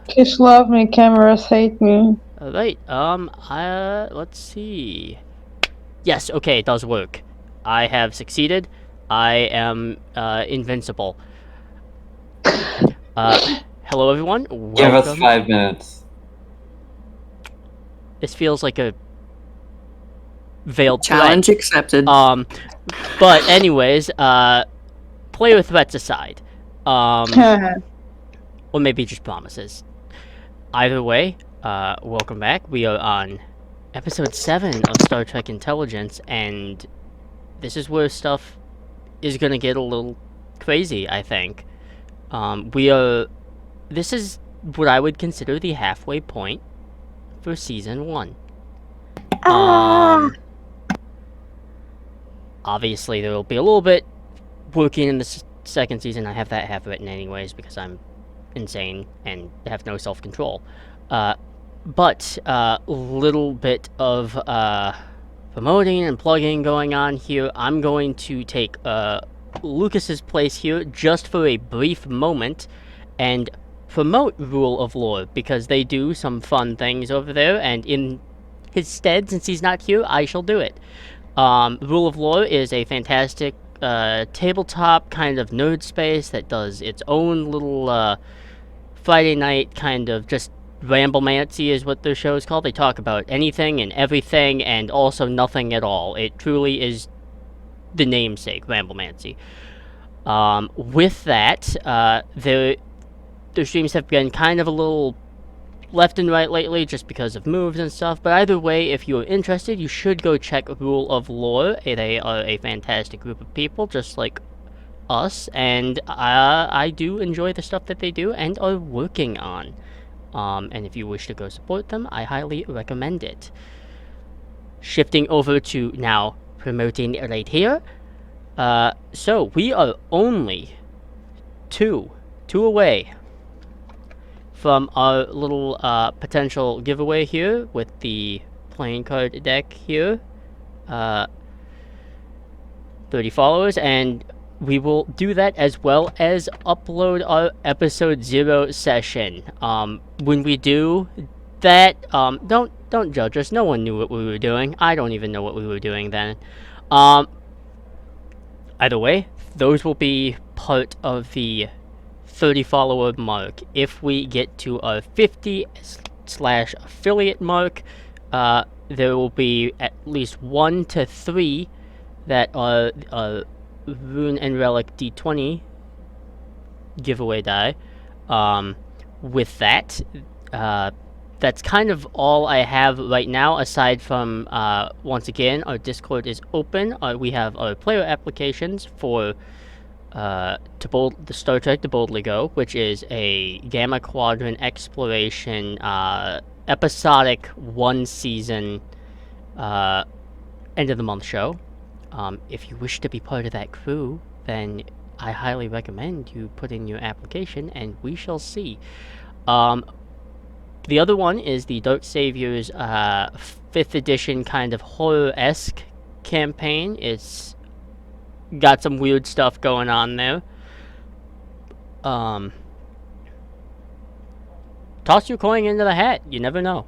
Kids love me, cameras hate me. Alright, let's see. Yes, okay, it does work. I have succeeded. I am, invincible. Hello everyone, Give us welcome. 5 minutes. This feels like a veiled Challenge threat. accepted. But anyways, player threats aside, or maybe just promises. Either way, welcome back. We are on episode 7 of Star Trek Intelligence, and this is where stuff is gonna get a little crazy, I think. This is what I would consider the halfway point for season 1. Obviously there will be a little bit working in the second season. I have that half written anyways because I'm insane and have no self-control. But little bit of promoting and plugging going on here. I'm going to take Lucas's place here just for a brief moment and promote Rule of Lore because they do some fun things over there, and in his stead, since he's not here, I shall do it. Rule of Lore is a fantastic tabletop kind of nerd space that does its own little Friday night kind of just ramblemancy is what their show is called. They talk about anything and everything and also nothing at all. It truly is the namesake, ramblemancy. With that, their streams have been kind of a little left and right lately just because of moves and stuff, but either way, if you're interested, you should go check Rule of Lore. They are a fantastic group of people, just like us, and I do enjoy the stuff that they do and are working on. And if you wish to go support them, I highly recommend it. Shifting over to now promoting right here. So we are only two away from our little potential giveaway here with the playing card deck here. 30 followers, and we will do that as well as upload our episode 0 session. When we do that, don't judge us. No one knew what we were doing. I don't even know what we were doing then. Either way, those will be part of the 30 follower mark. If we get to our 50/affiliate mark, there will be at least 1 to 3 that are Rune and Relic D20 giveaway die. With that, that's kind of all I have right now, aside from, once again, our Discord is open. We have our player applications for the Star Trek to Boldly Go, which is a Gamma Quadrant exploration episodic 1-season end of the month show. If you wish to be part of that crew, then I highly recommend you put in your application, and we shall see. The other one is the Dark Saviors 5th edition kind of horror-esque campaign. It's got some weird stuff going on there. Toss your coin into the hat. You never know.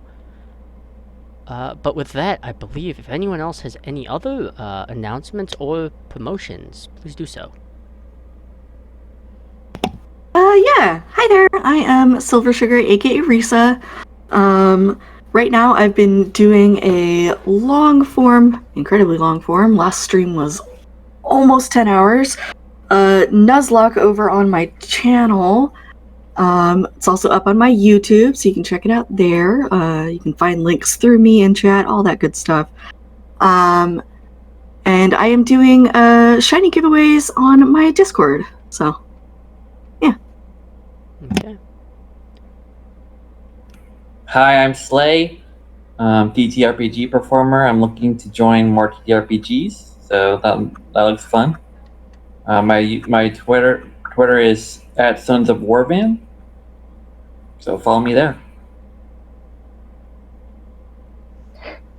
But with that, I believe if anyone else has any other announcements or promotions, please do so. Yeah. Hi there. I am Silver Sugar, aka Risa. Right now I've been doing a incredibly long form. Last stream was almost 10 hours. Nuzlocke over on my channel. It's also up on my YouTube, so you can check it out there. You can find links through me in chat, all that good stuff. And I am doing shiny giveaways on my Discord, so yeah. Okay. Hi, I'm Slay, TTRPG performer. I'm looking to join more TTRPGs, so that looks fun. My Twitter is at Sons of Warband, so follow me there.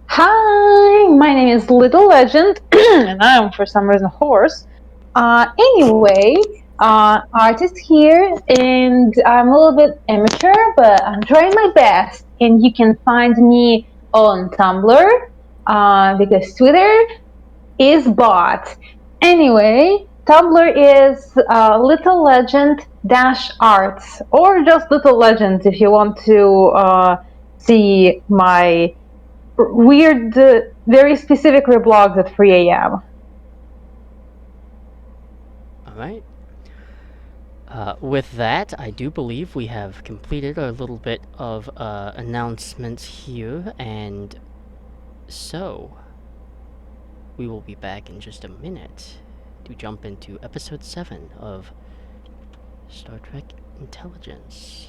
Hi, my name is Little Legend, and I'm for some reason a horse. Anyway, artist here, and I'm a little bit amateur, but I'm trying my best. And you can find me on Tumblr, because Twitter is bought. Anyway, Tumblr is Little Legend dash arts, or just Little Legend if you want to see my weird, very specific reblogs at 3 a.m. All right. With that, I do believe we have completed our little bit of announcements here, and so we will be back in just a minute to jump into episode 7 of Star Trek Intelligence.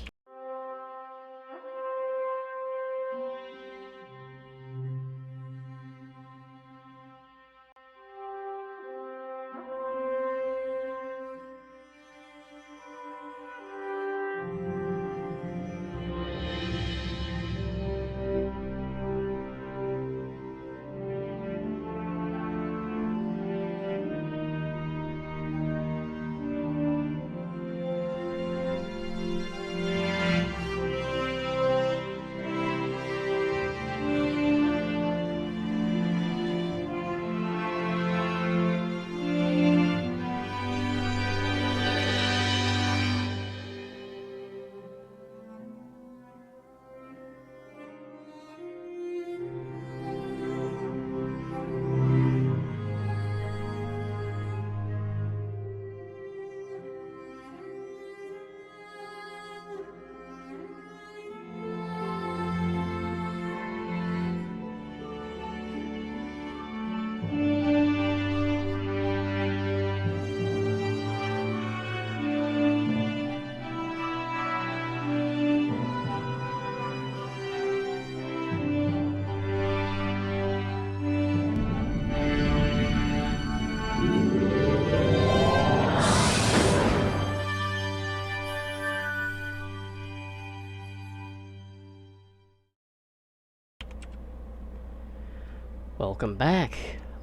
Welcome back.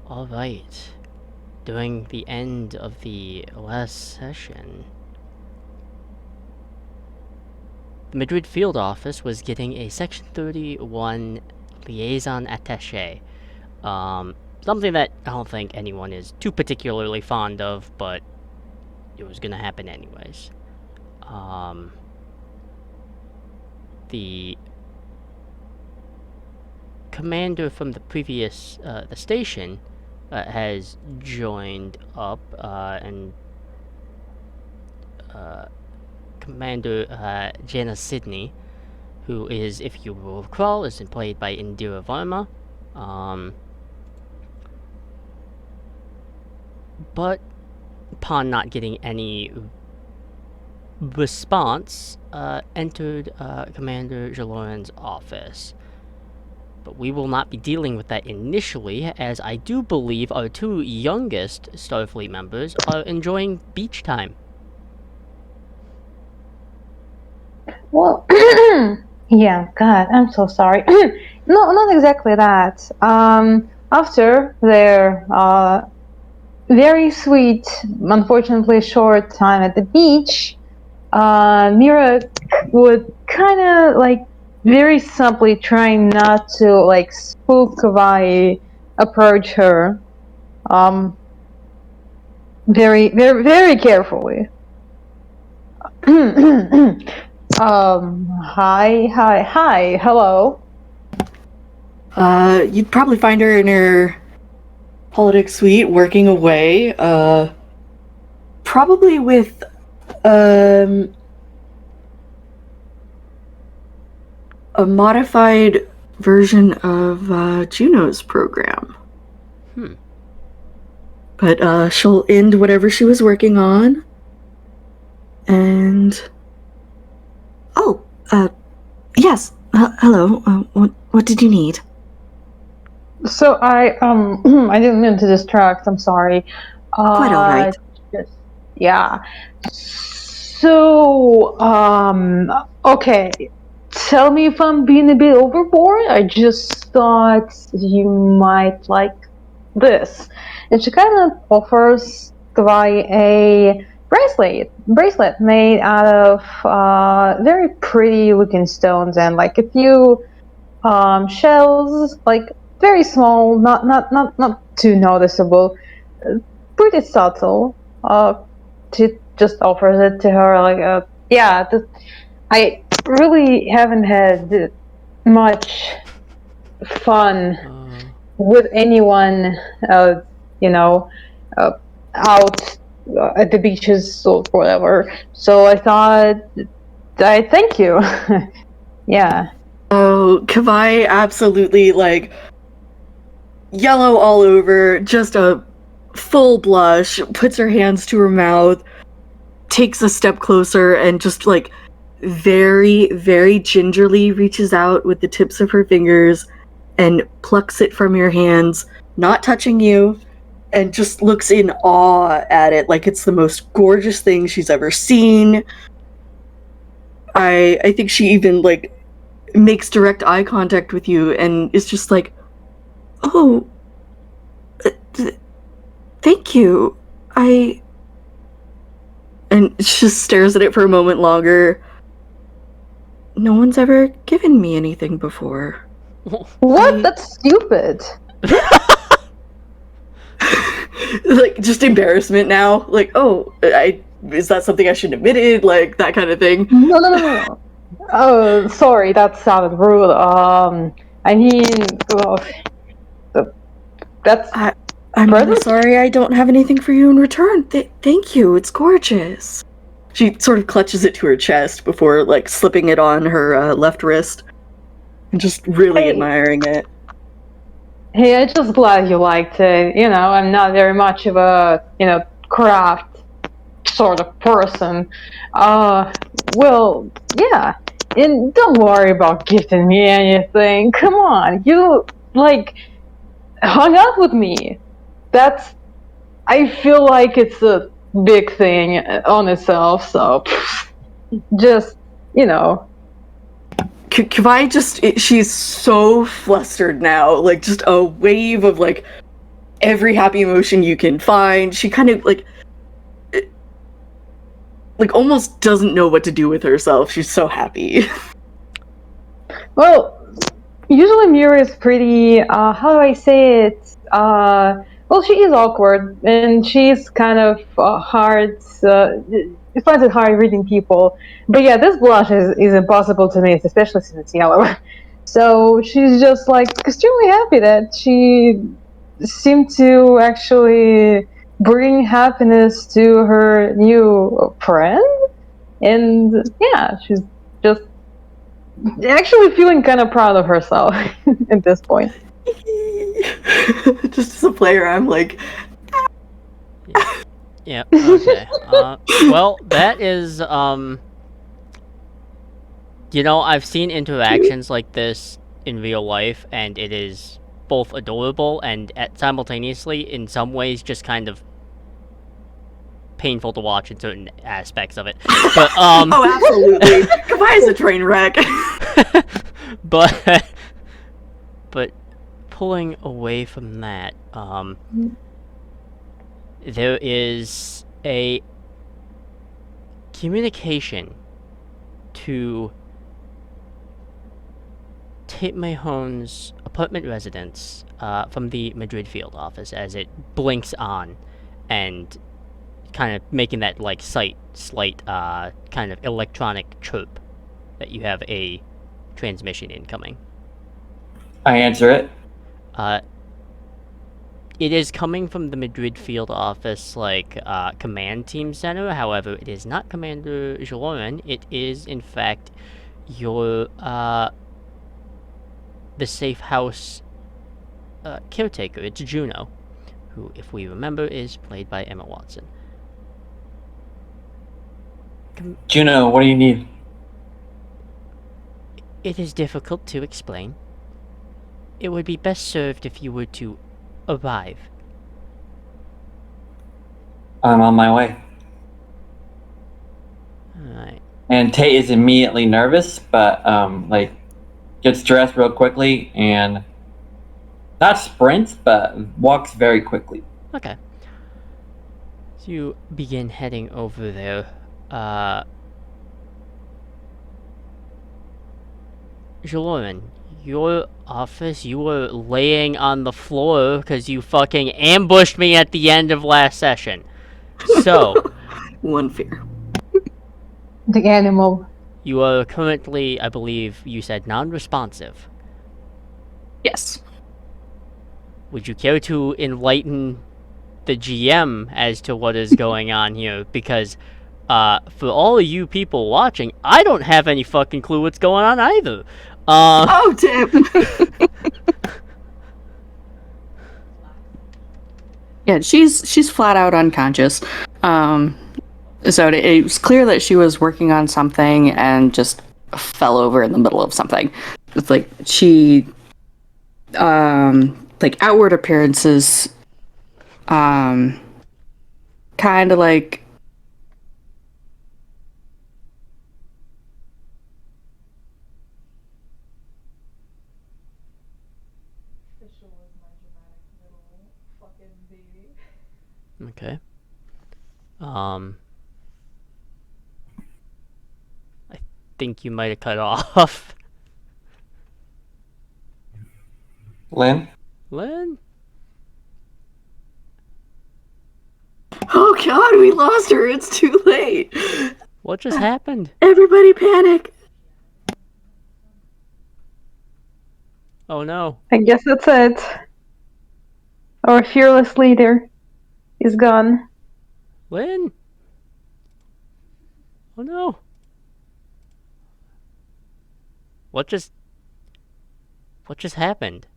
Alright. During the end of the last session, the Madrid field office was getting a Section 31 liaison attaché. Something that I don't think anyone is too particularly fond of, but it was gonna happen anyways. The commander from the previous, the station, has joined up, and Commander Jenna Sidney, who is, if you will recall, is played by Indira Varma. But upon not getting any response, entered Commander Jaloryn's office. But we will not be dealing with that initially, as I do believe our two youngest Starfleet members are enjoying beach time. Well, yeah, God, I'm so sorry. No, not exactly that. After their very sweet, unfortunately short time at the beach, Mira would kind of like very simply try not to like spook Vi approach her. Very, very, very carefully. Hi, hello. You'd probably find her in her holodeck suite working away, probably with, a modified version of, Juno's program. But, she'll end whatever she was working on, and... Oh, yes, hello, what did you need? So I didn't mean to distract. I'm sorry. Quite all right. Yeah. So okay. Tell me if I'm being a bit overboard. I just thought you might like this, and she kind of offers Vi a bracelet made out of very pretty looking stones and like a few shells, like very small, not too noticeable, pretty subtle. She just offers it to her like, yeah, I really haven't had much fun with anyone, you know, out at the beaches or whatever. So I thought, I thank you. Yeah. Oh, Kavai absolutely, like, yellow all over, just a full blush, puts her hands to her mouth, takes a step closer, and just, like, very, very gingerly reaches out with the tips of her fingers and plucks it from your hands, not touching you, and just looks in awe at it like it's the most gorgeous thing she's ever seen. I think she even, like, makes direct eye contact with you and is just like, oh, thank you. And she just stares at it for a moment longer. No one's ever given me anything before. What? That's stupid. Like, just embarrassment now. Like, oh, is that something I should have admitted? Like, that kind of thing. No. Oh, sorry, that sounded rude. I mean, well, that's. I'm really sorry I don't have anything for you in return. Thank you, it's gorgeous. She sort of clutches it to her chest before, like, slipping it on her left wrist. And just really admiring it. Hey, I'm just glad you liked it. You know, I'm not very much of a, craft sort of person. Well, yeah. And don't worry about gifting me anything. Come on, you, like, hung out with me. I feel like it's a big thing on itself, so just, Kavai she's so flustered now, like, just a wave of, like, every happy emotion you can find. She kind of, like, almost doesn't know what to do with herself. She's so happy. Well, usually Mira is pretty, how do I say it? Well, she is awkward, and she's kind of hard, finds it hard reading people. But yeah, this blush is impossible to miss, especially since it's yellow. So she's just, like, extremely happy that she seemed to actually bring happiness to her new friend. And yeah, she's just actually feeling kind of proud of herself at this point. Just as a player, I'm like, yeah. Okay. Well, that is I've seen interactions like this in real life, and it is both adorable and simultaneously, in some ways, just kind of painful to watch in certain aspects of it. But oh, absolutely. Kavai is a train wreck. but pulling away from that, there is a communication to Tate Mahon's apartment residence from the Madrid field office as it blinks on and kind of making that, like, slight kind of electronic chirp that you have a transmission incoming. I answer it. It is coming from the Madrid field office, like, command team center. However, it is not Commander Jaloryn. It is, in fact, your the safe house caretaker. It's Juno, who, if we remember, is played by Emma Watson. Juno, what do you need? It is difficult to explain. It would be best served if you were to arrive. I'm on my way. Alright. And Tate is immediately nervous, but like gets dressed real quickly and not sprints, but walks very quickly. Okay. So you begin heading over there. Jaloryn, your office, you were laying on the floor because you fucking ambushed me at the end of last session. So, One fear. The animal. you are currently, I believe you said, non-responsive. Yes. Would you care to enlighten the GM as to what is going on here? Because, for all of you people watching, I don't have any fucking clue what's going on either. Oh, damn. Yeah, she's flat out unconscious. So it was clear that she was working on something and just fell over in the middle of something. It's like she, like outward appearances, kind of like. Okay. I think you might have cut off. Lynn? Lynn? Oh God, we lost her. It's too late. What just happened? Everybody panic. Oh no. I guess that's it. Our fearless leader is gone. Lynn? Oh no. What just happened?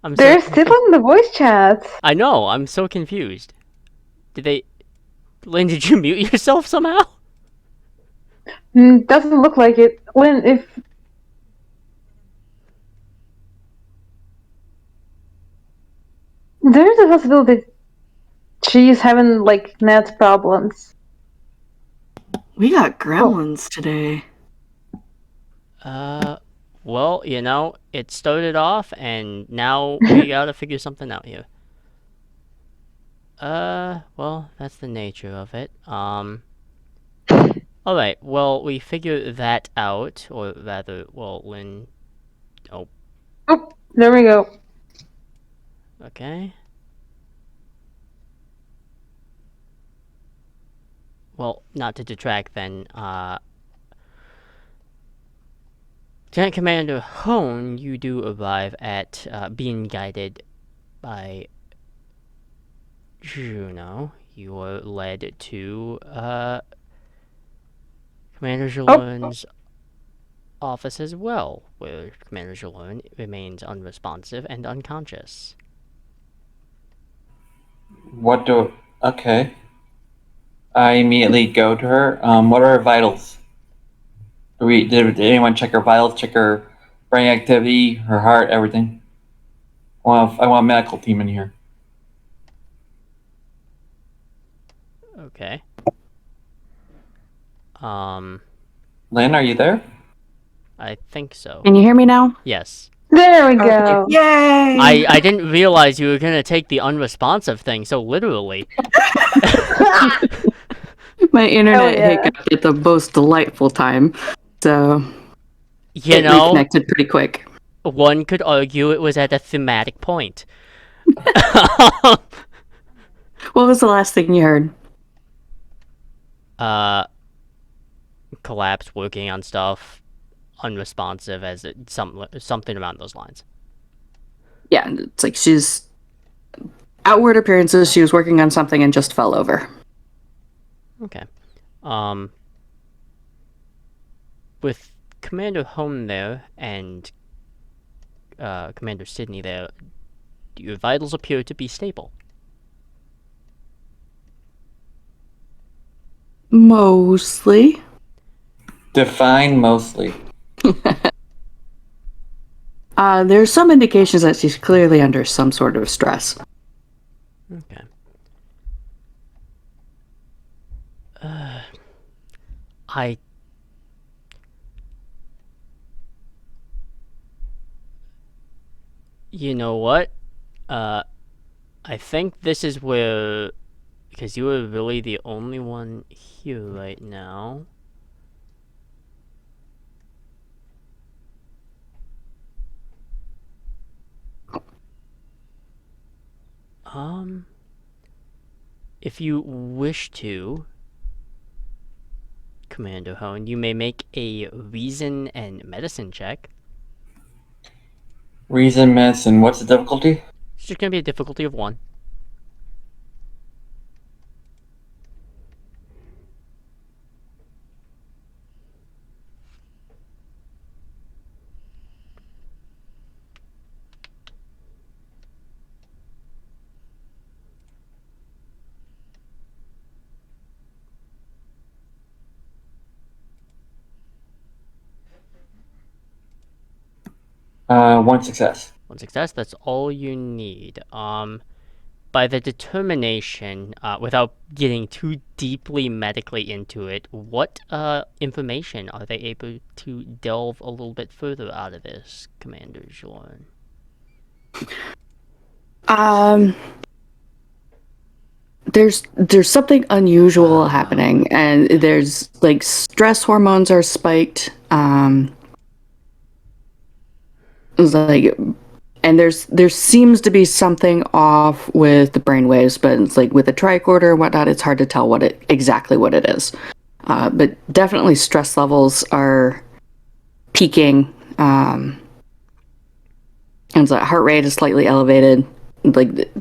They're still in the voice chat. I know, I'm so confused. Lynn, did you mute yourself somehow? Doesn't look like it. Lynn, if... There's a possibility she's having, like, net problems. We got gremlins today. Well, you know, it started off and now we gotta figure something out here. Well, that's the nature of it. Alright, well, we figured that out, or rather, well, Lynn... Oh, Oh, there we go. okay. Well, not to detract then, Lieutenant Commander Hone, you do arrive at, being guided by Juno. You are led to, Commander Jaloryn's office as well, where Commander Jaloryn remains unresponsive and unconscious. Okay. I immediately go to her. What are her vitals? Did anyone check her vitals, check her brain activity, her heart, everything? I want a medical team in here. Okay. Lynn, are you there? I think so. Can you hear me now? Yes. There we go. Yay! I didn't realize you were gonna take the unresponsive thing so literally. My internet yeah. hiccuped at the most delightful time, so You it know, reconnected pretty quick. one could argue it was at a thematic point. What was the last thing you heard? Collapse, working on stuff, unresponsive, as something around those lines. Yeah, it's like she's outward appearances. She was working on something and just fell over. Okay. With Commander Home there and Commander Sydney there, your vitals appear to be stable. Mostly. Define mostly. There's some indications that she's clearly under some sort of stress. Okay. You know what? I think this is where because you are really the only one here right now. If you wish to, Commander Hone, you may make a reason and medicine check. Reason, medicine. What's the difficulty? It's just gonna be a difficulty of 1. One success. 1 success, that's all you need. By the determination, without getting too deeply medically into it, what information are they able to delve a little bit further out of this, Commander Jaloryn? There's something unusual happening, and there's like stress hormones are spiked. It's like, and there seems to be something off with the brainwaves, but it's like with the tricorder and whatnot, it's hard to tell exactly what it is. But definitely stress levels are peaking. And the heart rate is slightly elevated. Like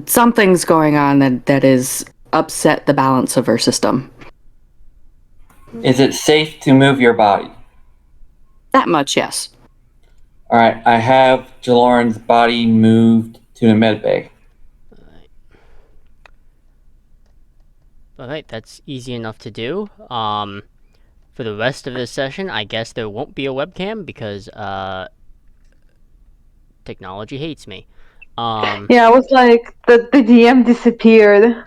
something's going on that is upset the balance of her system. Is it safe to move your body? That much, yes. Alright, I have Jaloryn's body moved to the med bay. Alright, that's easy enough to do. For the rest of this session, I guess there won't be a webcam because, technology hates me. Yeah, I was like, the DM disappeared.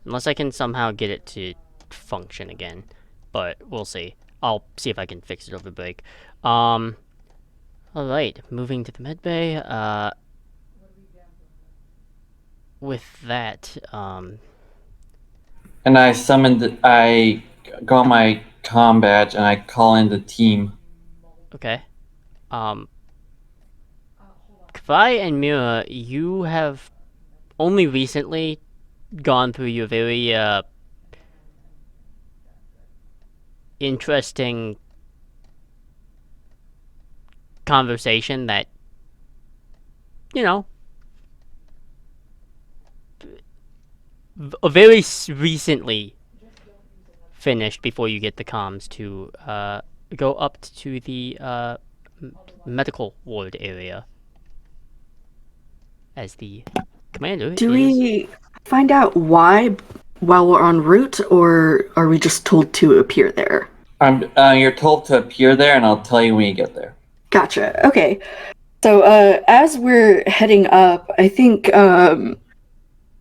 Unless I can somehow get it to function again. But we'll see. I'll see if I can fix it over break. Alright, moving to the medbay. With that, And I got my comm badge and I call in the team. okay. Kavai and Mira, you have only recently gone through your very, interesting conversation that, you know, very recently finished before you get the comms to go up to the medical ward area as the commander. Do we find out why while we're en route, or are we just told to appear there? You're told to appear there, and I'll tell you when you get there. Gotcha. Okay. So as we're heading up, I think on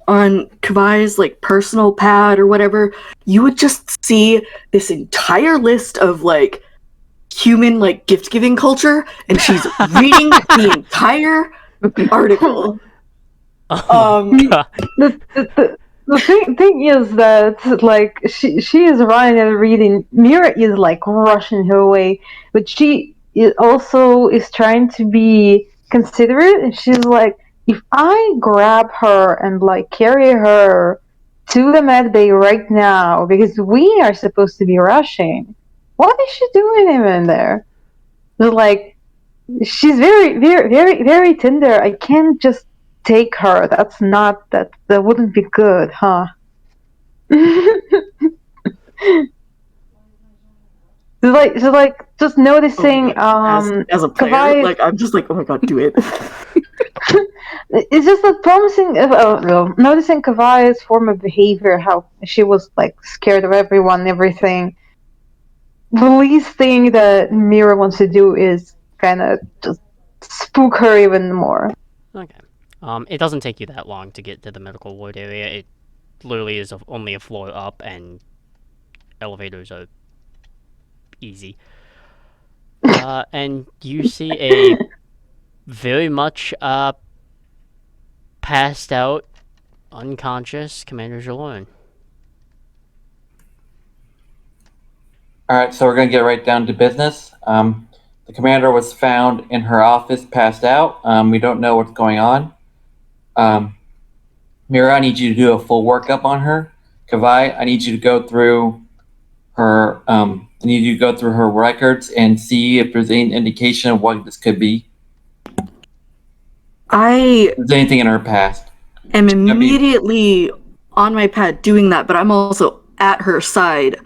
Kavai's like personal pad or whatever, you would just see this entire list of like human like gift giving culture, and she's reading the entire article. God. The thing is that like she is running and reading. Mira is like rushing her way, but she also is trying to be considerate, and she's like, if I grab her and like carry her to the med bay right now because we are supposed to be rushing, what is she doing even there? It's like she's very, very, very, very tender. I can't just take her. That wouldn't be good, huh? Just noticing. As a player, Kavai, like I'm just like, oh my god, do it. it's just that promising. Noticing Kavai's form of behavior, how she was like scared of everyone, everything. The least thing that Mira wants to do is kind of just spook her even more. Okay. It doesn't take you that long to get to the medical ward area. It literally is only a floor up, and elevators are easy. And you see a very much passed out, unconscious Commander Jaloryn. All right, so we're gonna get right down to business. The commander was found in her office, passed out. We don't know what's going on. Mira, I need you to do a full workup on her. Kavai, I need you to go through her. I need you to go through her records and see if there's any indication of what this could be. I If there's anything in her past. am immediately on my pad doing that, but I'm also at her side,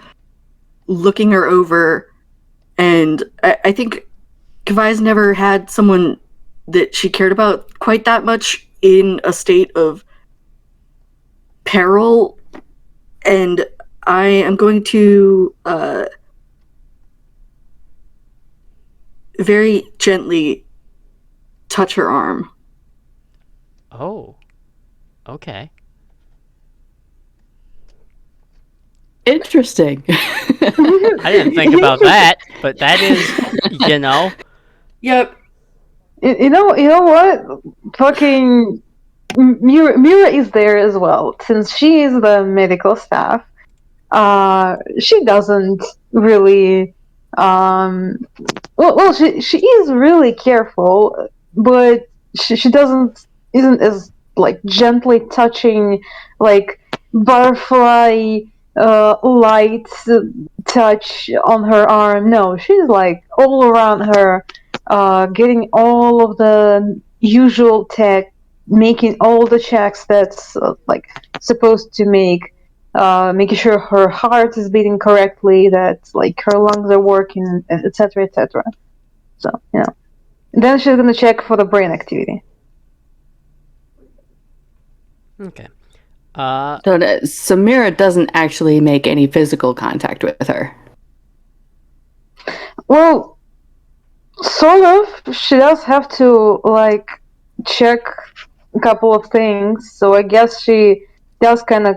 looking her over, and I think Kavai's never had someone that she cared about quite that much in a state of peril, and I am going to very gently touch her arm. Oh. Okay. Interesting. I didn't think about that, but that is, you know. Yep. You know what? Fucking Mira is there as well, since she is the medical staff. She doesn't really. Well, she is really careful, but she isn't as like gently touching, like butterfly light touch on her arm. No, she's like all around her, getting all of the usual tech, making all the checks that's like supposed to make, making sure her heart is beating correctly, that like her lungs are working, etc., etc. So then she's gonna check for the brain activity. Okay. So Samira doesn't actually make any physical contact with her. Well, sort of. She does have to like check a couple of things, so I guess she does kind of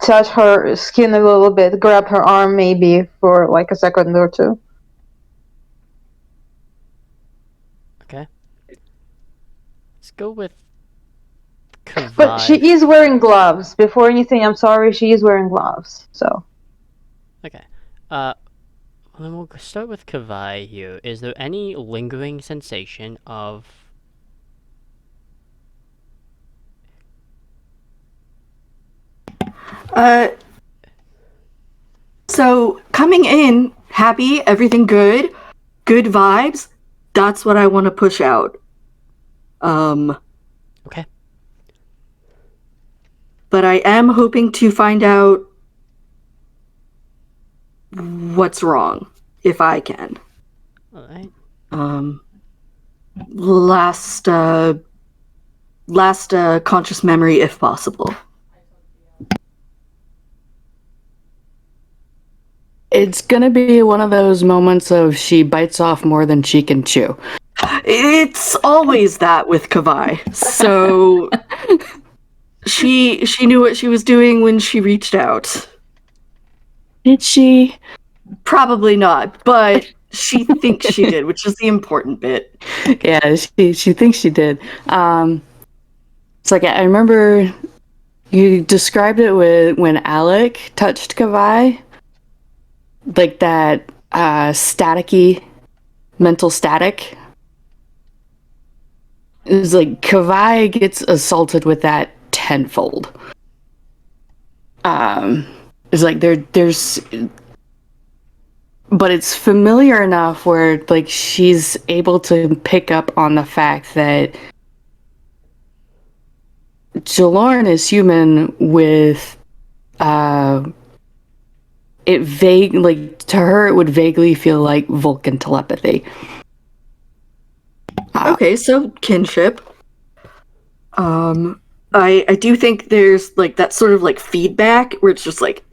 touch her skin a little bit, grab her arm maybe for like a second or two. Okay. Let's go with Kavai. But she is wearing gloves. Before anything, I'm sorry, she is wearing gloves. So. Okay. Well, then we'll start with Kavai here. Is there any lingering sensation of... So coming in, happy, everything good vibes. That's what I want to push out. Okay. But I am hoping to find out what's wrong, if I can. Alright. Last conscious memory, if possible. It's gonna be one of those moments of she bites off more than she can chew. It's always that with Kavai. So she knew what she was doing when she reached out. Did she? Probably not, but she thinks she did, which is the important bit. Yeah, she thinks she did. It's like I remember you described it with when Alec touched Kavai, like that staticky mental static. It was like Kavai gets assaulted with that tenfold. It's like there's but it's familiar enough where like she's able to pick up on the fact that Jaloryn is human with it vague, like to her it would vaguely feel like Vulcan telepathy. Okay, so kinship. I do think there's like that sort of like feedback where it's just like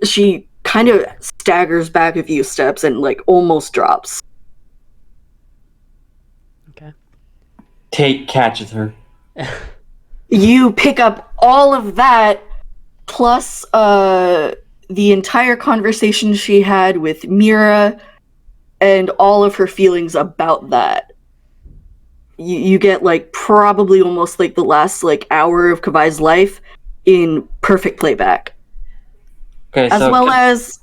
she kind of staggers back a few steps and like almost drops. Okay. Tate catches her. You pick up all of that plus the entire conversation she had with Mira and all of her feelings about that. you get like probably almost like the last like hour of Kavai's life in perfect playback, Okay, as so well as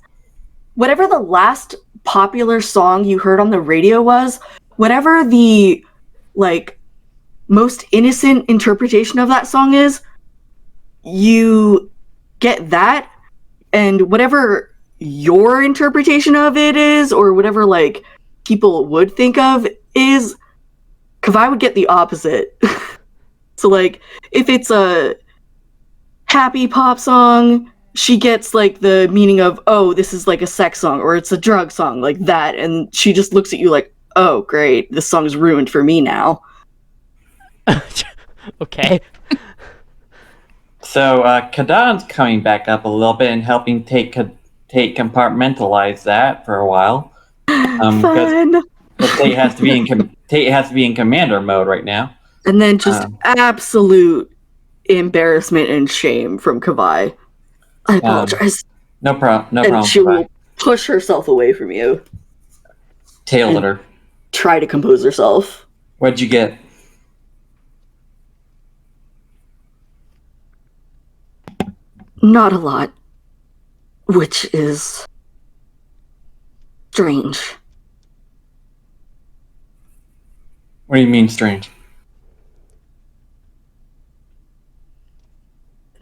whatever the last popular song you heard on the radio was, whatever the like most innocent interpretation of that song is, you get that, and whatever your interpretation of it is, or whatever like people would think of is, Kavai would get the opposite. So like if it's a happy pop song, she gets like the meaning of, oh, this is like a sex song, or it's a drug song, like that, and she just looks at you like, oh great, this song's ruined for me now. Okay. So Kadan's coming back up a little bit and helping take compartmentalize that for a while. Because Fun. Tate has to be in commander mode right now. And then just absolute embarrassment and shame from Kavai. I apologize. No problem. No And problem. she will push herself away from you, Tail at her. try to compose herself. What'd you get? Not a lot. Which is strange. What do you mean strange?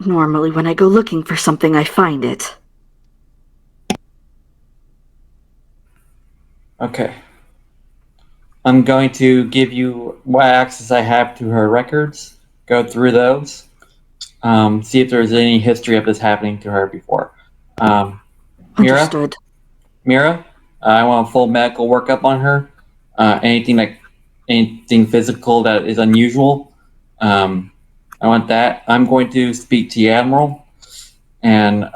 Normally, when I go looking for something, I find it. Okay. I'm going to give you what access I have to her records. Go through those. See if there's any history of this happening to her before. Understood. Mira, I want a full medical workup on her. Anything physical that is unusual. I want that. I'm going to speak to the admiral and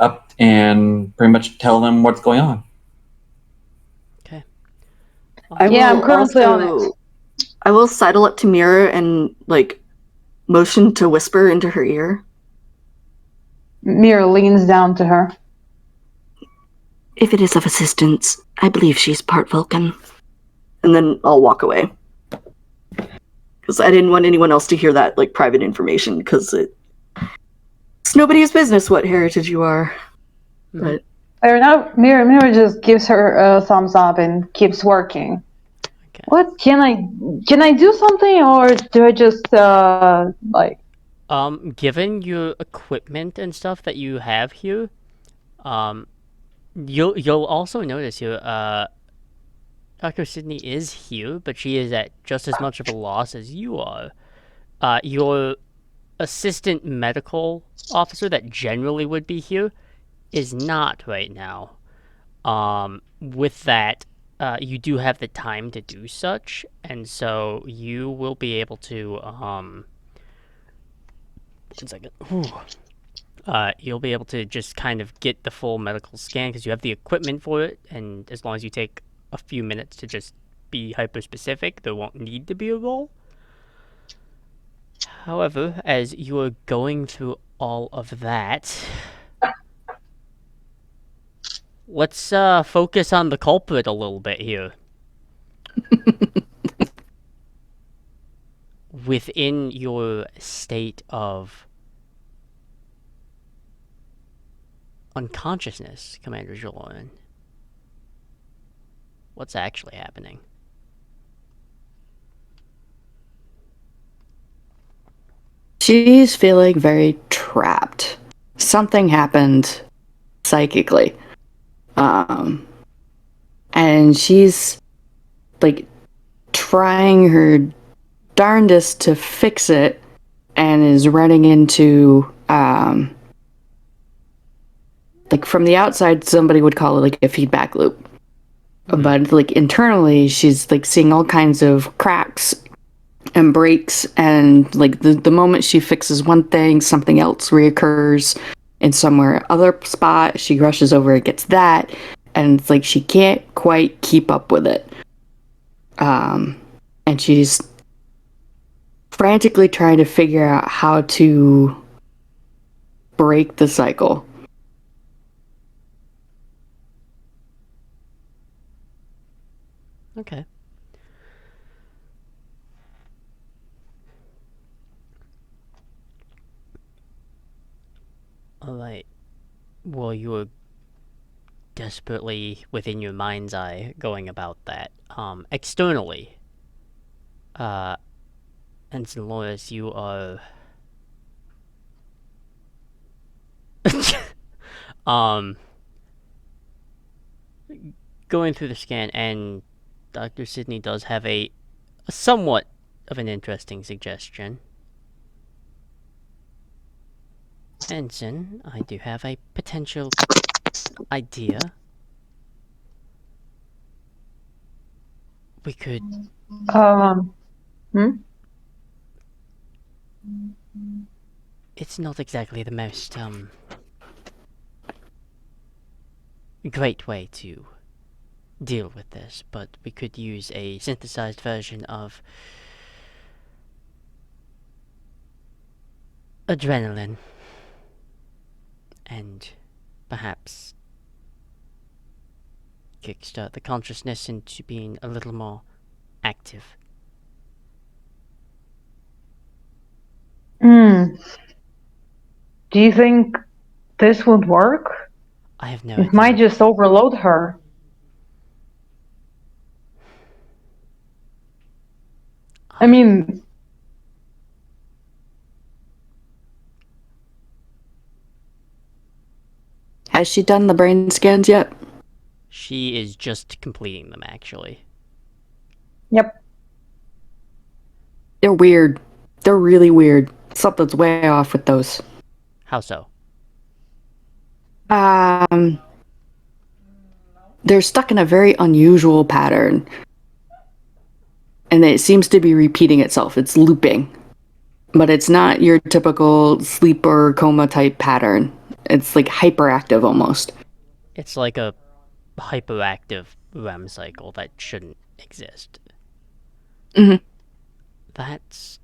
pretty much tell them what's going on. Okay. I'm currently on it. I will sidle up to Mira and like motion to whisper into her ear. Mira leans down to her. If it is of assistance, I believe she's part Vulcan. And then I'll walk away. Because I didn't want anyone else to hear that like private information, because it's nobody's business what heritage you are. But Fair enough. Mira just gives her a thumbs up and keeps working. Okay. What can I do something, or do I just like? Given your equipment and stuff that you have here, you'll also notice here, Dr. Sydney is here, but she is at just as much of a loss as you are. Your assistant medical officer that generally would be here is not right now. With that, you do have the time to do such, and so you will be able to, 1 second. You'll be able to just kind of get the full medical scan because you have the equipment for it, and as long as you take a few minutes to just be hyper-specific, there won't need to be a roll. However, as you are going through all of that, let's focus on the culprit a little bit here. Within your state of unconsciousness, Commander Jaloryn, what's actually happening? She's feeling very trapped. Something happened psychically. And she's like trying her darndest to fix it and is running into like from the outside somebody would call it like a feedback loop. But like internally she's like seeing all kinds of cracks and breaks, and like the moment she fixes one thing, something else reoccurs in somewhere other spot. She rushes over and gets that, and it's like she can't quite keep up with it. And she's frantically trying to figure out how to break the cycle. Okay. Alright. Well, you were desperately within your mind's eye going about that. Externally, Ensign Loris, you are going through the scan, and Dr. Sidney does have a somewhat of an interesting suggestion. Ensign, I do have a potential idea. We could Hmm? it's not exactly the most great way to deal with this, but we could use a synthesized version of adrenaline and perhaps kickstart the consciousness into being a little more active. Do you think this would work? I have no It idea. might just overload her. I mean, Has she done the brain scans yet? She is just completing them, actually. yep. They're weird. They're really weird. Something's way off with those. How so? They're stuck in a very unusual pattern. And it seems to be repeating itself. It's looping. But it's not your typical sleep or coma type pattern. It's like hyperactive almost. It's like a hyperactive REM cycle that shouldn't exist. Mhm. That's...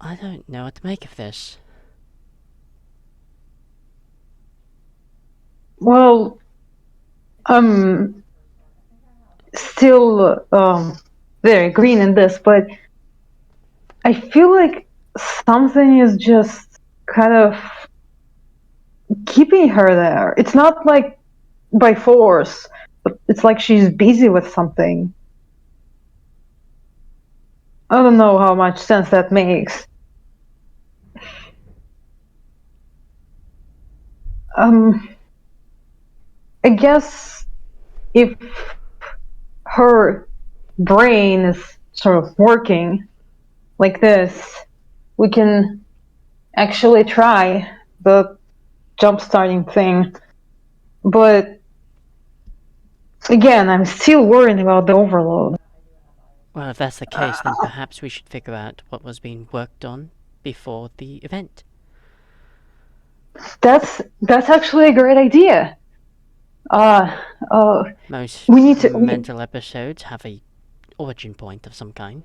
I don't know what to make of this. Well, I'm still very green in this, but I feel like something is just kind of keeping her there. It's not like by force, but it's like she's busy with something. I don't know how much sense that makes. I guess if her brain is sort of working like this, we can actually try the jump starting thing. But again, I'm still worried about the overload. Well, if that's the case, then perhaps we should figure out what was being worked on before the event. That's actually a great idea. Most We need to. mental episodes have a origin point of some kind.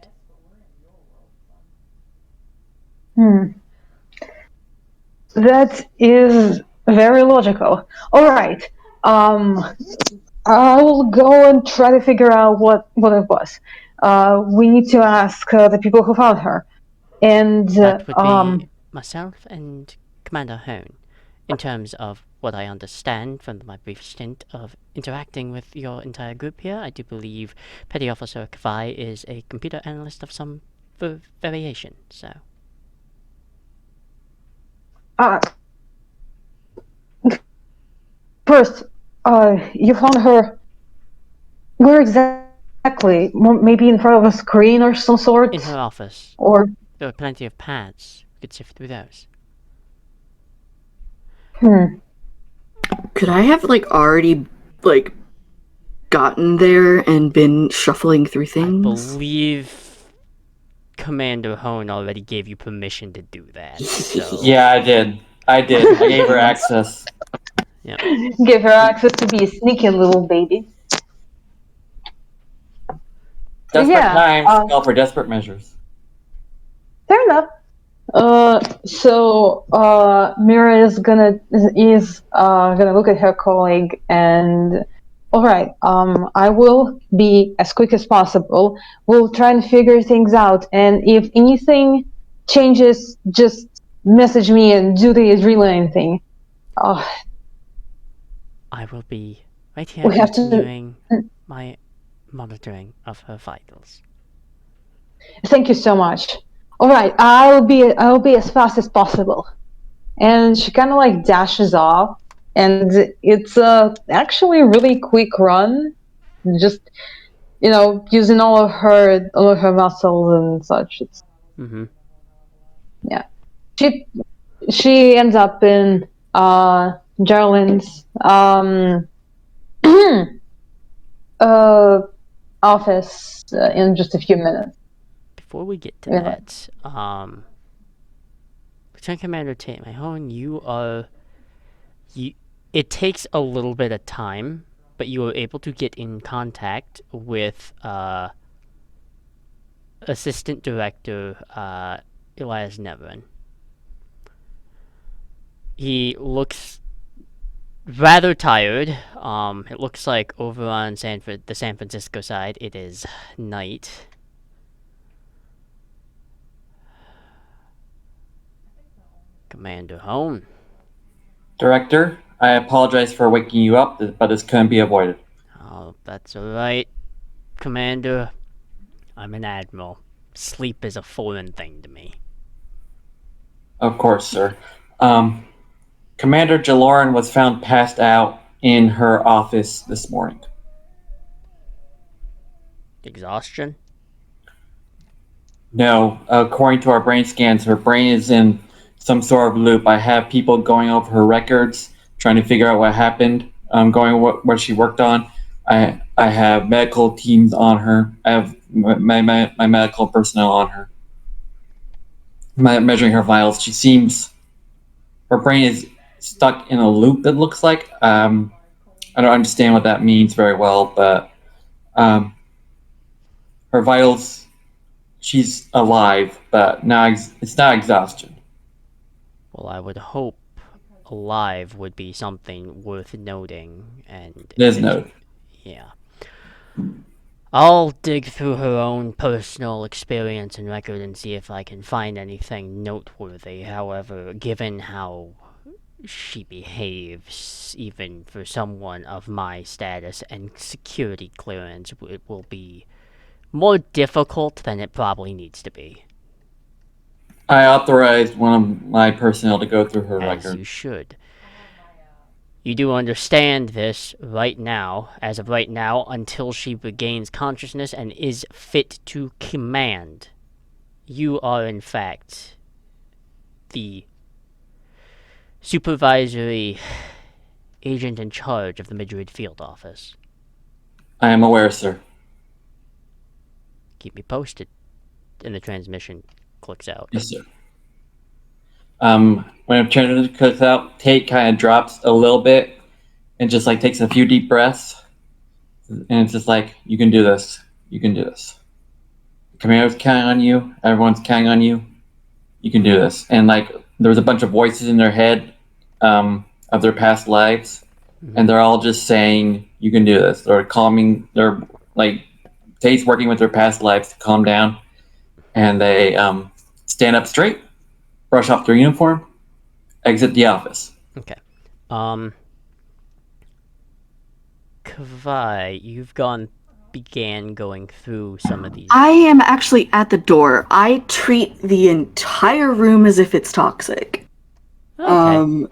That is very logical. All right. I will go and try to figure out what it was. We need to ask the people who found her, and That would be myself and Commander Hone. In terms of what I understand from my brief stint of interacting with your entire group here, I do believe Petty Officer Kavai is a computer analyst of some variation, so... First, you found her. Where exactly? Maybe in front of a screen or some sort. In her office. Or There were plenty of pads. We could sift through those. Could I have already gotten there and been shuffling through I things? believe Commander Hone already gave you permission to do that, so... Yeah, I did. I gave her access. Yeah. give her access to be a sneaky little baby. Desperate times call for desperate measures. Fair enough. So Mira is gonna look at her colleague and All right. I will be as quick as possible. We'll try and figure things out, and if anything changes, just message me and do the adrenaline thing. Oh, I will be right here we have to. continuing my monitoring of her vitals. Thank you so much. All right, I'll be as fast as possible. And she kind of like dashes off, and it's actually a really quick run, just using all of her muscles and such. It's Mm-hmm. yeah. She she ends up in Jaloryn's uh office in just a few minutes. Before we get to Yeah. that, Lieutenant Commander Tate Mahone, you. It takes a little bit of time, but you were able to get in contact with Assistant Director Elias Nevin. He looks rather tired. It looks like over on the San Francisco side, it is night. Commander Hone. Director, I apologize for waking you up, but this couldn't be avoided. Oh, that's alright. Commander, I'm an admiral. Sleep is a foreign thing to me. Of course, sir. Commander Jaloryn was found passed out in her office this morning. Exhaustion? No, according to our brain scans, her brain is in some sort of loop. I have people going over her records, trying to figure out what happened, going what she worked on. I have medical teams on her. I have my medical personnel on her, measuring her vitals. She seems her brain is stuck in a loop. It looks like. I don't understand what that means very well, but her vitals. She's alive, but it's not exhaustion. Well, I would hope alive would be something worth noting, and There's no. yeah. I'll dig through her own personal experience and record and see if I can find anything noteworthy. However, given how she behaves, even for someone of my status and security clearance, it will be more difficult than it probably needs to be. I authorized one of my personnel to go through her As record. you should. You do understand this right now, as of right now, until she regains consciousness and is fit to command. You are, in fact, the supervisory agent in charge of the Madrid field office. I am aware, sir. Keep me posted. And the transmission clicks out. Yes, sir. When a transmission clicks out, Tate kind of drops a little bit and just like takes a few deep breaths, and it's just like, you can do this. You can do this. The commander's counting on you. Everyone's counting on you. You can do this. And like, there was a bunch of voices in their head of their past lives, and they're all just saying, "You can do this." They're calming. They're like, Tate's working with their past lives to calm down, and they stand up straight, brush off their uniform, exit the office. Okay. Kavai, you've began going through some of these. I am actually at the door. I treat the entire room as if it's toxic. Okay.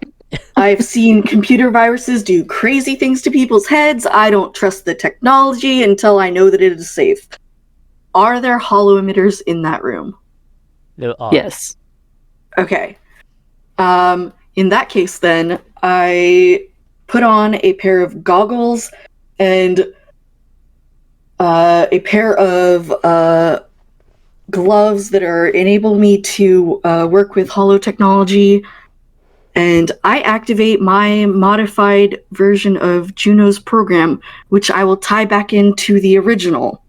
I've seen computer viruses do crazy things to people's heads. I don't trust the technology until I know that it is safe. Are there holo emitters in that room? There are. Yes. Okay. In that case, then, I put on a pair of goggles and a pair of gloves that enable me to work with holo technology, and I activate my modified version of Juno's program, which I will tie back into the original.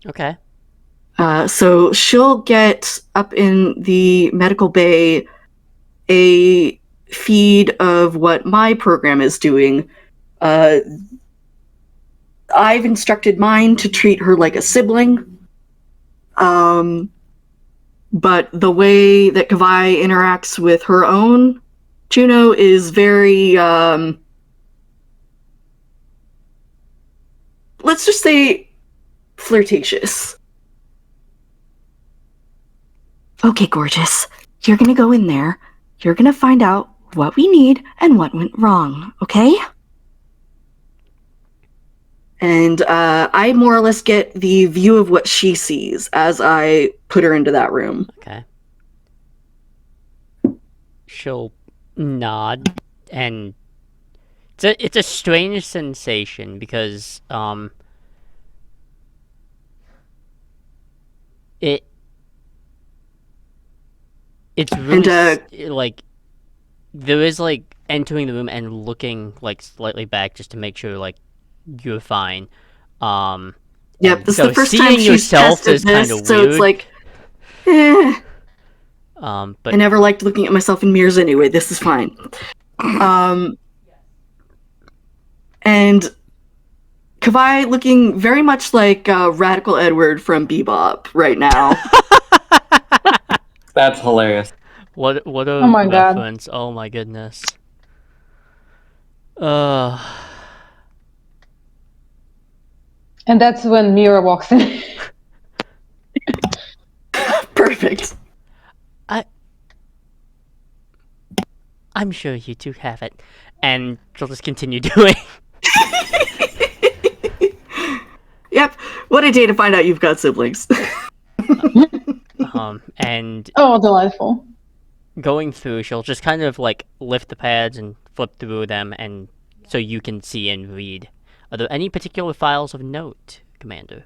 Okay. So she'll get up in the medical bay a feed of what my program is doing, I've instructed mine to treat her like a sibling. But the way that Kavai interacts with her own Juno is very, let's just say, flirtatious. Okay, gorgeous. You're gonna go in there. You're gonna find out what we need and what went wrong, okay? And I more or less get the view of what she sees as I put her into that room. Okay. She'll nod, and it's a strange sensation because it's really like there is like entering the room and looking like slightly back just to make sure like you're fine. Yep, this is the first time seeing she's yourself tested is kind this, of so weird. it's like, eh. But I never liked looking at myself in mirrors anyway. This is fine. And Kavai looking very much like Radical Edward from Bebop right now. That's hilarious. what a Oh my God. reference! Oh my goodness. And that's when Mira walks in. Perfect. I'm sure you two have it, and she'll just continue doing. Yep. What a day to find out you've got siblings. And Oh, delightful. going through, she'll just kind of like lift the pads and flip through them, and so you can see and read. Are there any particular files of note, Commander?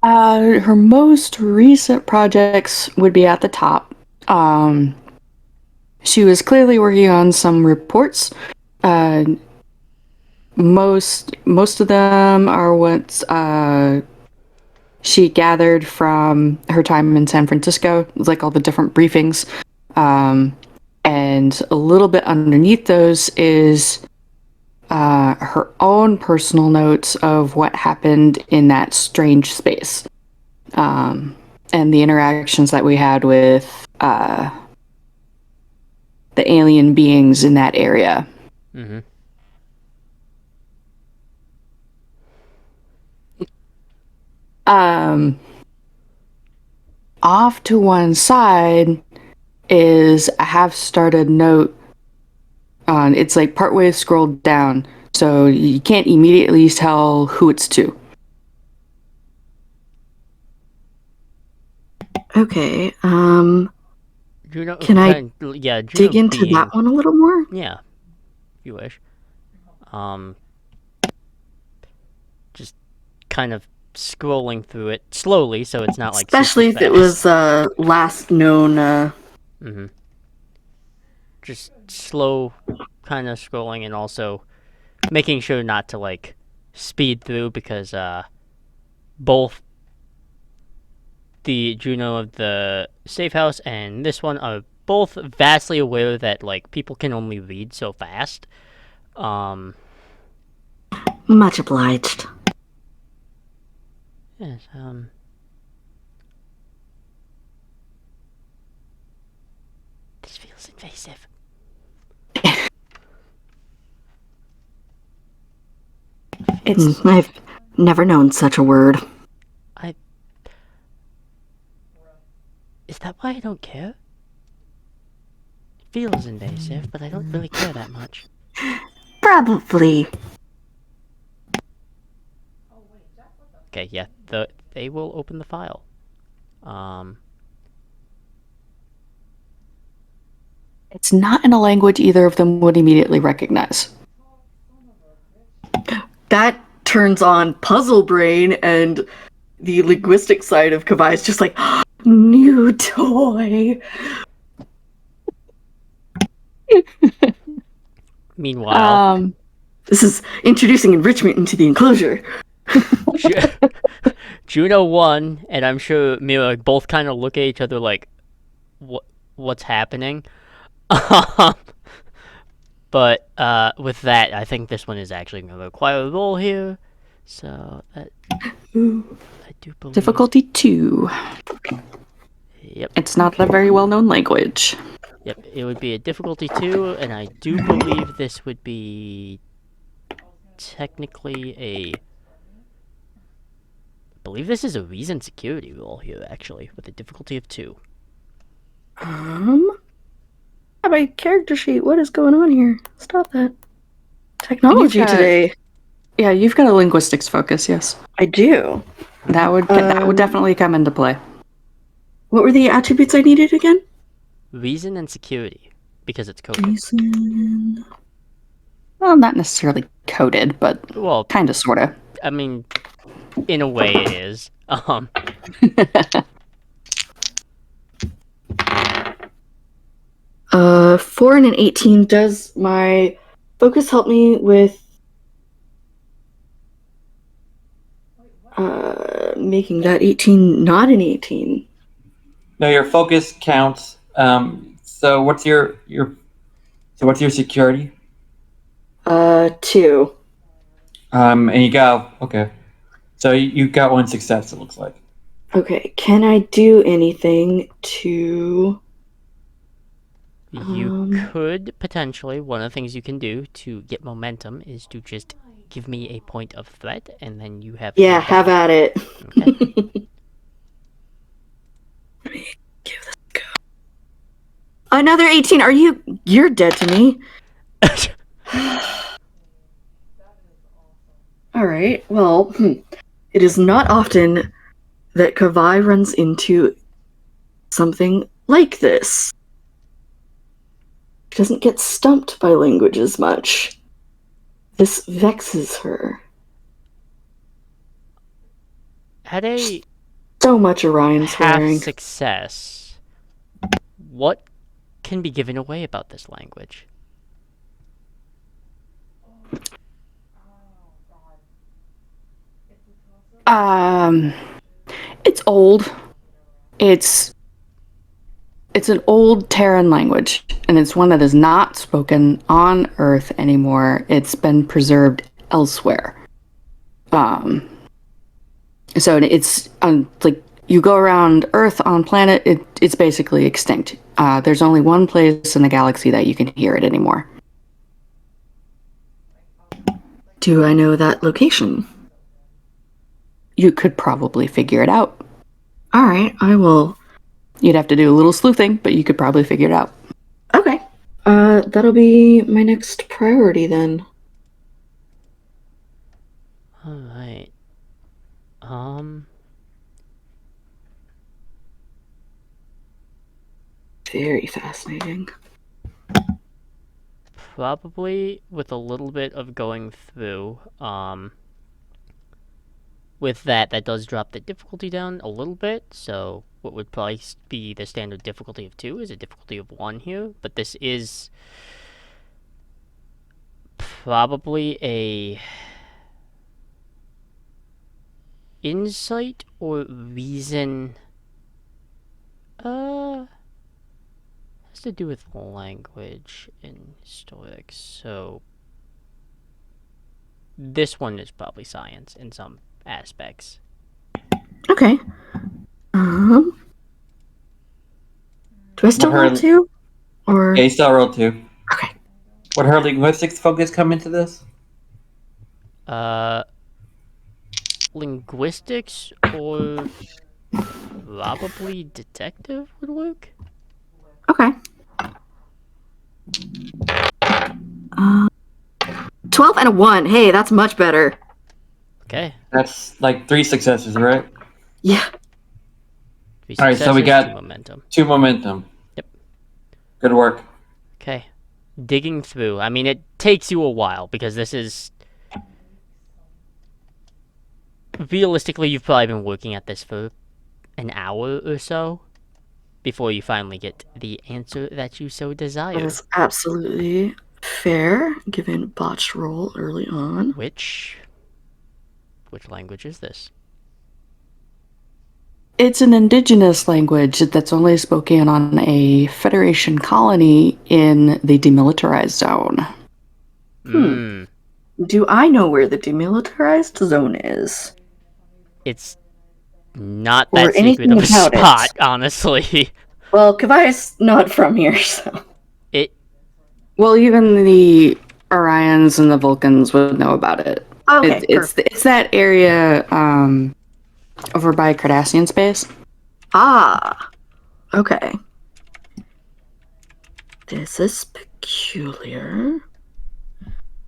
Her most recent projects would be at the top. She was clearly working on some reports. Most of them are what she gathered from her time in San Francisco, like all the different briefings. And a little bit underneath those is her own personal notes of what happened in that strange space. And the interactions that we had with the alien beings in that area. Mm-hmm. Off to one side is a half-started note on. It's like partway scrolled down, so you can't immediately tell who it's to. Okay. Juno, Can I Juno dig into being, that one a little more? Yeah, if you wish. Just kind of scrolling through it slowly, so it's not like Especially if super it fast. was last known. Mm-hmm. Just slow, kind of scrolling, and also making sure not to like speed through because both the Juno of the safe house and this one are both vastly aware that like people can only read so fast. Much obliged. Yes, this feels invasive. I've never known such a word. Is that why I don't care? It feels invasive, but I don't really care that much. Probably. Okay, yeah, they will open the file. It's not in a language either of them would immediately recognize. That turns on puzzle brain, and the linguistic side of Kavai is just like, new toy. Meanwhile, this is introducing enrichment into the enclosure. Juno 1 and I'm sure Mira both kind of look at each other like, what's happening? But with that, I think this one is actually going to require a roll here. So that I do believe. Difficulty 2. Yep. It's not a very well-known language. Yep. It would be a difficulty 2, and I do believe this would be technically a. I believe this is a reason security roll here, actually, with a difficulty of 2. My character sheet. What is going on here? Stop that. Technology You've got- today. Yeah, you've got a linguistics focus, yes. I do. That would definitely come into play. What were the attributes I needed again? Reason and security, because it's coded. Reason. Well, not necessarily coded, but Well, kind of, sort of. I mean, in a way it is. 4 and an 18. Does my focus help me with making that 18 not an 18? No, your focus counts. So what's your security? 2. And you got okay. So you got 1 success. It looks like. Okay, can I do anything to... You could potentially, one of the things you can do to get momentum is to just give me a point of threat, and then you have. Yeah, have at it. Okay. Give this a go. Another 18. You're dead to me. All right. Well, it is not often that Kavai runs into something like this. She doesn't get stumped by languages much. This vexes her. Had a So much Orion half swearing. success. What can be given away about this language? It's old. It's an old Terran language, and it's one that is not spoken on Earth anymore. It's been preserved elsewhere. So it's like you go around Earth on planet, it's basically extinct. There's only one place in the galaxy that you can hear it anymore. Do I know that location? You could probably figure it out. All right, I will. You'd have to do a little sleuthing, but you could probably figure it out. Okay. That'll be my next priority then. Alright. Very fascinating. Probably with a little bit of going through, with that does drop the difficulty down a little bit, so what would probably be the standard difficulty of 2 is a difficulty of 1 here, but this is probably a insight or reason, has to do with language in historics, so this one is probably science in some aspects. Okay. Do I still roll 2? Or Yeah, you still roll 2. okay. Would her linguistics focus come into this? Linguistics or probably detective would work. Okay. 12 and a 1. Hey, that's much better. Okay. That's like 3 successes, right? Yeah. 3 All right, so we successes, got 2 momentum. 2 momentum. Yep. Good work. Okay. Digging through. I mean, it takes you a while because this is. Realistically, you've probably been working at this for an hour or so before you finally get the answer that you so That desire. is absolutely fair, given botched roll early on. Which language is this? It's an indigenous language that's only spoken on a Federation colony in the demilitarized zone. Do I know where the demilitarized zone is? It's not Or that secret anything of a about it? spot, honestly. Well, Kavai's not from here, so. It Well, even the Orions and the Vulcans would know about it. Okay, perfect. It's that area over by Cardassian space. Ah, okay. This is peculiar.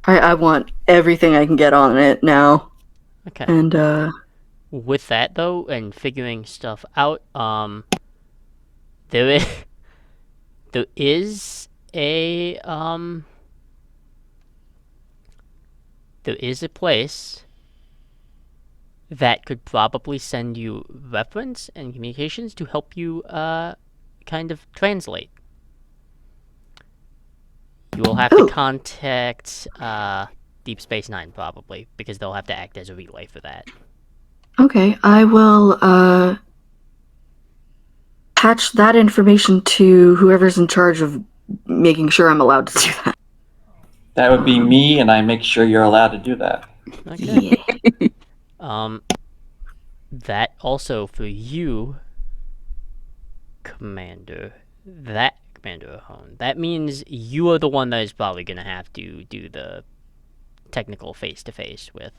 I want everything I can get on it now. okay. And, With that though, and figuring stuff out, there is there is a there is a place that could probably send you reference and communications to help you kind of translate. You will have to Ooh. contact Deep Space Nine probably, because they'll have to act as a relay for that. Okay, I will, patch that information to whoever's in charge of making sure I'm allowed to do that. That would be me, and I make sure you're allowed to do that. Okay. Yeah. That also for you, Commander. Commander Hone. That means you are the one that is probably gonna have to do the technical face-to-face with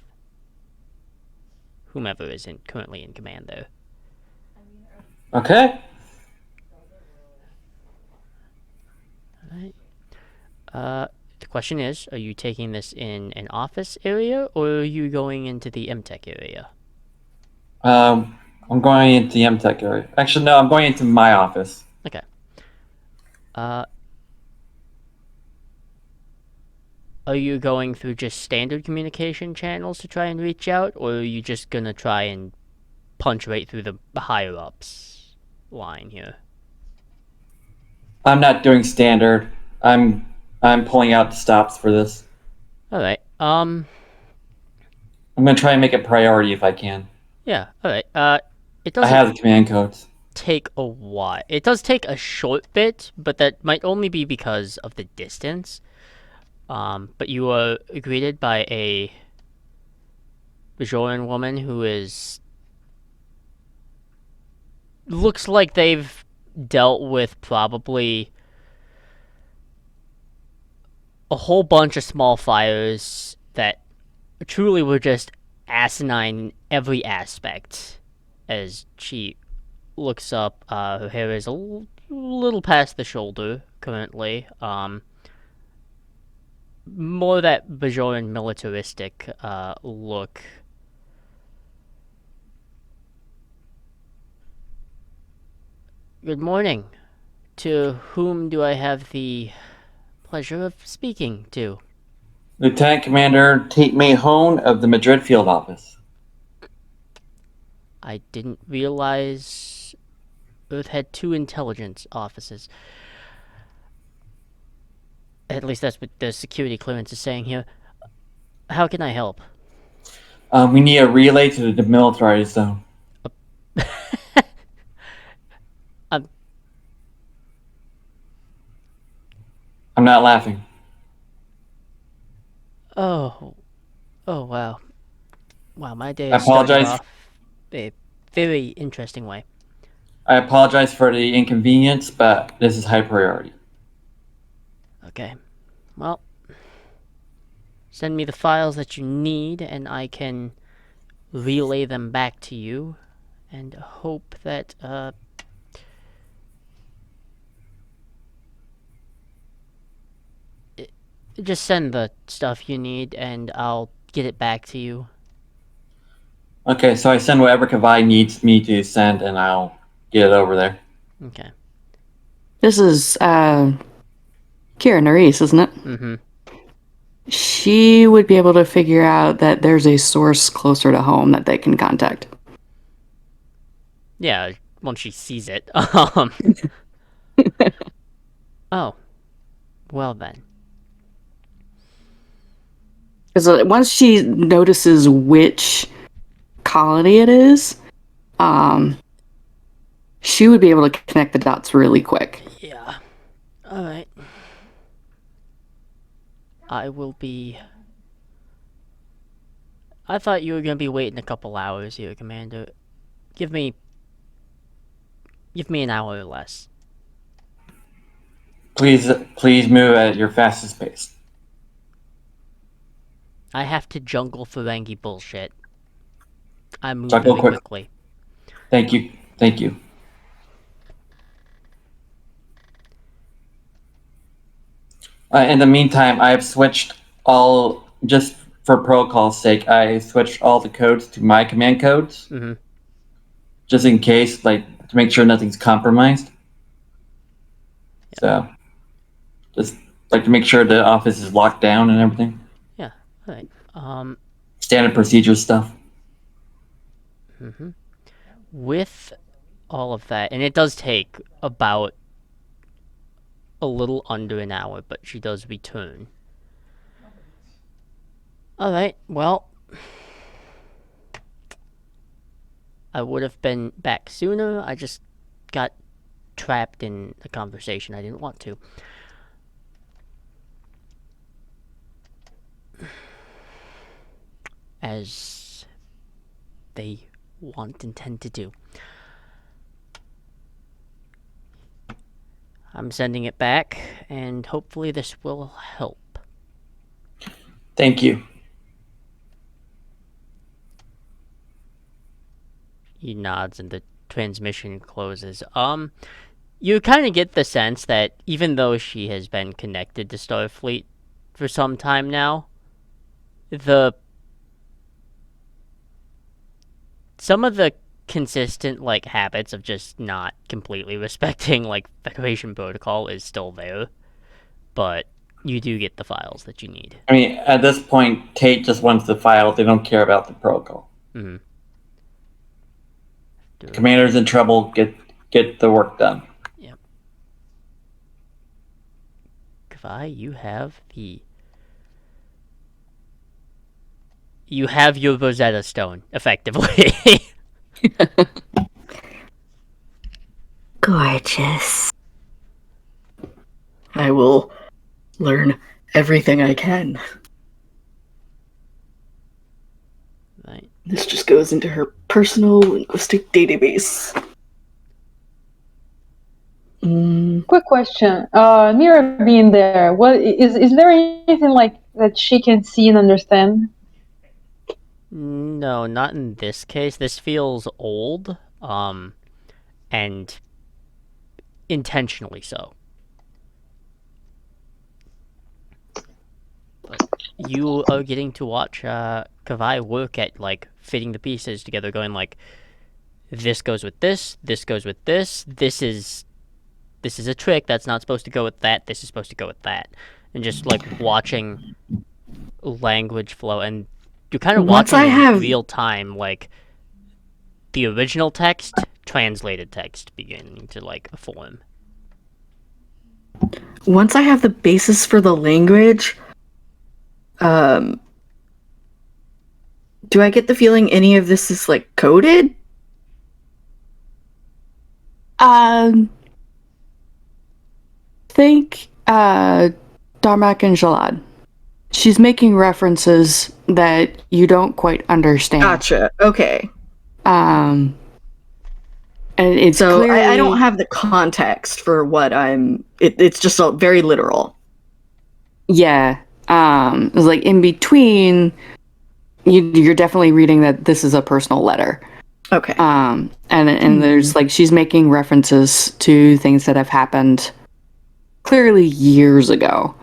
whomever is currently in command there. Okay. Alright. The question is, are you taking this in an office area, or are you going into the MTech area? I'm going into the MTech area. Actually, no, I'm going into my office. Okay. Are you going through just standard communication channels to try and reach out, or are you just gonna try and punch right through the higher-ups line here? I'm not doing standard. I'm pulling out the stops for this. Alright, I'm gonna try and make it priority if I can. yeah, alright, it I doesn't have the command codes. take a while. It does take a short bit, but that might only be because of the distance. But you are greeted by a Jaloryn woman who looks like they've dealt with probably a whole bunch of small fires that truly were just asinine in every aspect. As she looks up, her hair is a little past the shoulder currently. More that Bajoran militaristic look. Good morning. To whom do I have the pleasure of speaking to? Lieutenant Commander Tate Mahone of the Madrid Field Office. I didn't realize Earth had two intelligence offices. At least that's what the security clearance is saying here. How can I help? We need a relay to the demilitarized zone. Um, I'm not laughing. oh, wow. Wow, my day I is starting apologize. off a very interesting way. I apologize for the inconvenience, but this is high priority. Okay. Well, send me the files that you need, and I can relay them back to you, and hope that, just send the stuff you need, and I'll get it back to you. Okay, so I send whatever Kavai needs me to send, and I'll get it over there. Okay. This is Kira Nerys, isn't it? Mm-hmm. She would be able to figure out that there's a source closer to home that they can contact. Yeah, once she sees it. Oh. Well then. Because once she notices which colony it is, she would be able to connect the dots really quick. Yeah. Alright. I will be... I thought you were gonna be waiting a couple hours here, Commander. Give me an hour or less. Please move at your fastest pace. I have to jungle Ferengi bullshit. I move Jungle very quick. quickly. Thank you. In the meantime, I've switched all, just for protocol's sake, I switched all the codes to my command codes. Mm-hmm. Just in case, like, to make sure nothing's compromised. Yep. So, just like to make sure the office is locked down and everything. Yeah, alright. Standard procedure stuff. Mm-hmm. With all of that, and it does take about a little under an hour, but she does return. Alright, well... I would have been back sooner, I just got trapped in a conversation I didn't want to. As they want and tend to do. I'm sending it back, and hopefully this will help. Thank you. He nods and the transmission closes. You kind of get the sense that even though she has been connected to Starfleet for some time now, some of the consistent, like, habits of just not completely respecting, like, Federation protocol is still there, but you do get the files that you need. I mean, at this point, Tate just wants the file. They don't care about the protocol. Mm-hmm. Commander's in trouble. Get the work done. Yep. Kavai, you have your Rosetta Stone, effectively. Gorgeous. I will learn everything I can. Right. This just goes into her personal linguistic database. Quick question. Mira being there, what is there anything like that she can see and understand? No, not in this case. This feels old, and intentionally so. But you are getting to watch Kavai work at, like, fitting the pieces together, going like, this goes with this goes with this is a trick that's not supposed to go with that, this is supposed to go with that. And just, like, watching language flow, and you're kind of watching in real time, like, the original text, translated text beginning to, like, form. Once I have the basis for the language, do I get the feeling any of this is, like, coded? Think Darmak and Jalad. She's making references that you don't quite understand. Gotcha. Okay. And it's so clearly... I don't have the context for what I'm. It's just very literal. Yeah. It's like in between. You're definitely reading that this is a personal letter. Okay. And there's, like, she's making references to things that have happened clearly years ago.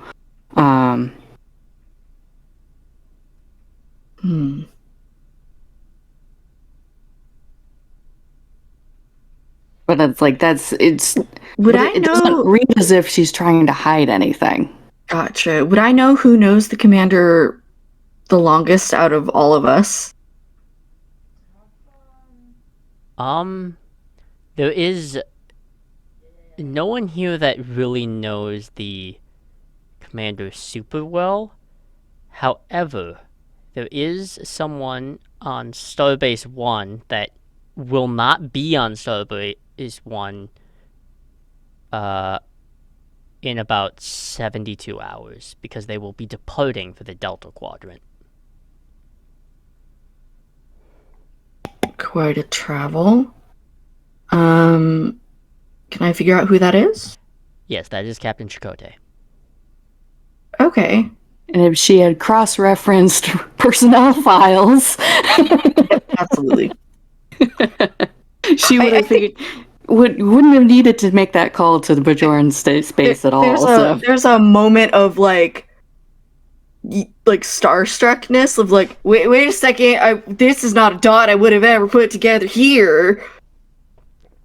But it's like Would I know? It doesn't read as if she's trying to hide anything. Gotcha. Would I know who knows the commander the longest out of all of us? There is no one here that really knows the commander super well. However, there is someone on Starbase 1 that will not be on Starbase 1 in about 72 hours because they will be departing for the Delta Quadrant. Quite a travel. Can I figure out who that is? Yes, that is Captain Chakotay. Okay. And if she had cross-referenced personnel files, Absolutely. she would have figured wouldn't have needed to make that call to the Bajoran space at all. There's a moment of like starstruckness of like, wait a second, this is not a dot I would have ever put together here.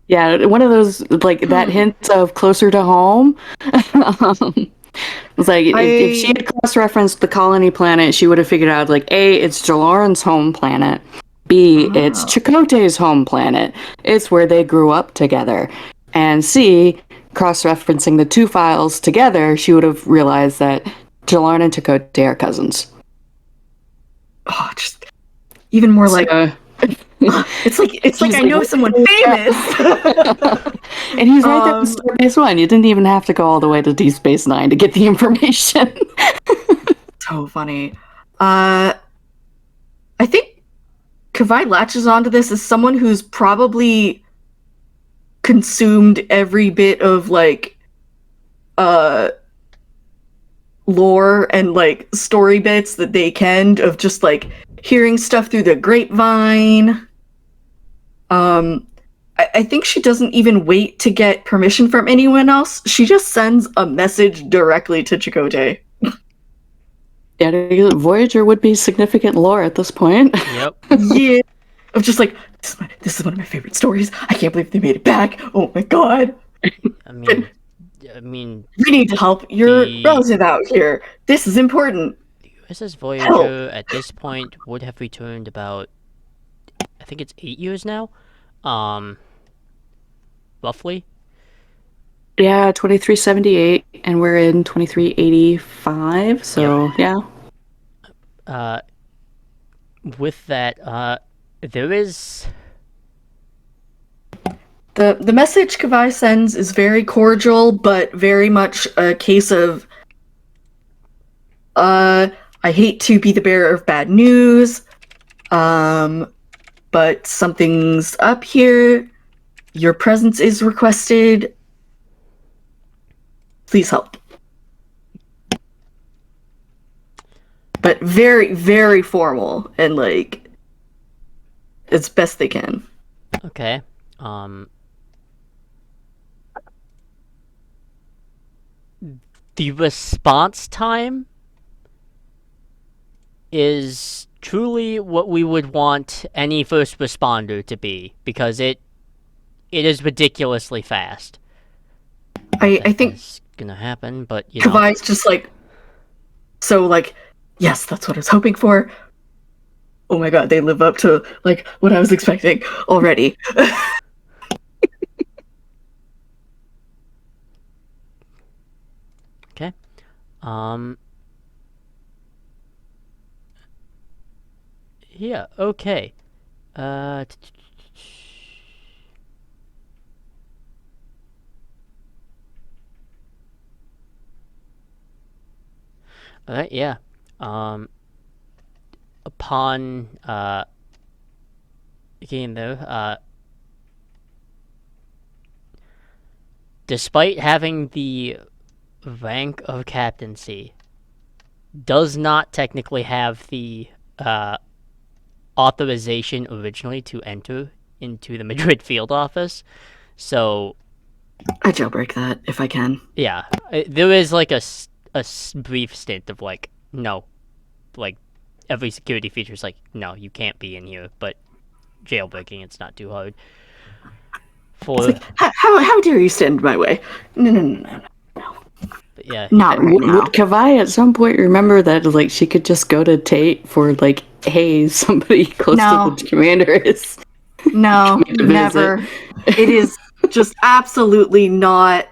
Yeah, one of those like that hint of closer to home. It's like if she had cross-referenced the colony planet, she would have figured out like A, it's Jaloryn's home planet. B, it's Chakotay's home planet. It's where they grew up together. And C, cross-referencing the two files together, she would have realized that Jaloryn and Chakotay are cousins. Oh, just even more like it's like I know someone famous. And he's right there in Starbase 1. You didn't even have to go all the way to Deep Space Nine to get the information. So funny. I think Kavai latches onto this as someone who's probably consumed every bit of like lore and like story bits that they can, of just like hearing stuff through the grapevine. I think she doesn't even wait to get permission from anyone else. She just sends a message directly to Chakotay. Yeah, Voyager would be significant lore at this point. Yep. Yeah. Of just like, this is one of my favorite stories. I can't believe they made it back. Oh my god. I mean, we need to help your relative out here. This is important. the USS Voyager at this point would have returned about, I think it's 8 years now, roughly. Yeah, 2378, and we're in 2385, so yeah. With that, there is... The message Kavai sends is very cordial, but very much a case of, I hate to be the bearer of bad news, but something's up here. Your presence is requested. Please help. But very, very formal and like as best they can. Okay. The response time is truly what we would want any first responder to be, because it is ridiculously fast. I think it's gonna happen, but you know. Kavai's just like, so like, yes, that's what I was hoping for. Oh my god, they live up to like what I was expecting already. Okay. Yeah, okay. Alright, yeah. Upon getting there, despite having the rank of captaincy, does not technically have the authorization originally to enter into the Madrid field office. So I jailbreak that if I can. yeah, there is like a brief stint of like, no, like every security feature is like, no, you can't be in here, but jailbreaking, it's not too hard. For It's like, how dare you stand in my way? No. but yeah, Not right now. Would Kavai at some point remember that like she could just go to Tate for like, hey, somebody close to the commander is No, never. It is just absolutely not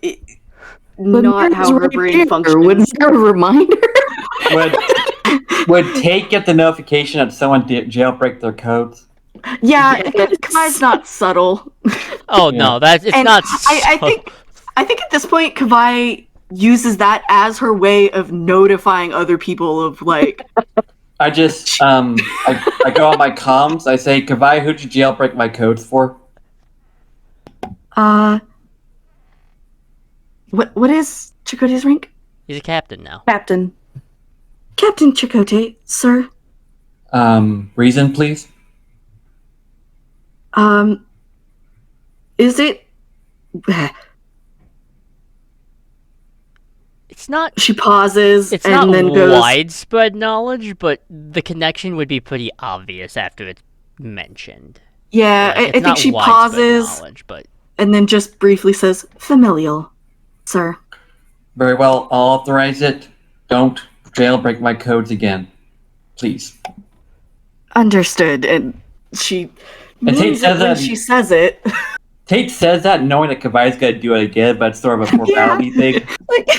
how her brain functions. Wouldn't there a reminder? Would Tate get the notification that someone jailbreak their codes? Yeah, Kavai's not subtle. oh no, it's And not. I think I think at this point, Kavai uses that as her way of notifying other people of like. I just I go on my comms. I say, Kavai, who'd you jailbreak my codes for? What is Chakotay's rank? He's a captain now. Captain. Captain Chakotay, sir. Reason, please. Is it? It's not. She pauses It's and not then goes. widespread knowledge, but the connection would be pretty obvious after it's mentioned. Yeah, Like, I think not she widespread pauses knowledge, but and then just briefly says, "Familial, sir." Very well, I'll authorize it. Don't jailbreak my codes again. Please. Understood. And she And Tate means it says when that- she says it. Tate says that knowing that Kavai's gonna do it again, but it's sort of a formality thing. Like,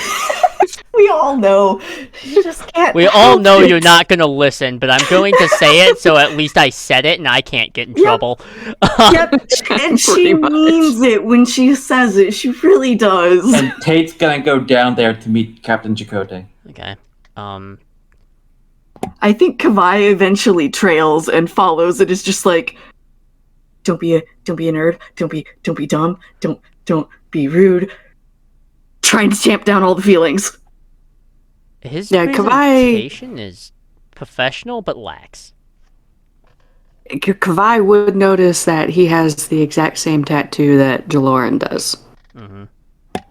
we all know. You just can't. we all help know it. you're not gonna listen. But I'm going to say it, so at least I said it, and I can't get in trouble. Yep, and she Pretty much. means it when she says it. She really does. And Tate's gonna go down there to meet Captain Chakotay. Okay. I think Kavai eventually trails and follows. It is just like, don't be a nerd. Don't be dumb. Don't be rude. Trying to tamp down all the feelings. His Yeah, Kavai- presentation is professional but lax. Kavai would notice that he has the exact same tattoo that Jaloryn does. Mm-hmm.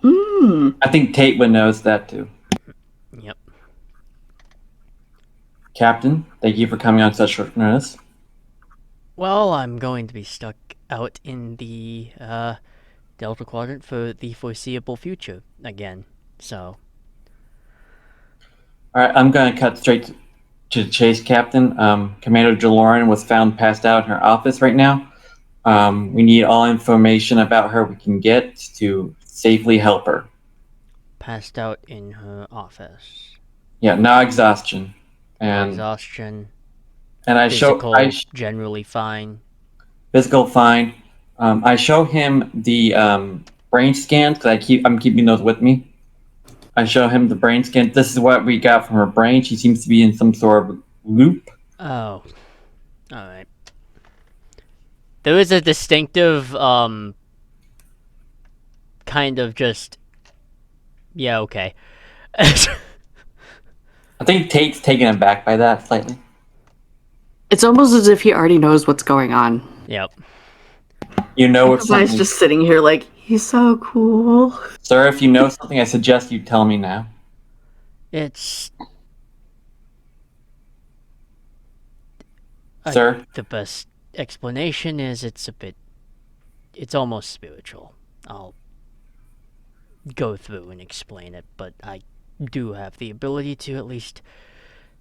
Hmm. I think Tate would notice that too. Yep. Captain, thank you for coming on such short notice. Well, I'm going to be stuck out in the Delta Quadrant for the foreseeable future again. So, Alright, I'm gonna cut straight to the chase, Captain. Commander Jaloryn was found passed out in her office right now. We need all information about her we can get to safely help her. passed out in her office. Yeah, no exhaustion. And Exhaustion, and I physical, show generally fine. physical fine. I show him the brain scans because I'm keeping those with me. I show him the brain scan. This is what we got from her brain. She seems to be in some sort of loop. Oh. Alright. There is a distinctive, kind of just... Yeah, okay. I think Tate's taken aback by that slightly. It's almost as if he already knows what's going on. Yep. You know it's Kavai's something. just sitting here like, he's so cool. Sir, if you know something, I suggest you tell me now. It's... Sir? The best explanation is it's almost spiritual. I'll go through and explain it, but I do have the ability to at least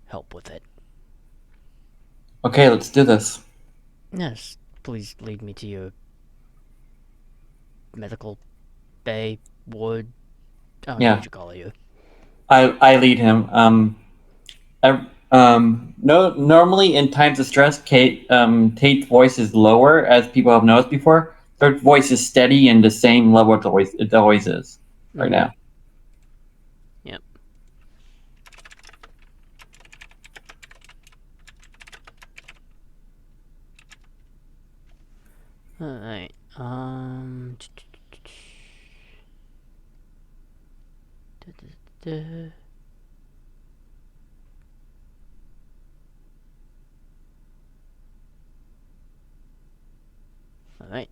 help with it. Okay, let's do this. Yes, please lead me to your medical bay, ward. I don't know Yeah. what you call it. I lead him. No, normally in times of stress, Tate's voice is lower, as people have noticed before. Her voice is steady and the same level it always is right now. Yep. Alright, Alright.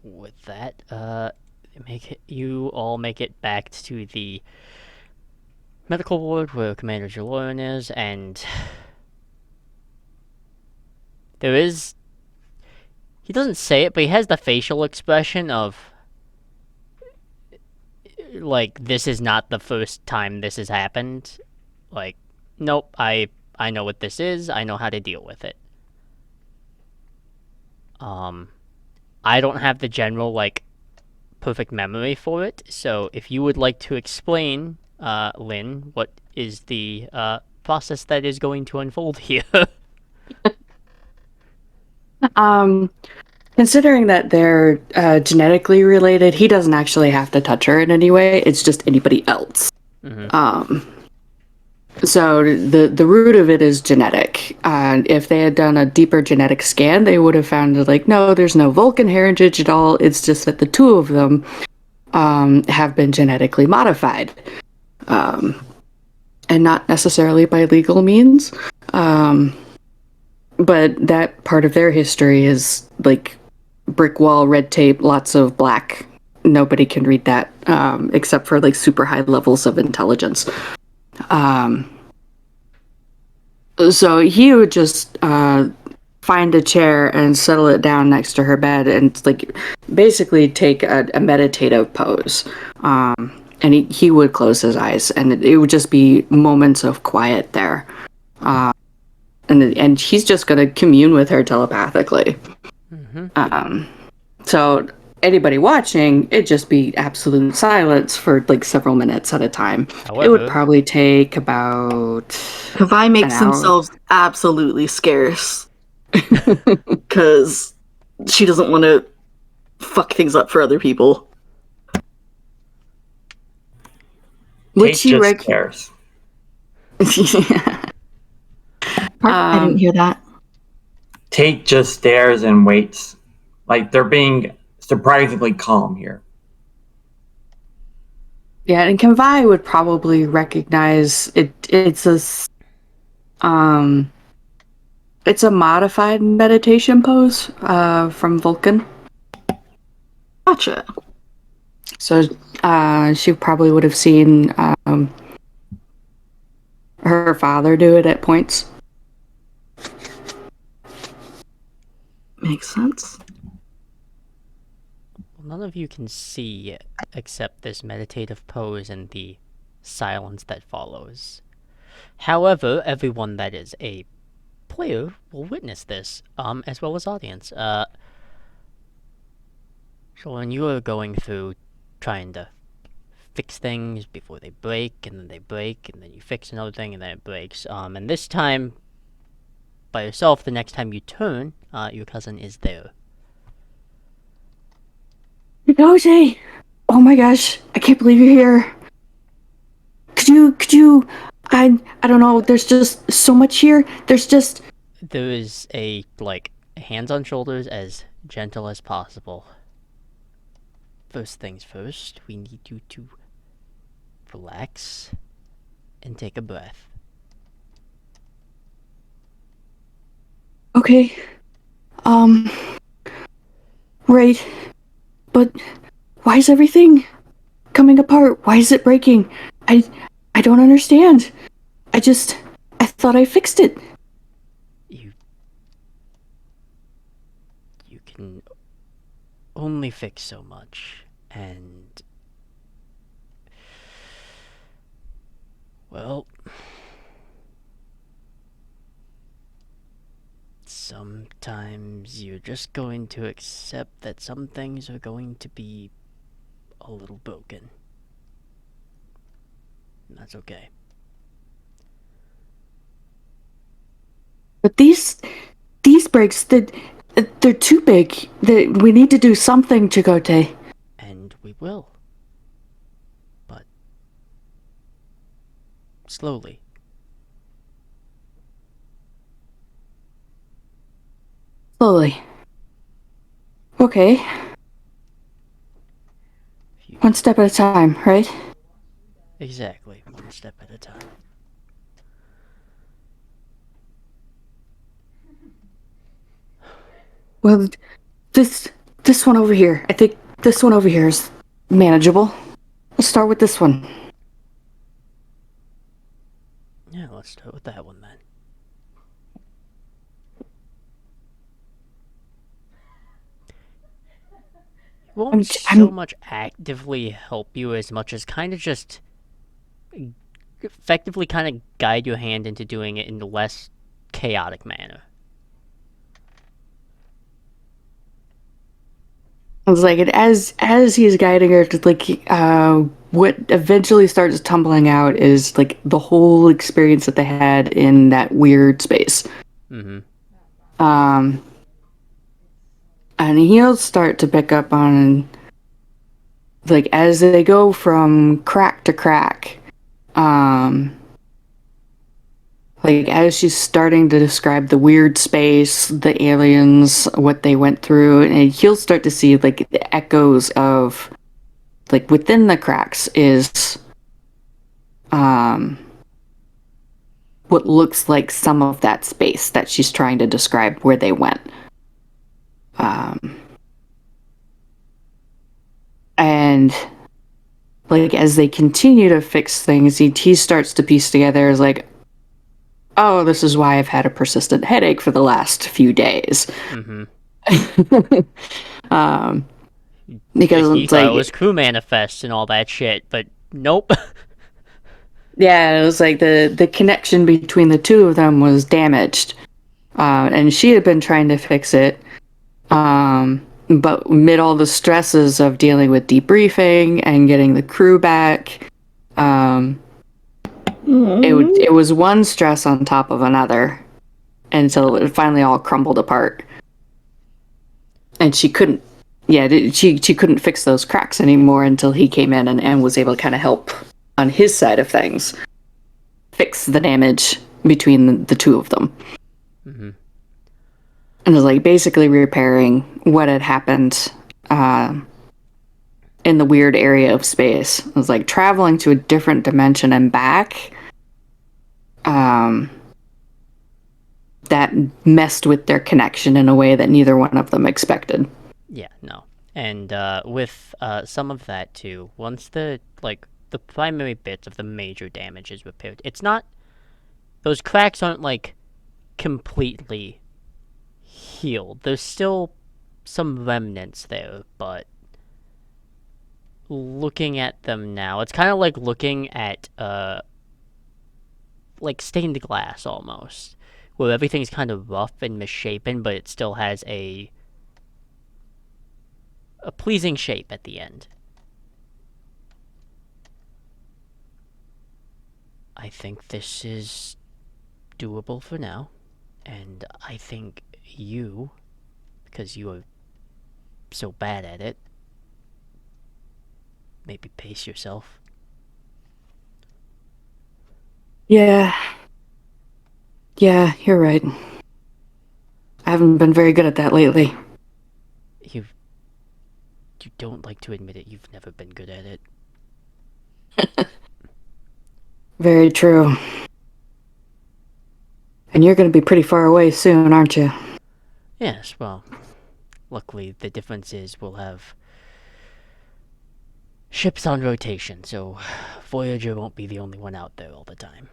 With that, you all make it back to the medical ward where Commander Jaloryn is, and there is... He doesn't say it, but he has the facial expression of, like, this is not the first time this has happened. Like, nope, I know what this is, I know how to deal with it. I don't have the general, like, perfect memory for it, so if you would like to explain, Lynn, what is the, process that is going to unfold here? Considering that they're genetically related, he doesn't actually have to touch her in any way. It's just anybody else. So the root of it is genetic. If they had done a deeper genetic scan, they would have found that, like, no, there's no Vulcan heritage at all. It's just that the two of them have been genetically modified, and not necessarily by legal means. But that part of their history is like brick wall, red tape, lots of black. Nobody can read that except for like super high levels of intelligence. So he would just find a chair and settle it down next to her bed and like basically take a meditative pose. And he would close his eyes, and it would just be moments of quiet there. And he's just going to commune with her telepathically. So anybody watching, it'd just be absolute silence for like several minutes at a time. However, it would probably take about... Kavai makes themselves absolutely scarce. Because she doesn't want to fuck things up for other people. Would she stairs. I didn't hear that. Tate just stares and waits. Like they're being surprisingly calm here. Yeah, and Kavai would probably recognize it. It's a modified meditation pose from Vulcan. Gotcha. So she probably would have seen her father do it at points. Makes sense. Well, none of you can see except this meditative pose and the silence that follows. However, everyone that is a player will witness this, as well as audience. So when you are going through trying to fix things before they break, and then they break, and then you fix another thing, and then it breaks. And this time, by yourself, the next time you turn, your cousin is there. Jose! Oh my gosh, I can't believe you're here. Could you, I don't know, there's just so much here. There is a, like, hands on shoulders as gentle as possible. First things first, we need you to relax and take a breath. Okay. Right. But why is everything coming apart? Why is it breaking? I don't understand. I thought I fixed it. You can only fix so much, and well, sometimes you're just going to accept that some things are going to be a little broken. And that's okay. But these breaks, they're too big. We need to do something, Chakotay. And we will. But slowly. Slowly. Okay. One step at a time, right? Exactly, one step at a time. Well, this one over here. I think this one over here is manageable. Let's start with this one. Yeah, let's start with that one then. It won't so much actively help you as much as kind of just effectively kind of guide your hand into doing it in a less chaotic manner. I was like, as he's guiding her to like, what eventually starts tumbling out is like the whole experience that they had in that weird space. Mm-hmm. and he'll start to pick up on, like, as they go from crack to crack, like, as she's starting to describe the weird space, the aliens, what they went through, and he'll start to see, like, the echoes of, like, within the cracks is, what looks like some of that space that she's trying to describe where they went. And, like, as they continue to fix things, he starts to piece together, as like, oh, this is why I've had a persistent headache for the last few days. Mm-hmm. Because He it's thought like, it was crew manifests and all that shit, but nope. yeah, it was like the connection between the two of them was damaged. And she had been trying to fix it. But amid all the stresses of dealing with debriefing and getting the crew back, it was one stress on top of another until it finally all crumbled apart. And she couldn't, she couldn't fix those cracks anymore until he came in and was able to kind of help on his side of things fix the damage between the two of them. Mm-hmm. And it was like basically repairing what had happened in the weird area of space. It was like traveling to a different dimension and back. That messed with their connection in a way that neither one of them expected. Yeah, no. And with some of that too, once the primary bits of the major damage is repaired, it's not, those cracks aren't like completely healed. There's still some remnants there, but looking at them now, it's kind of like looking at like stained glass almost, where everything's kind of rough and misshapen, but it still has a pleasing shape at the end. I think this is doable for now, and I think you, because you are so bad at it, maybe pace yourself. Yeah, you're right. I haven't been very good at that lately. You don't like to admit it, you've never been good at it. Very true. And you're going to be pretty far away soon, aren't you? Yes, well, luckily the difference is we'll have ships on rotation, so Voyager won't be the only one out there all the time.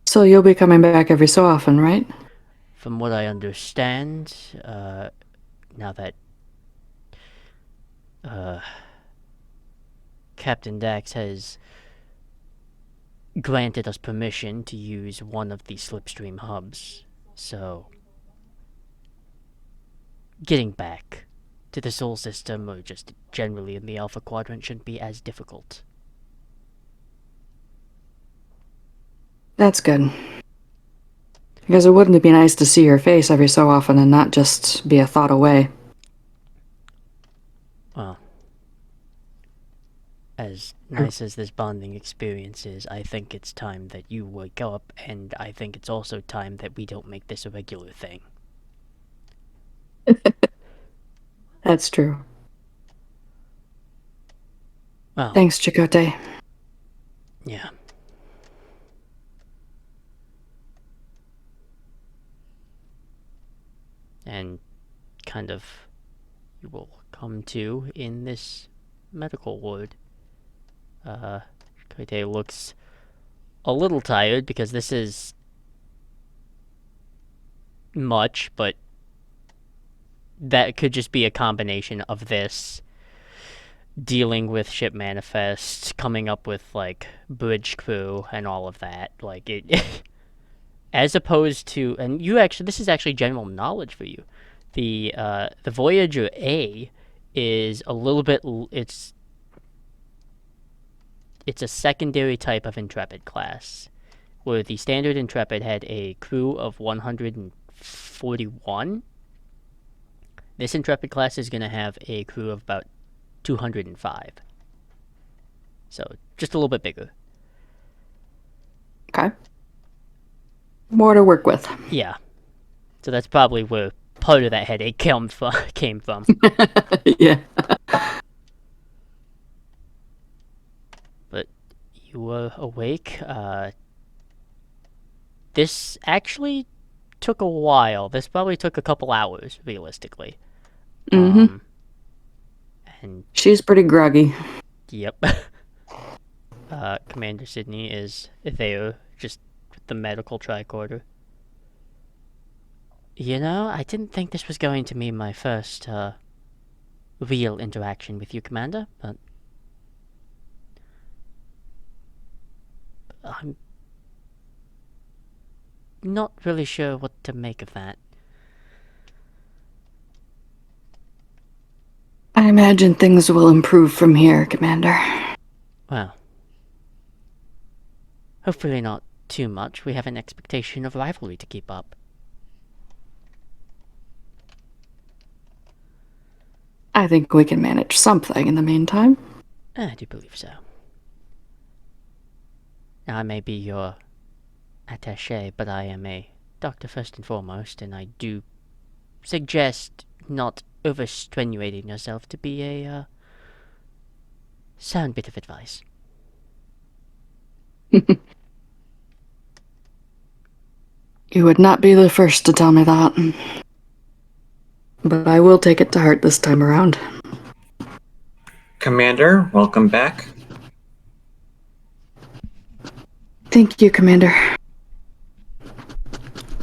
So you'll be coming back every so often, right? From what I understand, now that Captain Dax has granted us permission to use one of the slipstream hubs, so getting back to the Sol system, or just generally in the Alpha Quadrant, shouldn't be as difficult. That's good. Because it wouldn't be nice to see your face every so often and not just be a thought away. Well, as nice as this bonding experience is, I think it's time that you wake up, and I think it's also time that we don't make this a regular thing. That's true. Well, Thanks, Chakotay. yeah. And kind of you will come to in this medical ward. Koite looks a little tired because this is much, but that could just be a combination of this, dealing with ship manifests, coming up with like bridge crew and all of that. Like it as opposed to, and you actually, this is actually general knowledge for you. The Voyager A is a little bit, it's a secondary type of Intrepid class, where the standard Intrepid had a crew of 150 41. This Intrepid class is going to have a crew of about 205. So just a little bit bigger. Okay. More to work with. Yeah. So that's probably where part of that headache came from. Yeah. But you were awake. This actually took a while. This probably took a couple hours, realistically. Mm-hmm. And She's pretty groggy. yep. Commander Sydney is there, just with the medical tricorder. You know, I didn't think this was going to be my first, real interaction with you, Commander, but I'm not really sure what to make of that. I imagine things will improve from here, Commander. Well, hopefully not too much. We have an expectation of rivalry to keep up. I think we can manage something in the meantime. I do believe so. Now, I may be your attaché, but I am a doctor first and foremost, and I do suggest not overstrenuating yourself to be a sound bit of advice. You would not be the first to tell me that. But I will take it to heart this time around. Commander, welcome back. Thank you, Commander.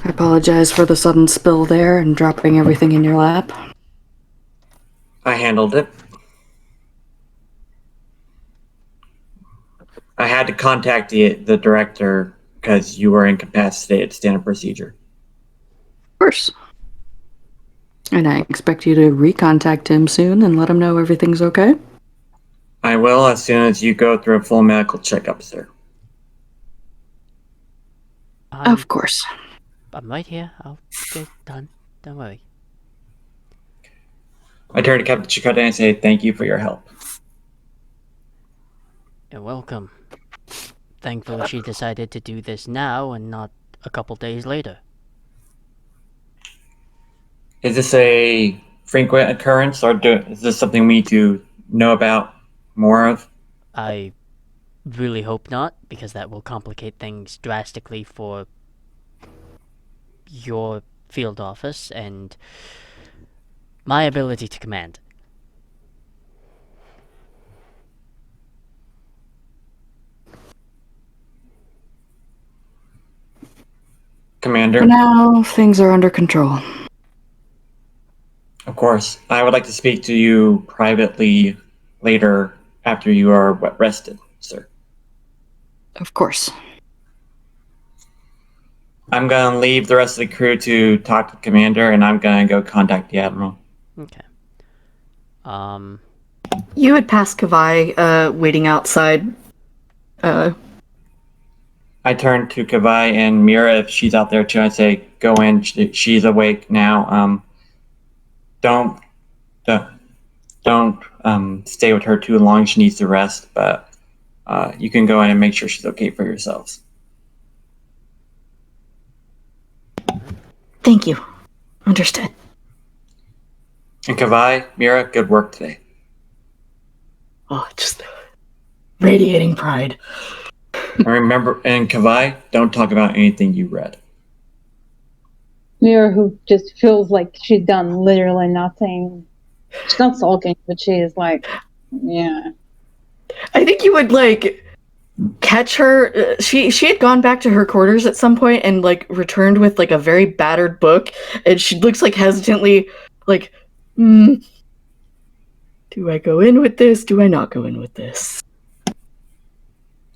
I apologize for the sudden spill there and dropping everything in your lap. I handled it. I had to contact the director because you were incapacitated, standard procedure. Of course. And I expect you to recontact him soon and let him know everything's okay. I will as soon as you go through a full medical checkup, sir. Of course. I'm right here. I'll get it done. Don't worry. I turn to Captain Chikota and say thank you for your help. You're welcome. Thankfully, she decided to do this now and not a couple days later. Is this a frequent occurrence, or is this something we need to know about more of? I really hope not, because that will complicate things drastically for your field office and my ability to command. Commander? For now, things are under control. Of course. I would like to speak to you privately later after you are rested, sir. Of course. I'm going to leave the rest of the crew to talk to the commander, and I'm going to go contact the admiral. Okay. You had passed Kavai, waiting outside. I turn to Kavai and Mira if she's out there too. I say, go in. She's awake now. Don't stay with her too long. She needs to rest, but you can go in and make sure she's okay for yourselves. Thank you. Understood. And Kavai, Mira, good work today. Oh, just radiating pride. And remember, and Kavai, don't talk about anything you read. Mira, who just feels like she's done literally nothing. She's not sulking, but she is like, yeah. I think you would catch her. She had gone back to her quarters at some point and returned with a very battered book, and she looks hesitantly do I go in with this? Do I not go in with this?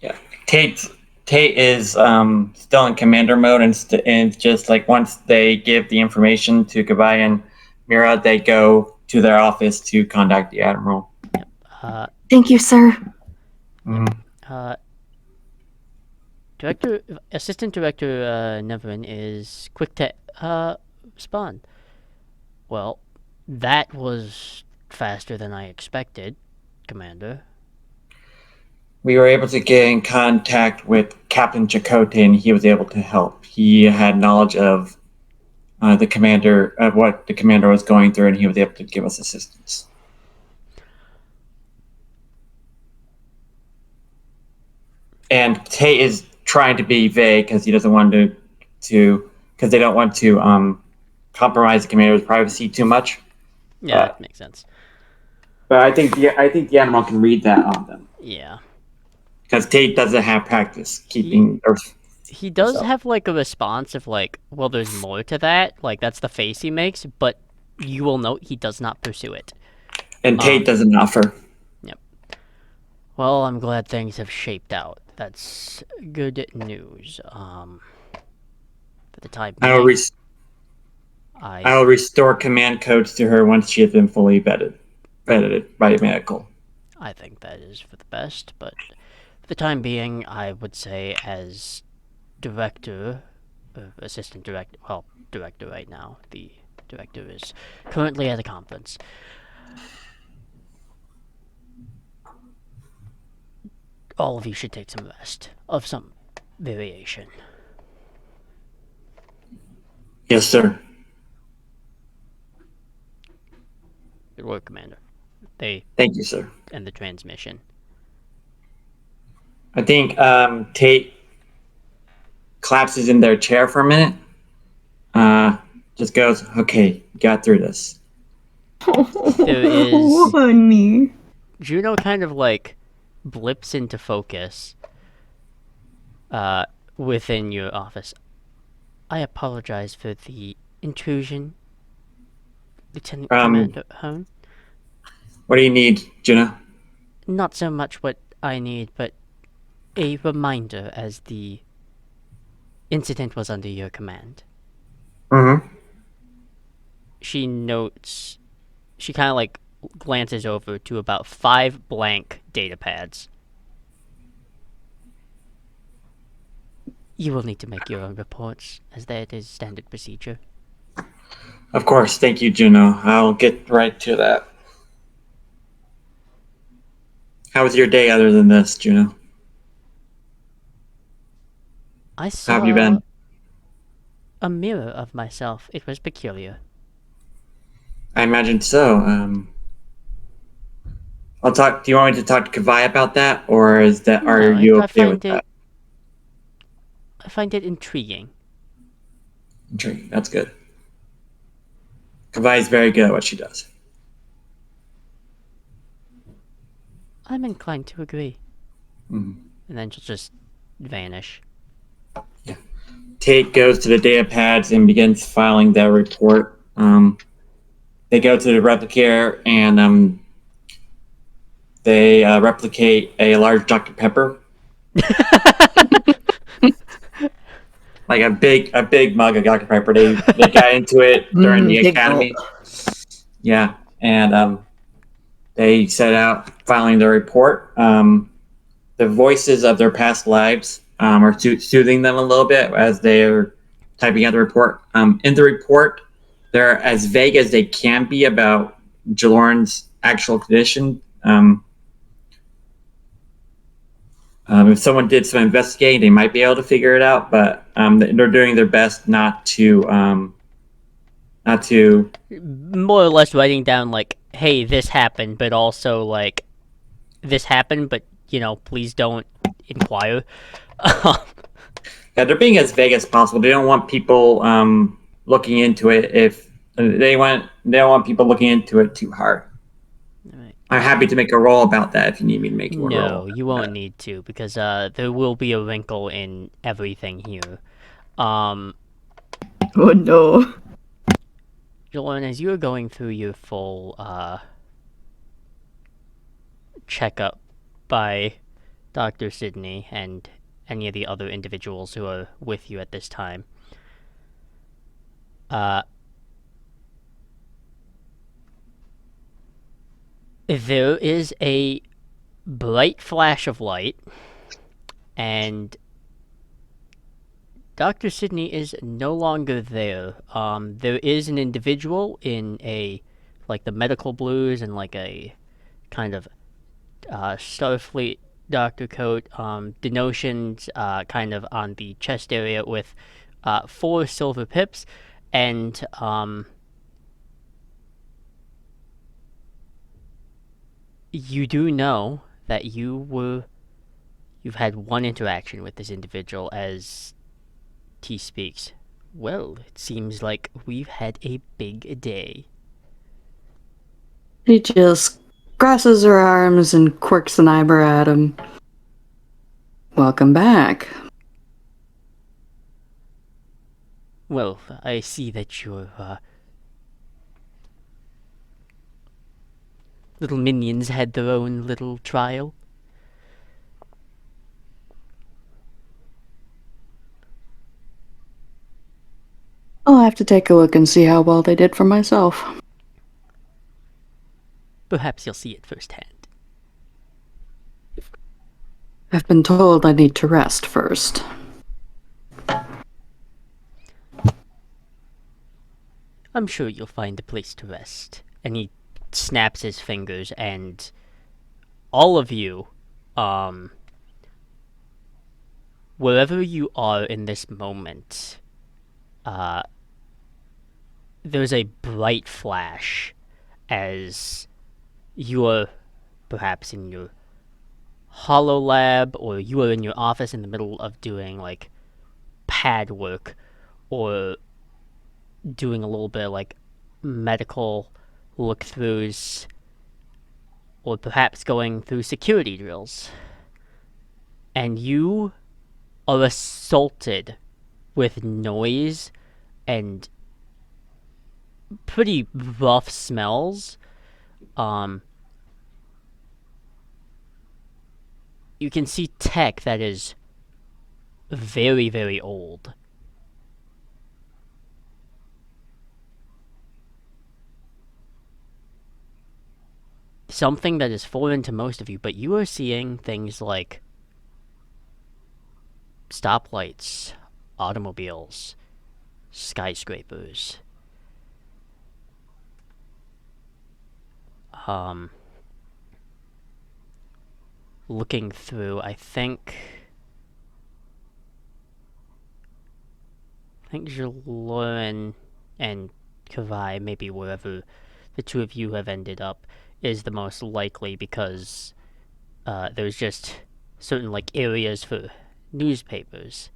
Yeah, Tate is still in commander mode, and just once they give the information to Kavai and Mira, they go to their office to contact the admiral. Thank you, sir. Assistant Director Neverin is quick to respond. Well, that was faster than I expected, Commander. We were able to get in contact with Captain Chakotay, and he was able to help. He had knowledge of what the commander was going through, and he was able to give us assistance. And Tate is trying to be vague because he doesn't want because they don't want to compromise the commander's privacy too much. Yeah, that makes sense. But I think the animal can read that on them. Yeah. Because Tate doesn't have practice keeping He does himself. have like a response of like, well, there's more to that. Like that's the face he makes, but you will note he does not pursue it. And Tate doesn't offer. Yep. Well, I'm glad things have shaped out. That's good news. For the time I being, will restore command codes to her once she has been fully vetted by medical. I think that is for the best, but for the time being, I would say as director, assistant director, well, director right now. The director is currently at a conference. All of you should take some rest of some variation. Yes, sir. Good work, Commander. They Thank you, sir. end the transmission. I think Tate collapses in their chair for a minute. Just goes, okay, got through this. There is Honey. Juno kind of like blips into focus within your office. I apologize for the intrusion, Lieutenant Commander Hone. What do you need, Juno? Not so much what I need, but a reminder as the incident was under your command. Mm-hmm. She notes, she kind of like glances over to about 5 blank data pads. You will need to make your own reports, as that is standard procedure. Of course, thank you, Juno. I'll get right to that. How was your day other than this, Juno? I How have you saw been? a mirror of myself. It was peculiar. I imagine so. I'll talk. Do you want me to talk to Kavai about that, or are No, you okay with that? I find it intriguing. Intriguing. That's good. Kavai is very good at what she does. I'm inclined to agree. Mm-hmm. And then she'll just vanish. Tate goes to the data pads and begins filing their report. They go to the replicator and they replicate a large Dr. Pepper, like a big mug of Dr. Pepper. They got into it during the academy. Yeah, and they set out filing their report. The voices of their past lives are soothing them a little bit as they're typing out the report. In the report, they're as vague as they can be about Jaloryn's actual condition. If someone did some investigating, they might be able to figure it out, but they're doing their best not to More or less writing down, like, hey, this happened, but also, like, this happened, but, you know, please don't inquire. Yeah, they're being as vague as possible. They don't want people looking into it. If they don't want people looking into it too hard. Right. I'm happy to make a roll about that if you need me to make a roll. No, you won't need to, because there will be a wrinkle in everything here. Oh no. Jaloryn, as you are going through your full checkup by Dr. Sidney and any of the other individuals who are with you at this time, there is a bright flash of light, and Dr. Sydney is no longer there. There is an individual in like the medical blues and like a kind of Starfleet doctor coat, denotions kind of on the chest area with 4 silver pips, and you do know that you've had one interaction with this individual as T speaks. Well, it seems like we've had a big day. She just crosses her arms and quirks an eyebrow at him. Welcome back. Well, I see that your little minions had their own little trial. I'll have to take a look and see how well they did for myself. Perhaps you'll see it firsthand. I've been told I need to rest first. I'm sure you'll find a place to rest. And he snaps his fingers, and all of you, wherever you are in this moment, there's a bright flash as you are perhaps in your holo lab, or you are in your office in the middle of doing like pad work, or doing a little bit of like medical look-throughs, or perhaps going through security drills. And you are assaulted with noise and pretty rough smells. You can see tech that is very, very old. Something that is foreign to most of you, but you are seeing things like stoplights, automobiles, skyscrapers. Looking through, I think Jaloryn and Kavai, maybe wherever the two of you have ended up, is the most likely, because there's just certain like areas for newspapers,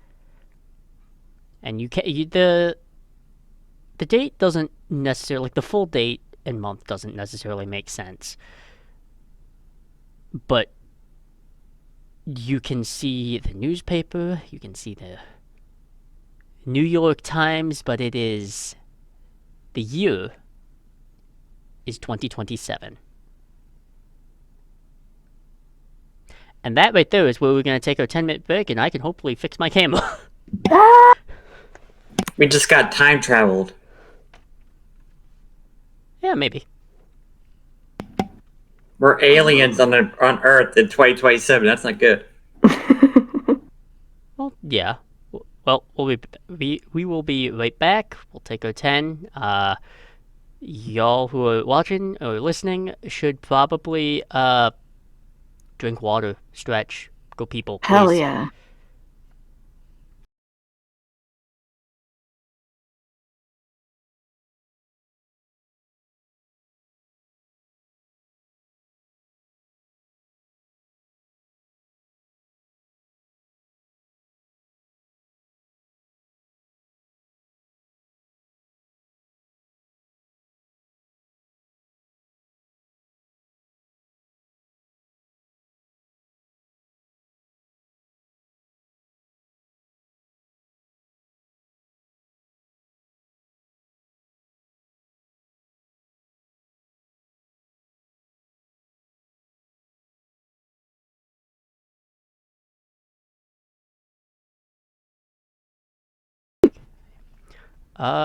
and the date doesn't necessarily, like the full date and month doesn't necessarily make sense, but you can see the newspaper, you can see the New York Times, but the year is 2027. And that right there is where we're going to take our 10-minute break, and I can hopefully fix my camera. We just got time traveled. Yeah, maybe. We're aliens on Earth in 2027. That's not good. Well, yeah. Well, we will be right back. We'll take our 10. Y'all who are watching or listening should probably drink water, stretch, go people, please. Hell yeah.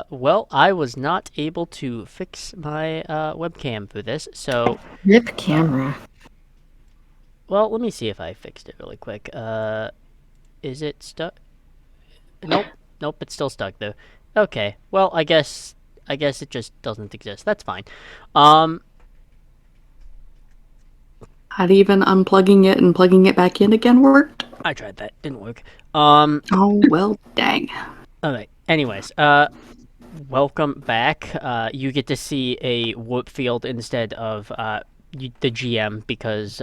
Well, I was not able to fix my webcam for this, so... Rip camera. Well, let me see if I fixed it really quick. Is it stuck? Nope. Nope, it's still stuck though. Okay, well, I guess it just doesn't exist. That's fine. Not even unplugging it and plugging it back in again worked? I tried that. Didn't work. Oh, well, dang. Alright, anyways, welcome back. You get to see a warp field instead of, the GM because,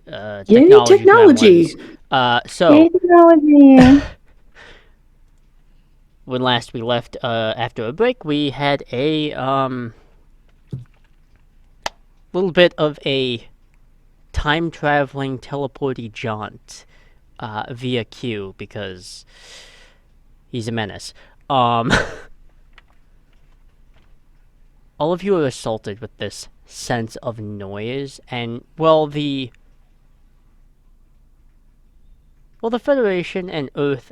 Yay, technology! So, Yay, technology. when last we left, after a break, we had a, little bit of a time-traveling teleporty jaunt, via Q, because he's a menace. All of you are assaulted with this sense of noise, and, the Federation and Earth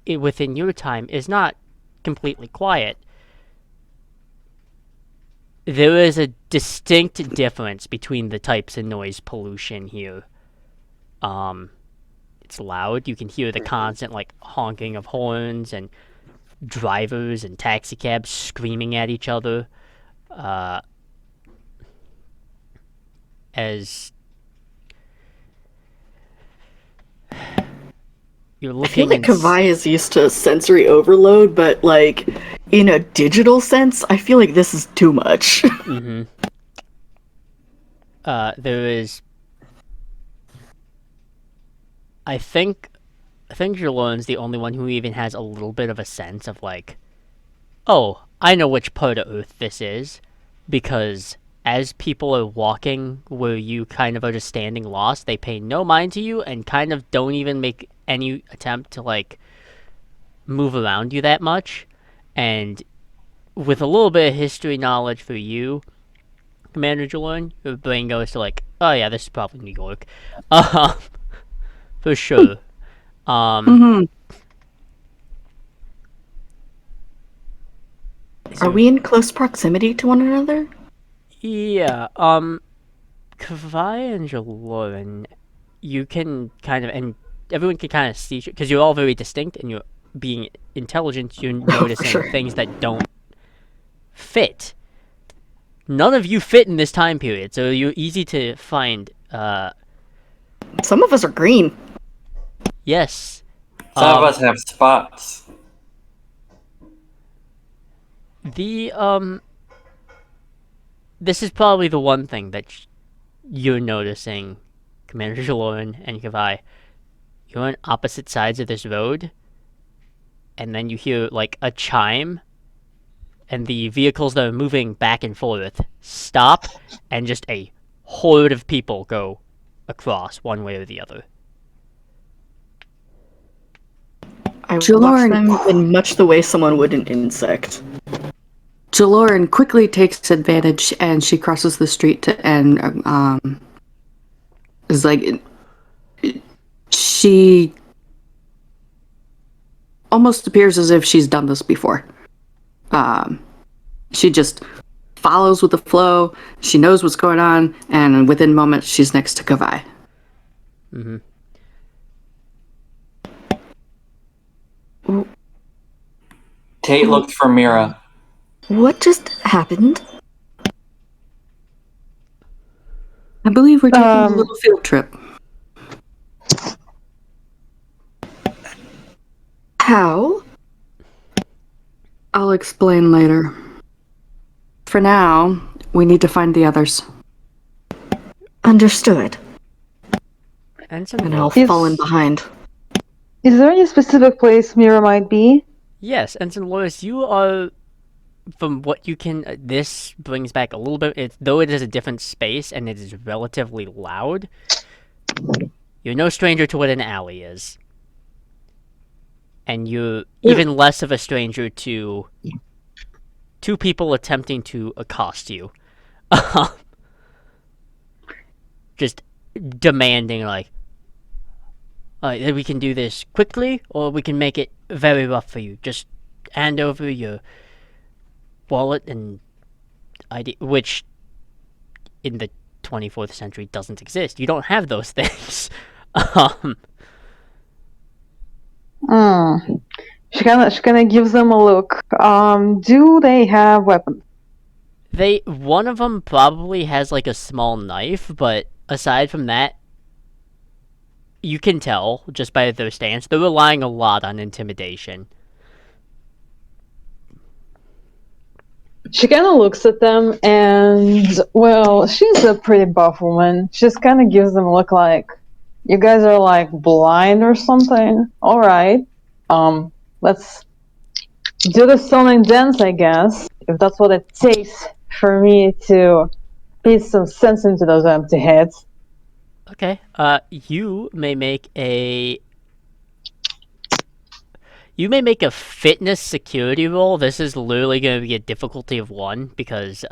within your time is not completely quiet. There is a distinct difference between the types of noise pollution here. It's loud. You can hear the constant, honking of horns and drivers and taxicabs screaming at each other. As you're I feel looking like Kavai is used to sensory overload, but in a digital sense, I feel like this is too much. there is. I think Jaloryn's the only one who even has a little bit of a sense of oh, I know which part of Earth this is, because as people are walking where you kind of are just standing lost, they pay no mind to you and kind of don't even make any attempt to move around you that much. And with a little bit of history knowledge for you, Commander Jaloryn, your brain goes to oh yeah, this is probably New York. For sure. Mm-hmm. Are we in close proximity to one another? Yeah, Kavai and Jaloryn, you can kind of, and everyone can kind of see, because you're all very distinct, and you're being intelligent, you're noticing sure. things that don't fit. None of you fit in this time period, so you're easy to find, Some of us are green. yes. Some of us have spots. This is probably the one thing that you're noticing, Commander Jaloryn and Kavai. You're on opposite sides of this road, and then you hear, a chime, and the vehicles that are moving back and forth stop, and just a horde of people go across one way or the other. I watch Jaloryn- them in much the way someone would an insect. Jaloryn quickly takes advantage and she crosses the street and is she almost appears as if she's done this before. She just follows with the flow. She knows what's going on, and within moments, she's next to Kavai. Mm-hmm. Tate looks for Mira. What just happened? I believe we're taking a little field trip. How? I'll explain later. For now, we need to find the others. Understood. And some And I'll Is- fall in behind. Is there any specific place Mira might be? Yes, Ensign Lois, you are, from what you can, this brings back a little bit, though it is a different space and it is relatively loud, you're no stranger to what an alley is. And you're even less of a stranger to two people attempting to accost you. Just demanding, we can do this quickly, or we can make it very rough for you. Just hand over your wallet and ID, which in the 24th century doesn't exist. You don't have those things. She kind of gives them a look. Do they have weapons? One of them probably has like a small knife, but aside from that, you can tell just by their stance they're relying a lot on intimidation. She kind of looks at them, and well, she's a pretty buff woman. She just kind of gives them a look like, "You guys are like blind or something." All right, let's do the song and dance, I guess, if that's what it takes for me to beat some sense into those empty heads. Okay. You may make a fitness security roll. This is literally going to be a difficulty of 1 because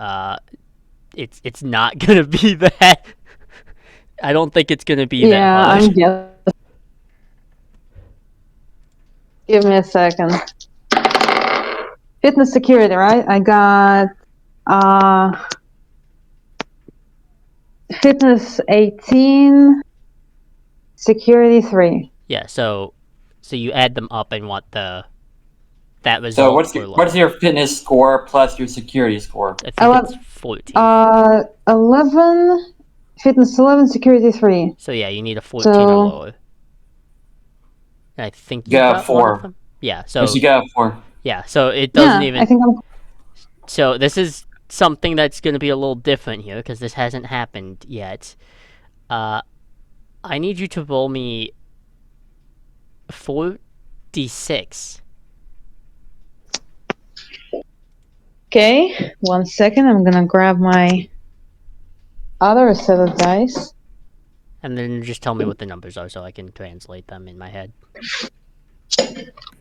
it's not going to be that. I don't think it's going to be that Yeah, hard. I'm guessing. Give me a second. Fitness security, right? I got fitness 18, security 3. Yeah. So you add them up and what that So result what's for what's your fitness score plus your security score? I think it's 14. 11, fitness 11, security 3. So yeah, you need a 14 or So lower. I think you got got one of 4. them. Yeah. So So you got 4. yeah. So it doesn't yeah, even. I think I'm. So this is something that's going to be a little different here because this hasn't happened yet. I need you to roll me 4d6. Okay, 1 second. I'm gonna grab my other set of dice. And then just tell me what the numbers are so I can translate them in my head.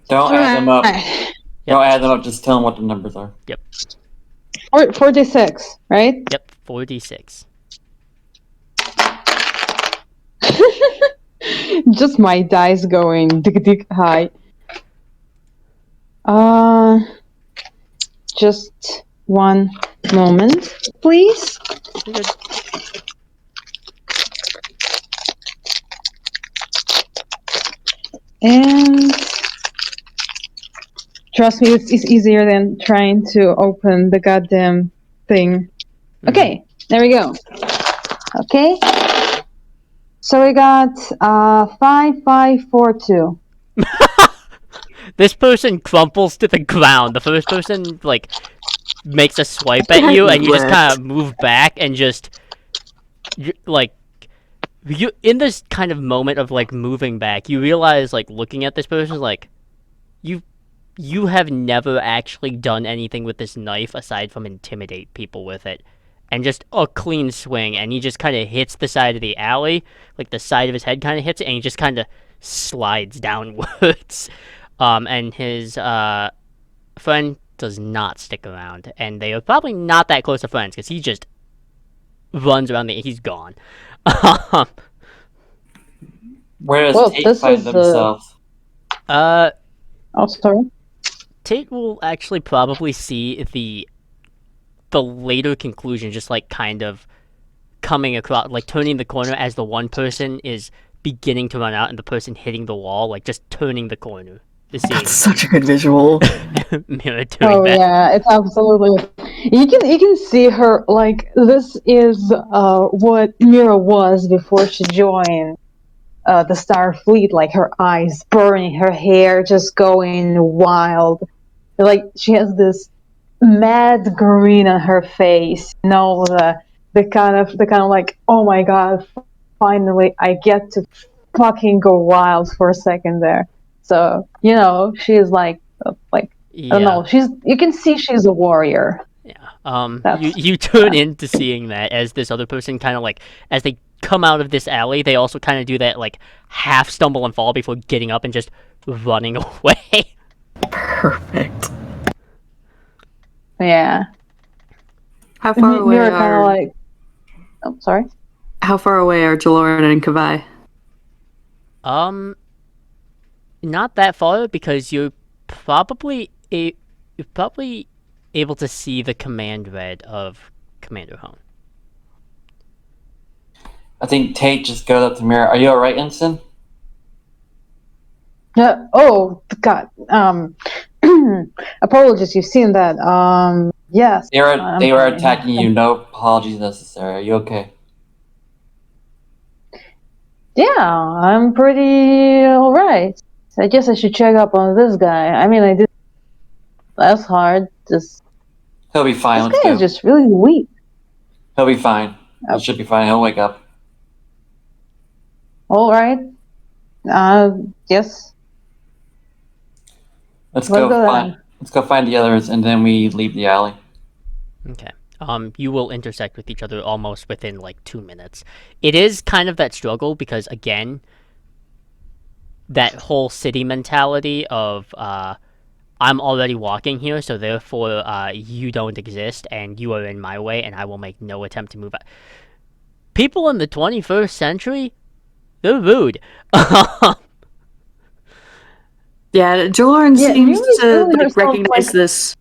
Don't add them up. Alright. Don't add them up. Just tell them what the numbers are. 4d6, right? Yep, 4d6. Just my dice going dig high. Just 1 moment, please. You're good. And trust me, it's easier than trying to open the goddamn thing. Okay, there we go. Okay. So we got 5542. This person crumples to the ground. The first person makes a swipe at you, and you just kind of move back and just you in this kind of moment of moving back, you realize looking at this person you have never actually done anything with this knife aside from intimidate people with it. And just a clean swing, and he just kind of hits the side of the alley, the side of his head kind of hits it, and he just kind of slides downwards. And his friend does not stick around, and they are probably not that close of friends because he just runs around he's gone. Where does Well, Tate this find is, themselves? Oh, sorry. Tate will actually probably see the later conclusion, just kind of coming across, turning the corner as the one person is beginning to run out and the person hitting the wall, just turning the corner. That's such a good visual. Mira doing Oh that. yeah, it's absolutely. You can see her this is what Mira was before she joined the Starfleet. Her eyes burning, her hair just going wild. She has this mad grin on her face. The kind of oh my god, finally I get to fucking go wild for a second there. So she's I don't know. You can see she's a warrior. Yeah. You turn into seeing that as this other person kind of as they come out of this alley, they also kind of do that half stumble and fall before getting up and just running away. Perfect. Yeah. How far away Mira kind are? of oh, sorry. How far away are Jaloryn and Kavai? Not that far because you're probably able to see the command red of Commander Hone. I think Tate just goes up to Mira. Are you alright, Ensign? Oh God. Apologies. You've seen that. Yes. They were I'm they were fine. attacking you. No apologies necessary. Are you okay? Yeah, I'm pretty alright. I guess I should check up on this guy. I mean, I did. That's hard. He'll be fine. This Let's guy is go. just really weak. He'll be fine. He Oh, should be fine. He'll wake up. all right. Yes. Let's Let's go go find. then. Let's go find the others, and then we leave the alley. Okay. You will intersect with each other almost within like 2 minutes. It is kind of that struggle because again, that whole city mentality of I'm already walking here, so therefore you don't exist and you are in my way, and I will make no attempt to move out. People in the 21st century, they're rude. Yeah, Jaloryn Yeah, seems Miri's to feeling like herself recognize like. this.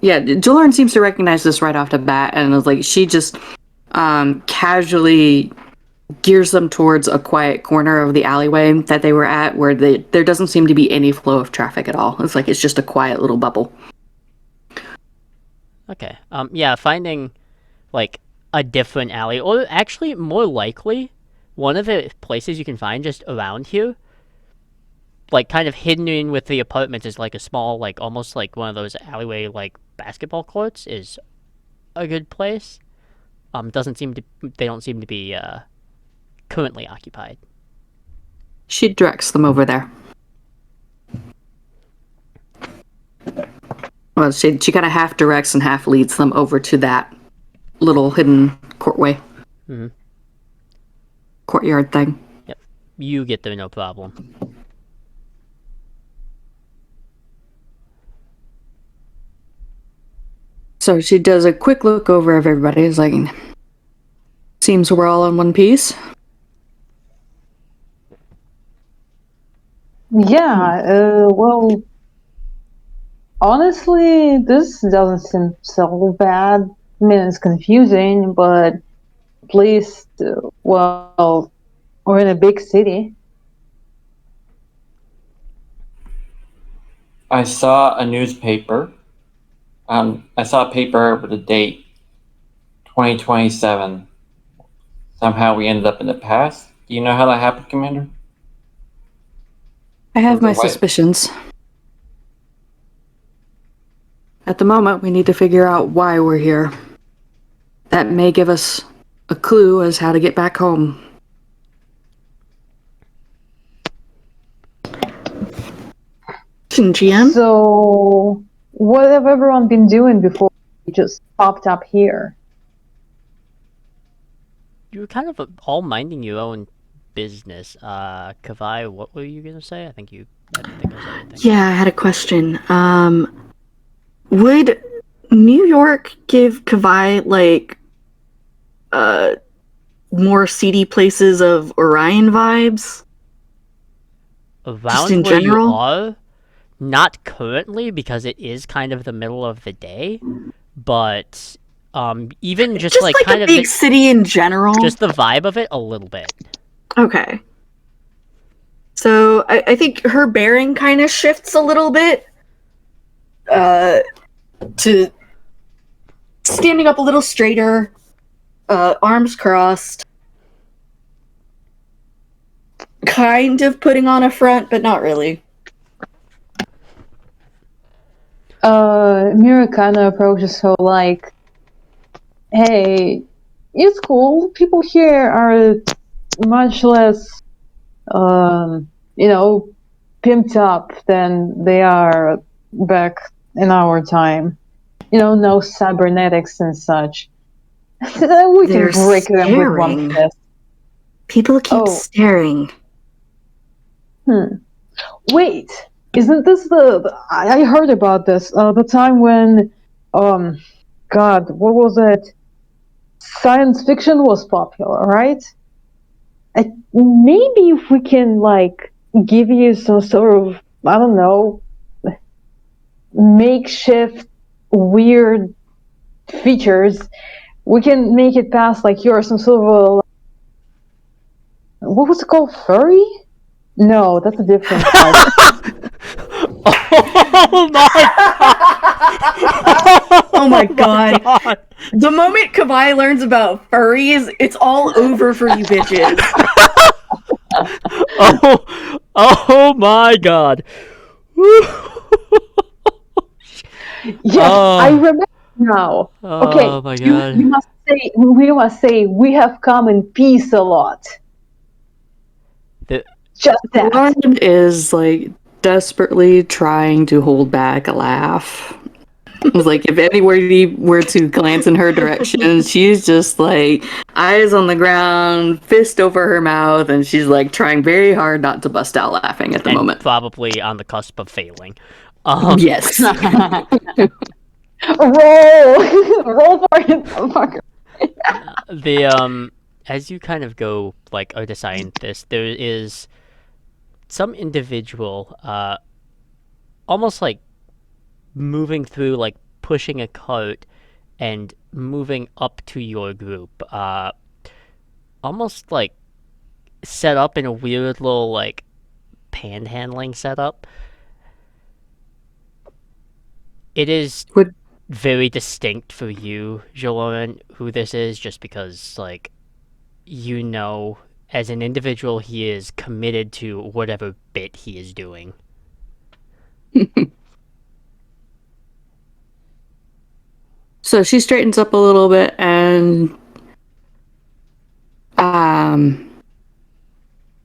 Yeah, Jaloryn seems to recognize this right off the bat, and is like she just casually gears them towards a quiet corner of the alleyway that they were at, where there doesn't seem to be any flow of traffic at all. It's like it's just a quiet little bubble. Okay. Yeah, finding like a different alley, or actually more likely, one of the places you can find just around here, like kind of hidden in with the apartments, is like a small, like almost like one of those alleyway like basketball courts is a good place. Doesn't seem to they don't seem to be currently occupied. She directs them over there. Well, she kind of half directs and half leads them over to that little hidden courtway, Mhm. courtyard thing. Yep. You get there no problem. So she does a quick look over of everybody. Is like, seems we're all in one piece. Yeah. Well, honestly, this doesn't seem so bad. I mean, it's confusing, but at least, well, we're in a big city. I saw a newspaper. I saw a paper with a date, 2027. Somehow we ended up in the past. Do you know how that happened, Commander? I have Was my it white? suspicions. At the moment, we need to figure out why we're here. That may give us a clue as how to get back home. GM? So, what have everyone been doing before we just popped up here? You were kind of all minding your own business. Kavai, what were you gonna say? I didn't think I said anything. Yeah, I had a question. Would New York give Kavai like more seedy places of Orion vibes? Around in where you general? are, not currently because it is kind of the middle of the day, but even just like kind a of big city in general. just the vibe of it a little bit. Okay. So I think her bearing kind of shifts a little bit to standing up a little straighter, arms crossed, kind of putting on a front, but not really. Mira kind of approaches her like, hey, it's cool. People here are much less, pimped up than they are back in our time. No cybernetics and such. We They're can break them with one staring. fist. People keep Oh. staring. Wait, isn't this I heard about this. The time when, God, what was it? Science fiction was popular, right? Maybe if we can, like, give you some sort of, I don't know, makeshift, weird features, we can make it past, like, you're some sort of a, what was it called? Furry? No, that's a different part. Oh my! Oh my god. The moment Kabai learns about furries, it's all over for you bitches. Oh my god! Yes, Oh. I remember now. Okay, Oh my god! we must say we have come in peace a lot. The- Just that. Lauren is like desperately trying to hold back a laugh. It's like if anybody were to glance in her direction, she's just like eyes on the ground, fist over her mouth, and she's like trying very hard not to bust out laughing at the and moment. probably on the cusp of failing. Yes. Roll, roll for it, motherfucker. The as you kind of go like are deciding this, there is some individual almost like moving through, like pushing a cart and moving up to your group, almost like set up in a weird little like panhandling setup. It is Would- very distinct for you, Jaloryn, who this is, just because like you know as an individual he is committed to whatever bit he is doing. So she straightens up a little bit and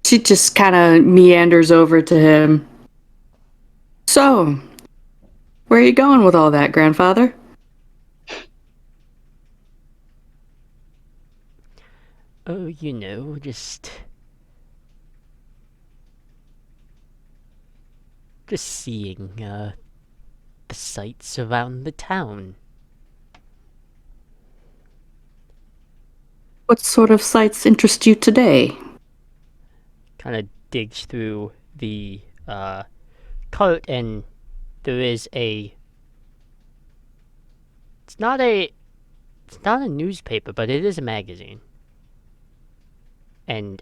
she just kind of meanders over to him. So, where are you going with all that, grandfather? Oh, you know, just seeing the sights around the town. What sort of sights interest you today? Kind of digs through the cart, and there is a. It's not a newspaper, but it is a magazine. And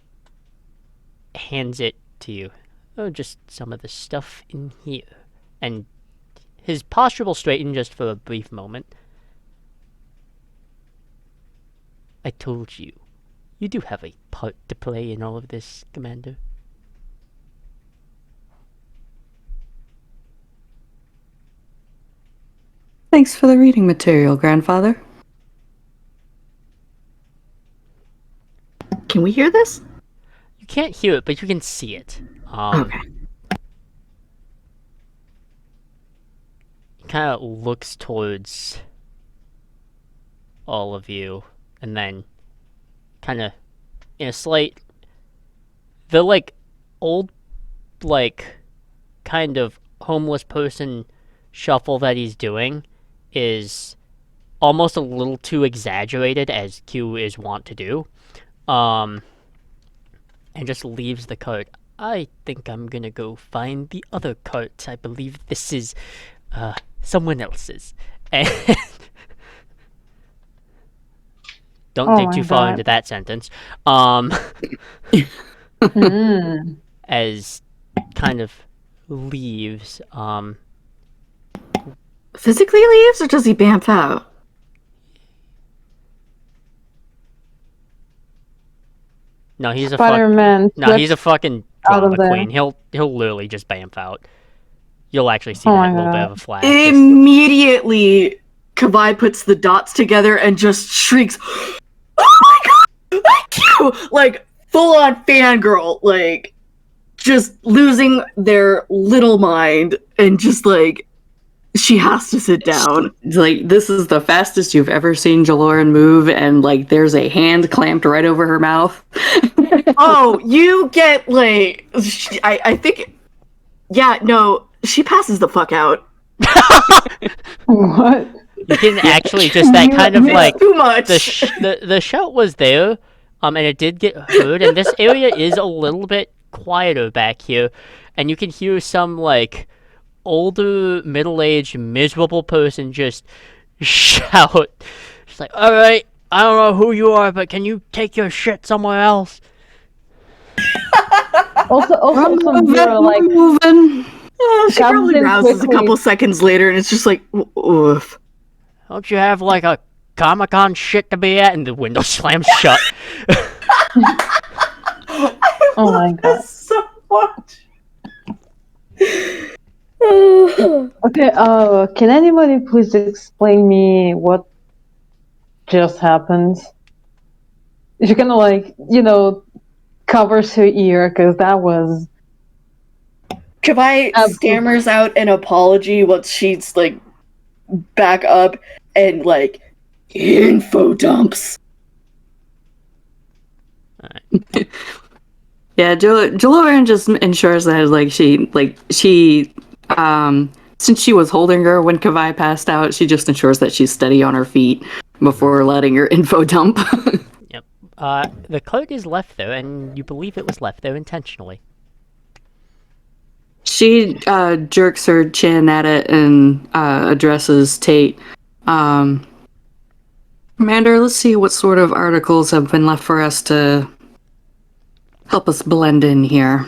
hands it to you. Oh, just some of the stuff in here. And his posture will straighten just for a brief moment. I told you. You do have a part to play in all of this, Commander. Thanks for the reading material, grandfather. Can we hear this? You can't hear it, but you can see it. Okay. He kind of looks towards all of you, and then kind of in a slight, the like old, like kind of homeless person shuffle that he's doing is almost a little too exaggerated, as Q is wont to do. And just leaves the cart. I think I'm gonna go find the other cart. I believe this is someone else's. And don't dig too far into that sentence. As kind of leaves. Physically leaves, or does he bamf out? No, he's a Spider-Man. he's a fucking out of drama there. queen. He'll literally just bamf out. You'll actually see that little bit of a flash. Immediately, Kabai puts the dots together and just shrieks, "Oh my god! Thank you!" Like, full-on fangirl, like, just losing their little mind, and just, like, she has to sit down. It's like, this is the fastest you've ever seen Jaloryn move, and like there's a hand clamped right over her mouth. Oh, you get, like, I think, yeah, no, she passes the fuck out. What? You can actually just that kind of like Too much. the shout was there, and it did get heard, and this area is a little bit quieter back here, and you can hear some like older, middle-aged, miserable person just shout. She's like, "All right, I don't know who you are, but can you take your shit somewhere else?" Also, Mira like moving. She comes probably in rouses a quickly. couple seconds later, and it's just like, oof. Don't you have like a Comic-Con shit to be at? And the window slams shut. Oh my god. So much. Okay. Can anybody please explain me what just happened? She kind of like covers her ear because that was Kabai stammers out an apology once she's like back up and like info dumps. Yeah, Jaloryn just ensures that since she was holding her when Kavai passed out, she just ensures that she's steady on her feet before letting her info dump. Yep. The code is left there, and you believe it was left there intentionally. She jerks her chin at it and addresses Tate. Commander, let's see what sort of articles have been left for us to help us blend in here.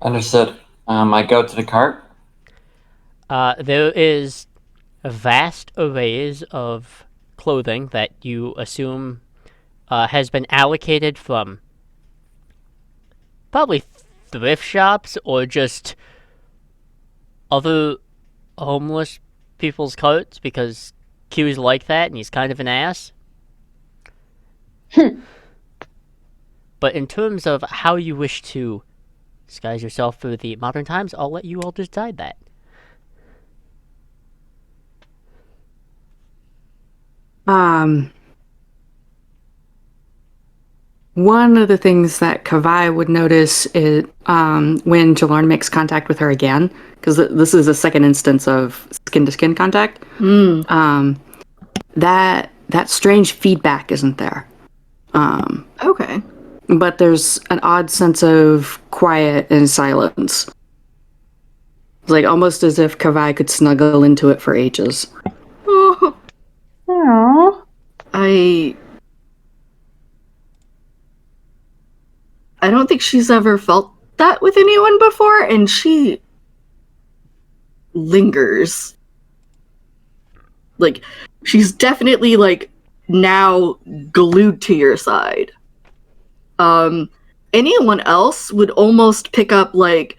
Understood. I go to the cart. There is vast arrays of clothing that you assume has been allocated from probably thrift shops or just other homeless people's carts because Q's like that and he's kind of an ass. But in terms of how you wish to disguise yourself for the modern times, I'll let you all decide that. One of the things that Kavai would notice is when Jaloryn makes contact with her again, because this is a second instance of skin-to-skin contact, that strange feedback isn't there. Okay. But there's an odd sense of quiet and silence. It's like almost as if Kavai could snuggle into it for ages. Oh, Aww. I don't think she's ever felt that with anyone before, and she lingers. Like, she's definitely, like, now glued to your side. Anyone else would almost pick up, like,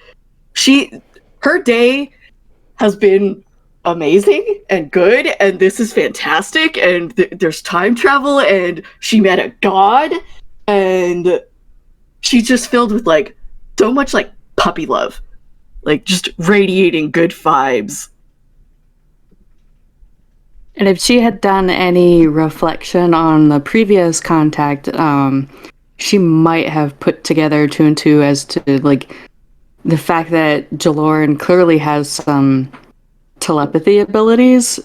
her day has been amazing and good, and this is fantastic, and there's time travel, and she met a god, and she's just filled with like so much like puppy love, like just radiating good vibes. And if she had done any reflection on the previous contact, she might have put together two and two as to like the fact that Jaloryn clearly has some telepathy abilities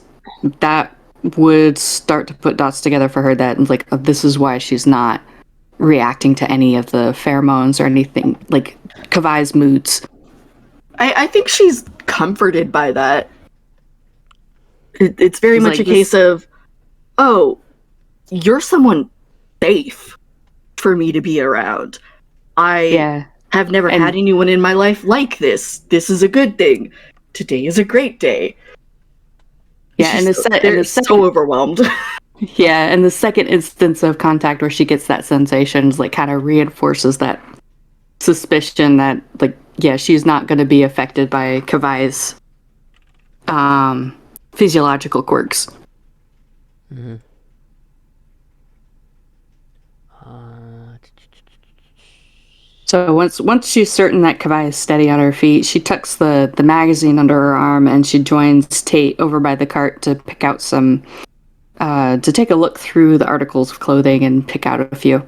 that would start to put dots together for her that like this is why she's not reacting to any of the pheromones or anything like Kavai's moods. I think she's comforted by that. It's very much like a case of, oh, you're someone safe for me to be around. I have never had anyone in my life like this. This is a good thing. Today is a great day. Yeah, and they're so overwhelmed. Yeah, and the second instance of contact where she gets that sensation like kind of reinforces that suspicion that like she's not going to be affected by Kavai's physiological quirks. Mm-hmm. So once she's certain that Kavai is steady on her feet, she tucks the magazine under her arm and she joins Tate over by the cart to pick out some to take a look through the articles of clothing and pick out a few.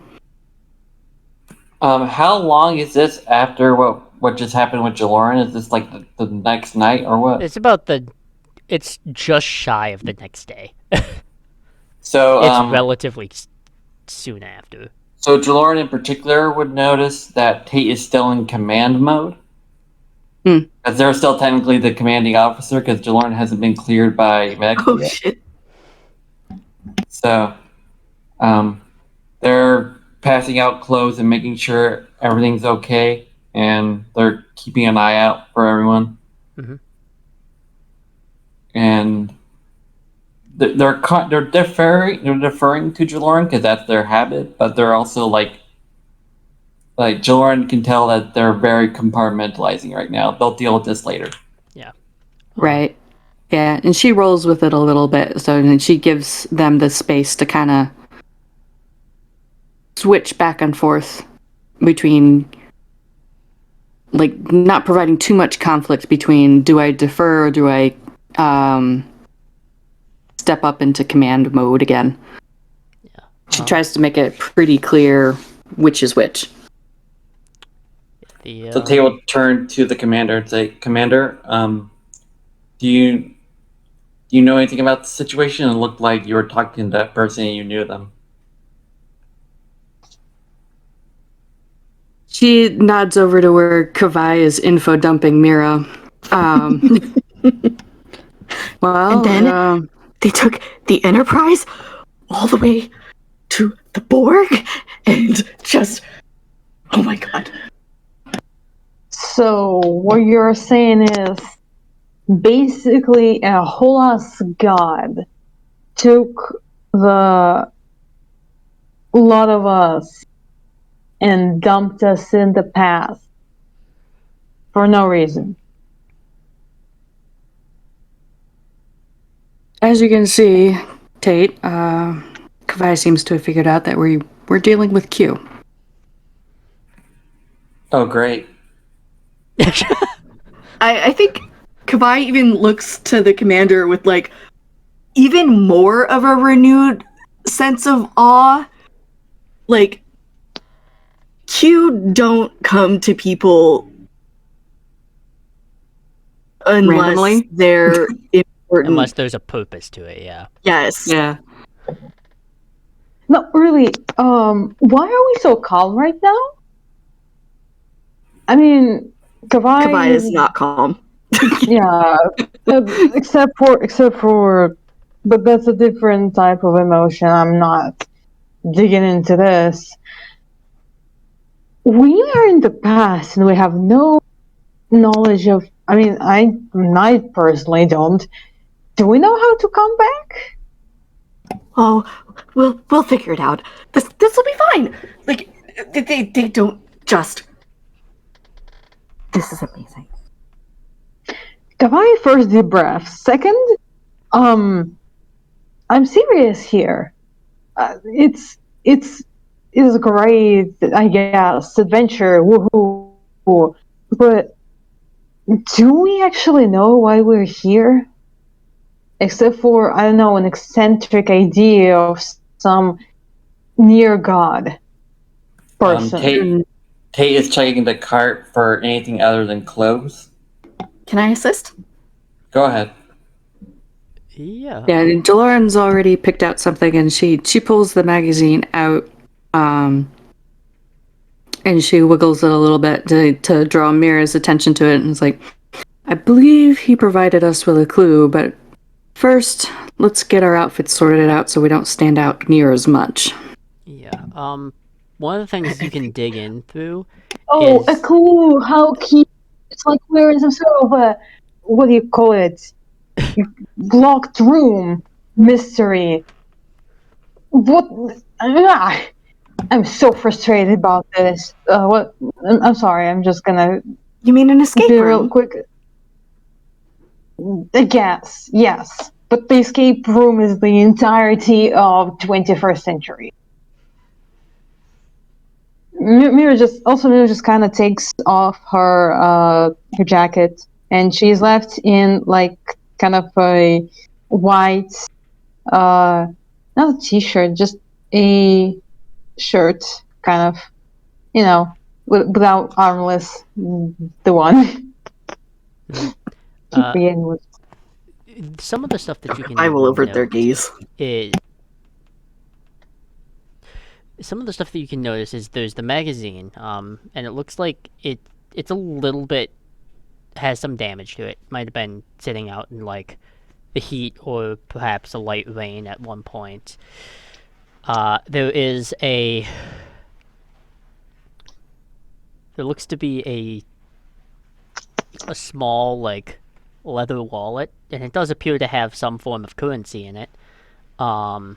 How long is this after what just happened with Jaloryn? Is this like the next night or what? It's just shy of the next day. So it's relatively soon after. So Jaloryn in particular would notice that Tate is still in command mode. Because they're still technically the commanding officer, because Jaloryn hasn't been cleared by medical yet. Shit. So they're passing out clothes and making sure everything's okay and they're keeping an eye out for everyone. Mm-hmm. And they're deferring to Jaloryn because that's their habit, but they're also like Jaloryn can tell that they're very compartmentalizing right now. They'll deal with this later. Yeah. Right. Yeah, and she rolls with it a little bit, so then she gives them the space to kind of switch back and forth between, like, not providing too much conflict between do I defer or do I step up into command mode again. Yeah. She tries to make it pretty clear which is which. So Tay will turn to the commander and say, "Commander, do you know anything about the situation? It looked like you were talking to that person and you knew them." She nods over to where Kavai is info dumping Mira. Well, And then they took the Enterprise all the way to the Borg and just, oh my god. So what you're saying is basically a whole ass god took the lot of us and dumped us in the past for no reason. as you can see, Tate, Kavai seems to have figured out that we're dealing with Q. Oh, great. I think Kavai even looks to the commander with, like, even more of a renewed sense of awe. Like, Q don't come to people unless Randomly? they're important. Unless there's a purpose to it, yeah. Yes. Yeah. No, really, why are we so calm right now? I mean, Kavai is not calm. Yeah, except for, but that's a different type of emotion. I'm not digging into this. We are in the past and we have no knowledge of. I mean, I personally don't. Do we know how to come back? Oh, we'll figure it out. This will be fine. Like, they don't just. This is amazing. Kavai first deep breath. Second, I'm serious here. It's great, I guess, adventure, woohoo. But do we actually know why we're here? Except for, I don't know, an eccentric idea of some near god person. Tate is checking the cart for anything other than clothes. Can I assist? Go ahead. Yeah. Yeah, and Jaloryn's already picked out something, and she pulls the magazine out, and she wiggles it a little bit to draw Mira's attention to it, and it's like, I believe he provided us with a clue, but first, let's get our outfits sorted out so we don't stand out near as much. Yeah. One of the things you can dig in through Oh, is... a clue! How cute! It's like we're in some sort of a, what do you call it? Locked room mystery. What? I'm so frustrated about this. What? I'm sorry. I'm just gonna You mean an escape be room? real quick. I guess, yes. But the escape room is the entirety of 21st century. Mira just kind of takes off her jacket, and she's left in like kind of a white, not a t-shirt, just a shirt, kind of, without armless, the one. Uh, Begin with. some of the stuff that you can I will avert note their gaze. Some of the stuff that you can notice is there's the magazine, and it looks like it's a little bit, has some damage to it. Might have been sitting out in like the heat or perhaps a light rain at one point. There is a there looks to be a small like leather wallet, and it does appear to have some form of currency in it. And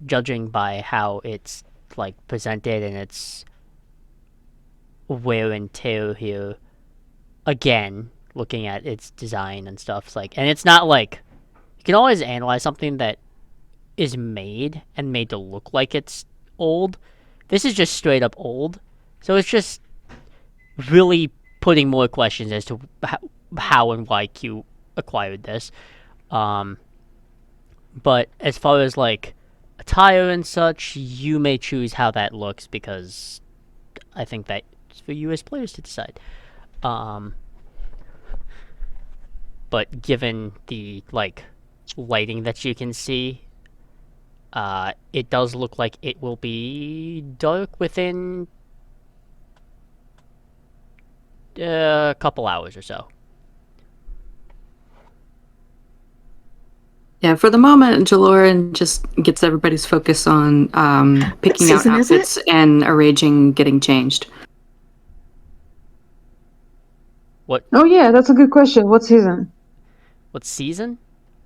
judging by how it's like presented and its wear and tear here, again, looking at its design and stuff, it's like, and it's not like you can always analyze something that is made to look like it's old. This is just straight up old, so it's just really putting more questions as to how and why Q acquired this. But as far as like attire and such, you may choose how that looks, because I think that's for you as players to decide. But given the like lighting that you can see, it does look like it will be dark within a couple hours or so. Yeah, for the moment, Jaloryn just gets everybody's focus on picking out season is it? outfits and arranging getting changed. Oh yeah, that's a good question. What season? What season?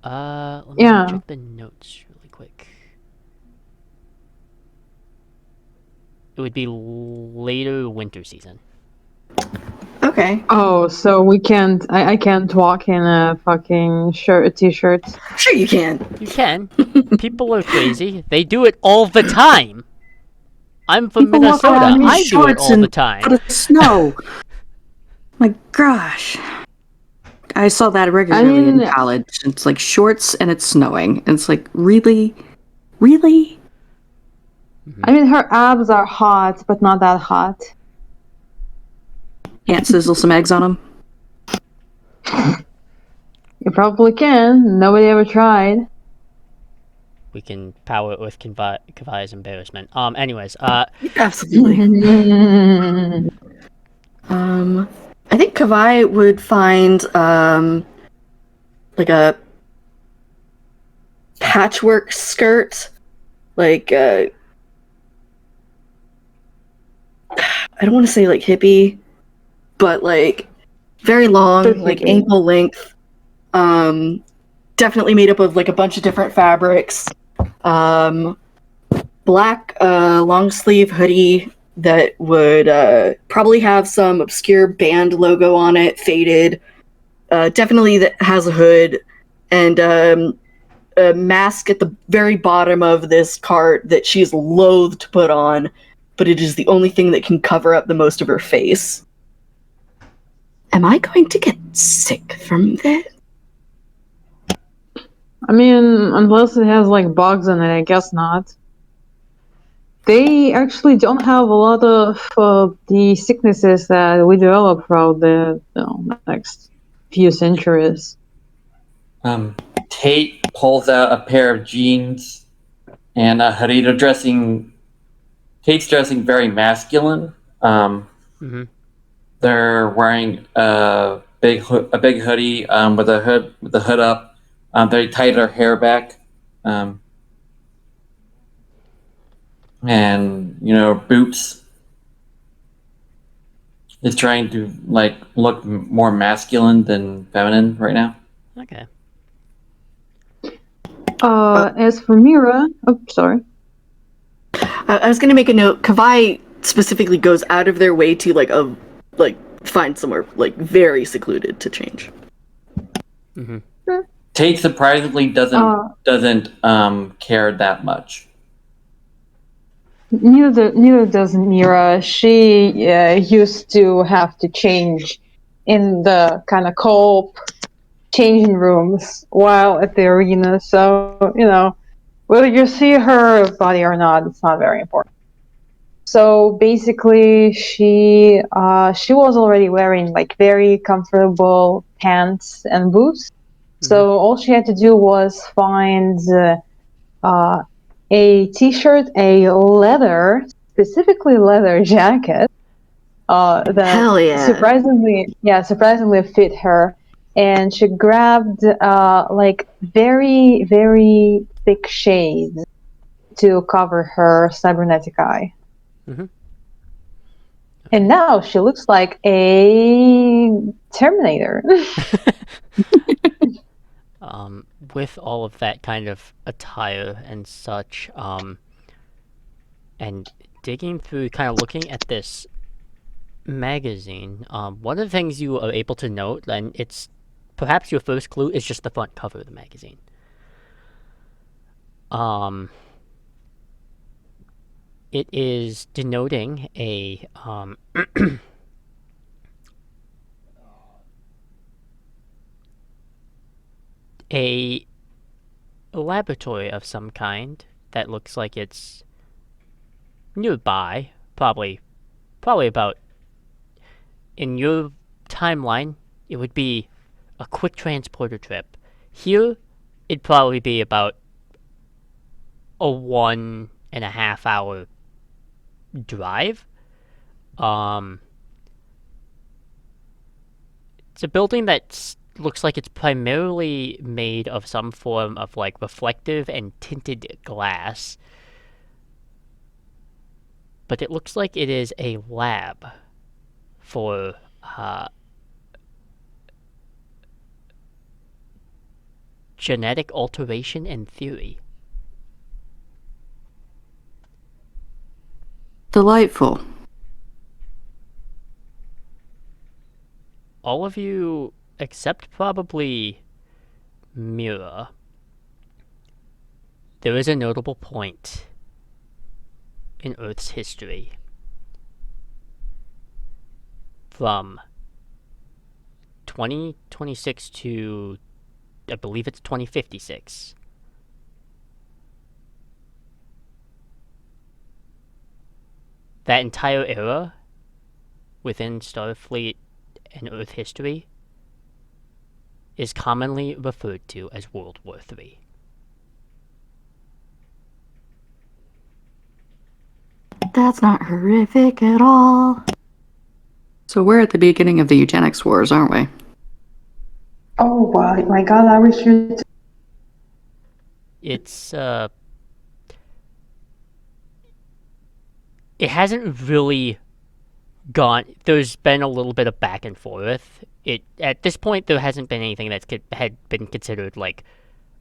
Let me Yeah. check the notes really quick. It would be later winter season. Okay. Oh, so we can't. I can't walk in a fucking t-shirt. Sure you can. You can. People are crazy. They do it all the time. I'm from People walk Minnesota. around in I do it shorts all the and time. Foot of snow. My gosh. I saw that regularly in college. It's like shorts and it's snowing. And it's like, really? Really? I mean, her abs are hot, but not that hot. Can't sizzle some eggs on them? You probably can. Nobody ever tried. We can power it with Kavai's embarrassment. Anyways, Absolutely. I think Kavai would find like a patchwork skirt, like I don't want to say like hippie, but like very long, Pretty like hippie. ankle length. Definitely made up of like a bunch of different fabrics. Black long sleeve hoodie that would probably have some obscure band logo on it, faded. Definitely that has a hood, and a mask at the very bottom of this cart that she's loath to put on, but it is the only thing that can cover up the most of her face. Am I going to get sick from this? I mean, unless it has like bugs in it, I guess not. They actually don't have a lot of the sicknesses that we develop throughout the next few centuries. Tate pulls out a pair of jeans and a hoodie. Tate's dressing very masculine. They're wearing a big hoodie with the hood up. They tied their hair back, and boots. Is trying to like look more masculine than feminine right now. okay. As for Mira, oh sorry. I was going to make a note. Kavai specifically goes out of their way to find somewhere like very secluded to change. Tate surprisingly doesn't care that much. Neither does Mira. She used to have to change in the kind of co-op changing rooms while at the arena. So whether you see her body or not, it's not very important. So basically, she was already wearing like very comfortable pants and boots. So all she had to do was find a t-shirt, a specifically leather jacket that Hell yeah. surprisingly fit her, and she grabbed like very, very thick shades to cover her cybernetic eye. And now she looks like a Terminator. With all of that kind of attire and such, and digging through, kind of looking at this magazine, one of the things you are able to note, and it's perhaps your first clue, is just the front cover of the magazine. It is denoting a laboratory of some kind that looks like it's nearby, probably about, in your timeline, it would be a quick transporter trip. Here, it'd probably be about a 1.5 hour drive. It's a building that looks like it's primarily made of some form of like reflective and tinted glass. But it looks like it is a lab for genetic alteration and theory. Delightful. All of you, except probably Mira, there is a notable point in Earth's history from 2026 to, I believe it's 2056. That entire era within Starfleet and Earth history is commonly referred to as World War III. That's not horrific at all. So we're at the beginning of the eugenics wars, aren't we? Oh my god, I refuse to. It's it hasn't really gone. There's been a little bit of back and forth. At this point there hasn't been anything that's had been considered like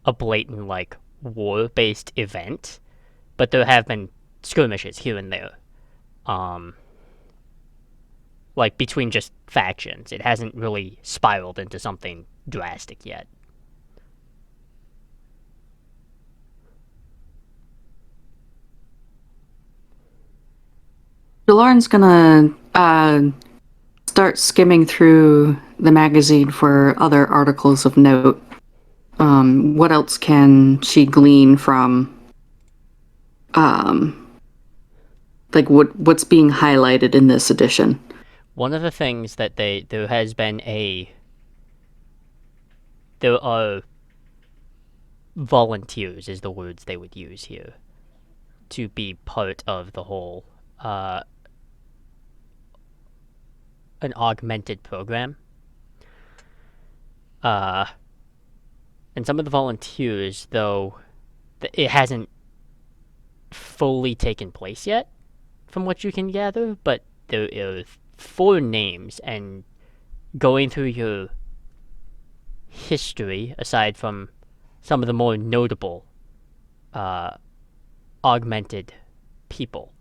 a blatant like war-based event, but there have been skirmishes here and there. Like between just factions. It hasn't really spiraled into something drastic yet. Jaloryn's gonna start skimming through the magazine for other articles of note. What else can she glean from like what's being highlighted in this edition? One of the things that there are volunteers is the words they would use here to be part of the whole an augmented program. And some of the volunteers, though, it hasn't fully taken place yet, from what you can gather, but there are 4 names, and going through your history, aside from some of the more notable augmented people,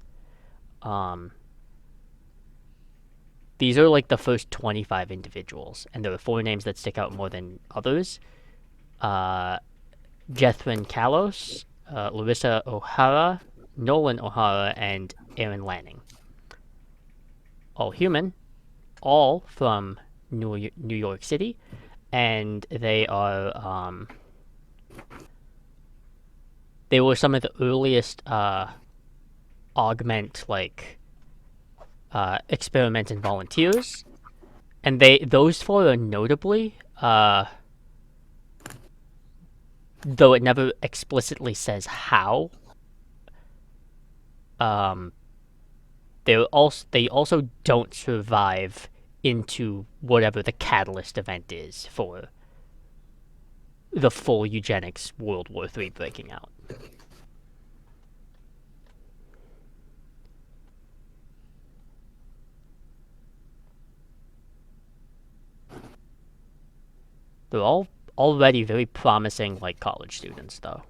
these are like the first 25 individuals, and there are 4 names that stick out more than others. Jethrin Kalos, Larissa O'Hara, Nolan O'Hara, and Aaron Lanning. All human, all from New York City, and they are they were some of the earliest augment experimenting volunteers, and those 4 are notably though it never explicitly says how. They also don't survive into whatever the catalyst event is for the full eugenics World War III breaking out. They're all already very promising, like, college students, though.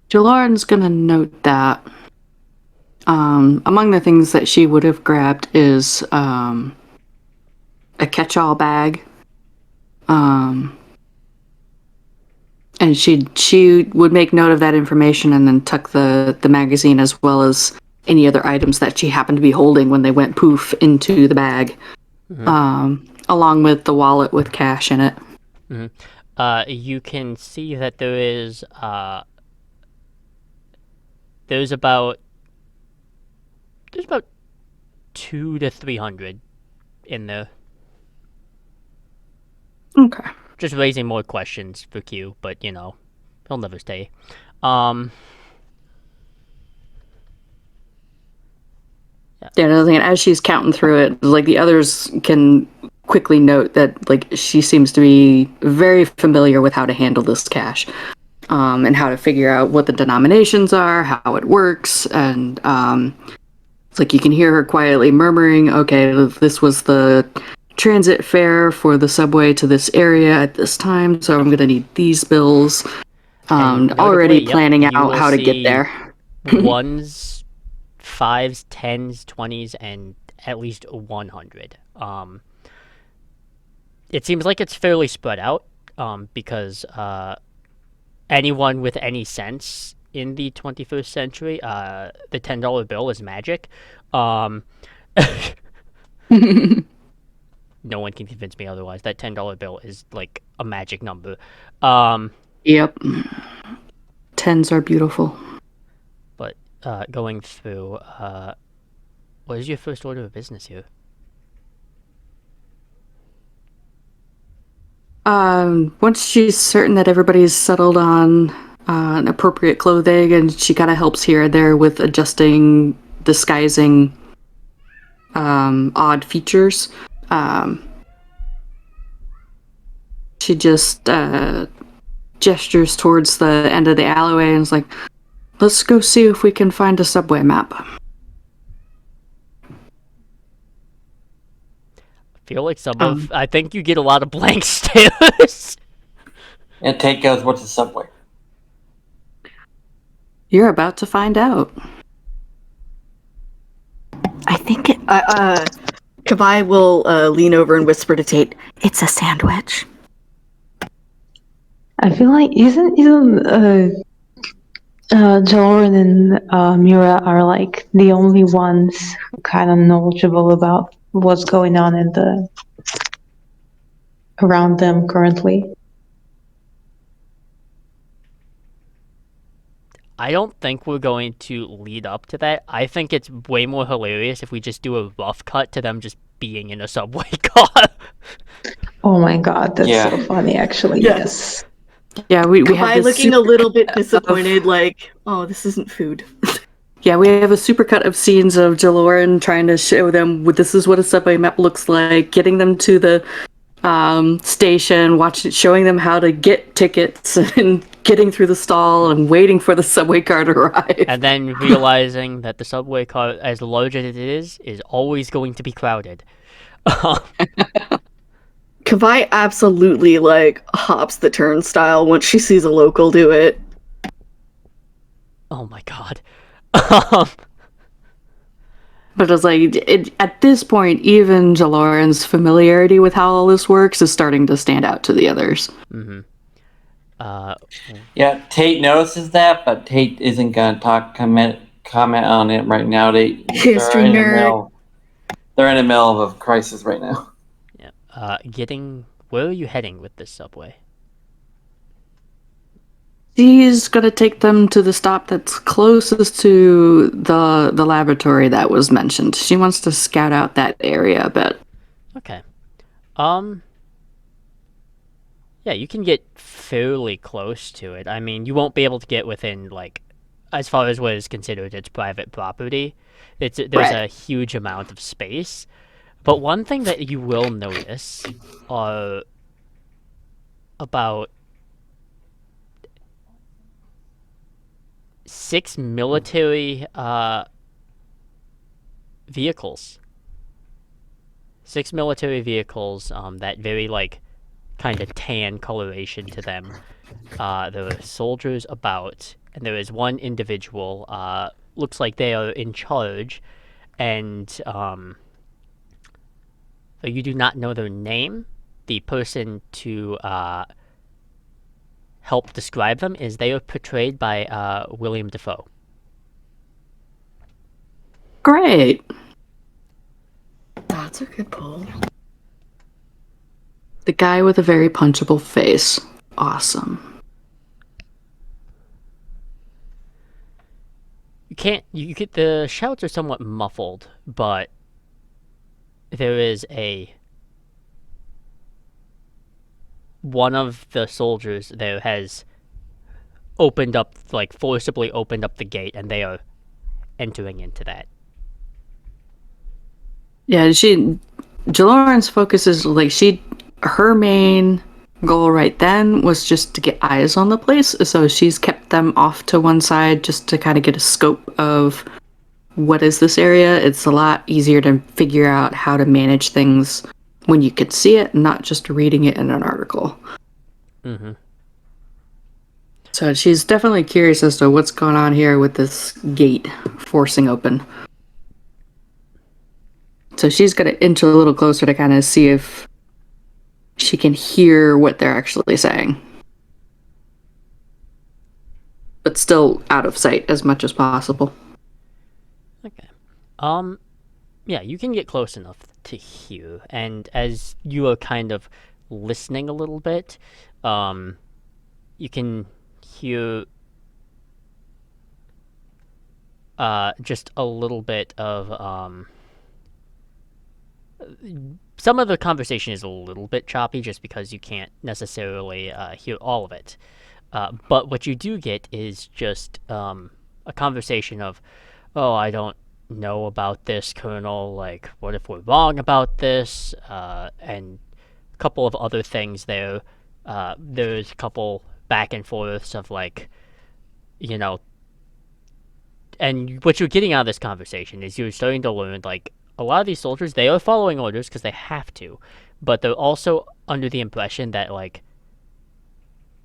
Jaloryn's gonna note that among the things that she would have grabbed is a catch-all bag. And she would make note of that information and then tuck the magazine as well as any other items that she happened to be holding when they went poof into the bag, along with the wallet with cash in it. You can see that there's about 200 to 300 in there. Okay. Just raising more questions for Q, but he'll never stay. Yeah, another thing, as she's counting through it, like the others can quickly note that like she seems to be very familiar with how to handle this cash, and how to figure out what the denominations are, how it works, and it's like you can hear her quietly murmuring, "Okay, this was the transit fare for the subway to this area at this time, so I'm gonna need these bills." And Already notably, planning you out will how to get see there. ones, 5s, 10s, 20s, and at least 100. It seems like it's fairly spread out, because anyone with any sense in the 21st century, the $10 bill is magic. No one can convince me otherwise. That $10 bill is like a magic number. Yep. Tens are beautiful. But going through, what is your first order of business here? Once she's certain that everybody's settled on an appropriate clothing, and she kind of helps here and there with adjusting, disguising odd features, she just gestures towards the end of the alleyway and is like, "Let's go see if we can find a subway map." Feel like I think you get a lot of blank stares. And Tate goes, "What's a subway?" You're about to find out. I think Kavai will lean over and whisper to Tate, "It's a sandwich." I feel like isn't Jaloryn and Mira are like the only ones who kind of knowledgeable about what's going on in the around them currently. I don't think we're going to lead up to that. I think it's way more hilarious if we just do a rough cut to them just being in a subway car. Oh my god, that's Yeah. so funny actually. Yes. Yeah, we have Kavai this looking a super little bit cut of- disappointed, like, "Oh, this isn't food." Yeah, we have a supercut of scenes of Jaloryn trying to show them this is what a subway map looks like, getting them to the station, showing them how to get tickets, and getting through the stall and waiting for the subway car to arrive. And then realizing that the subway car, as large as it is always going to be crowded. Kavai absolutely like hops the turnstile once she sees a local do it. Oh my god. But it's like, at this point, even Jaloryn's familiarity with how all this works is starting to stand out to the others. Mm-hmm. Yeah, Tate notices that, but Tate isn't gonna comment on it right now. History nerd. They're in the middle of a crisis right now. Yeah. Where are you heading with this subway? She's gonna take them to the stop that's closest to the laboratory that was mentioned. She wants to scout out that area a bit. Okay. Yeah, you can get fairly close to it. I mean, you won't be able to get within, like, as far as what is considered its private property. There's a huge amount of space. But one thing that you will notice are about 6 military vehicles. 6 military vehicles, that very, like, kind of tan coloration to them. There are soldiers about, and there is one individual, looks like they are in charge, and you do not know their name. The person to help describe them is they are portrayed by William Dafoe. Great. That's a good pull. The guy with a very punchable face. Awesome. You get the shouts are somewhat muffled, but there is one of the soldiers there has opened up, like, forcibly opened up the gate, and they are entering into that. Yeah, Jaloryn's focus is like her main goal right then was just to get eyes on the place, so she's kept them off to one side just to kind of get a scope of what is this area. It's a lot easier to figure out how to manage things when you could see it, not just reading it in an article. Mm-hmm. So she's definitely curious as to what's going on here with this gate forcing open. So she's going to inch a little closer to kind of see if she can hear what they're actually saying. But still out of sight as much as possible. Okay. Yeah, you can get close enough to hear, and as you are kind of listening a little bit, you can hear just a little bit of some of the conversation is a little bit choppy just because you can't necessarily hear all of it. But what you do get is just a conversation of, oh, I don't know about this, Colonel. Like, what if we're wrong about this? And a couple of other things there. There's a couple back and forths of, like, you know, and what you're getting out of this conversation is you're starting to learn, like, a lot of these soldiers, they are following orders because they have to, but they're also under the impression that, like,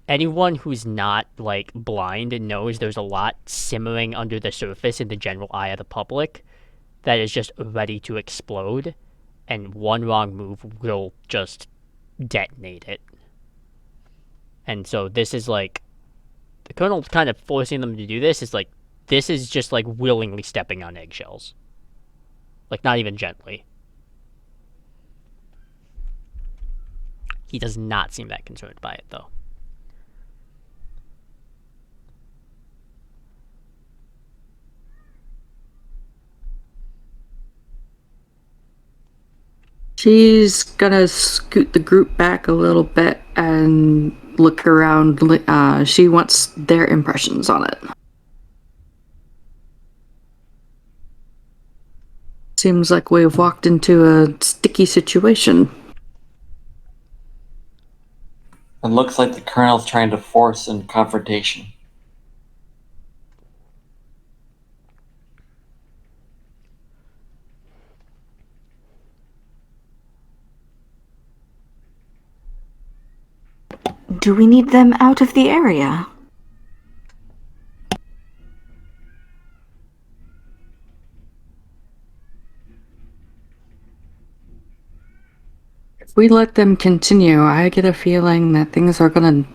anyone who's not, like, blind and knows there's a lot simmering under the surface in the general eye of the public that is just ready to explode, and one wrong move will just detonate it. And so this is, like, the Colonel kind of forcing them to do this is, like, this is just, like, willingly stepping on eggshells. Like, not even gently. He does not seem that concerned by it, though. She's gonna scoot the group back a little bit and look around. She wants their impressions on it. Seems like we've walked into a sticky situation. It looks like the Colonel's trying to force a confrontation. Do we need them out of the area? If we let them continue, I get a feeling that things are gonna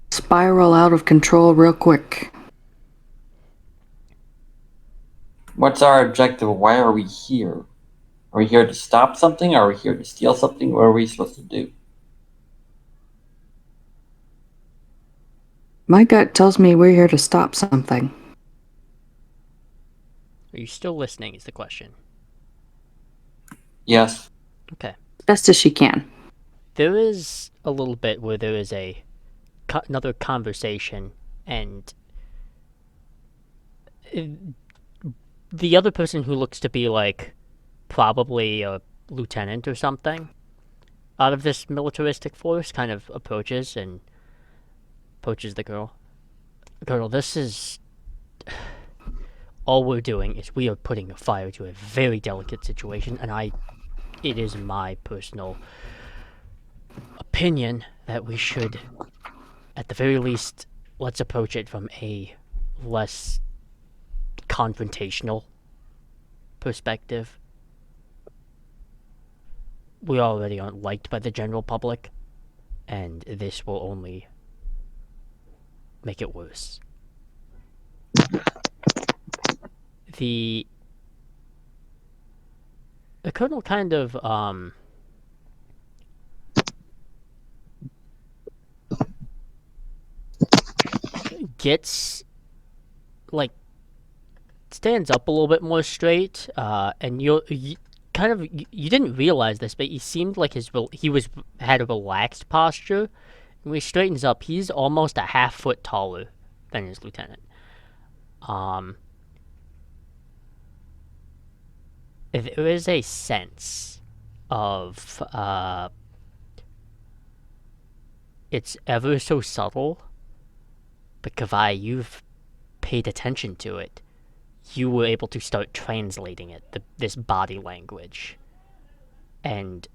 spiral out of control real quick. What's our objective? Why are we here? Are we here to stop something? Are we here to steal something? What are we supposed to do? My gut tells me we're here to stop something. Are you still listening is the question. Yes. Okay. Best as she can. There is a little bit where there is another conversation, and the other person who looks to be, like, probably a lieutenant or something out of this militaristic force kind of approaches the girl. Colonel, this is... All we're doing is we are putting a fire to a very delicate situation, and it is my personal opinion that we should, at the very least, let's approach it from a less confrontational perspective. We already aren't liked by the general public, and this will only make it worse. The Colonel kind of gets, like, stands up a little bit more straight, and you didn't realize this, but he seemed like had a relaxed posture. And when he straightens up, he's almost a half foot taller than his lieutenant. There is a sense of it's ever so subtle, but Kavai, you've paid attention to it. You were able to start translating it, this body language. And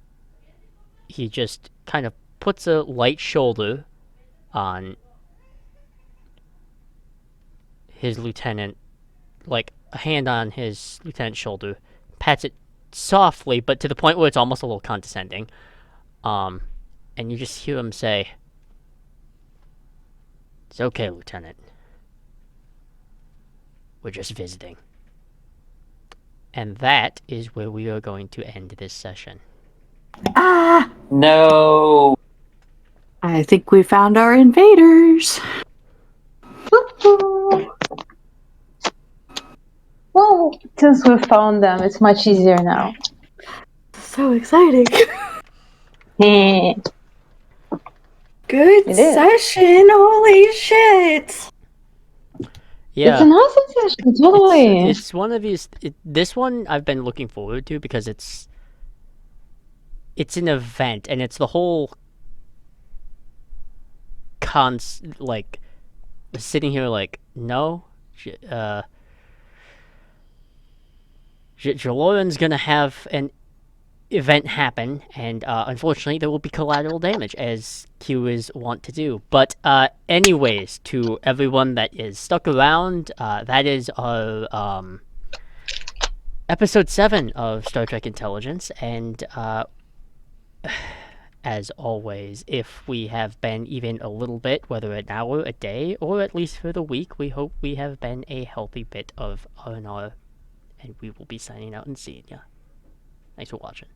he just kind of puts a light shoulder on his lieutenant, like a hand on his lieutenant's shoulder, pats it softly, but to the point where it's almost a little condescending. And you just hear him say, "It's okay, Lieutenant. We're just visiting." And that is where we are going to end this session. Ah! No. I think we found our invaders. Well, since we found them, it's much easier now. So exciting. It Good is. session. Holy shit. Yeah. It's an awesome session, totally. It's one of these. This one I've been looking forward to because it's an event, and it's the whole like sitting here like, no, Jaloryn's gonna have an event happen, and unfortunately there will be collateral damage, as Q is wont to do. But anyways, to everyone that is stuck around, that is our episode 7 of Star Trek Intelligence, and as always, if we have been even a little bit, whether an hour, a day, or at least for the week, we hope we have been a healthy bit of R&R, and we will be signing out and seeing ya. Thanks for watching.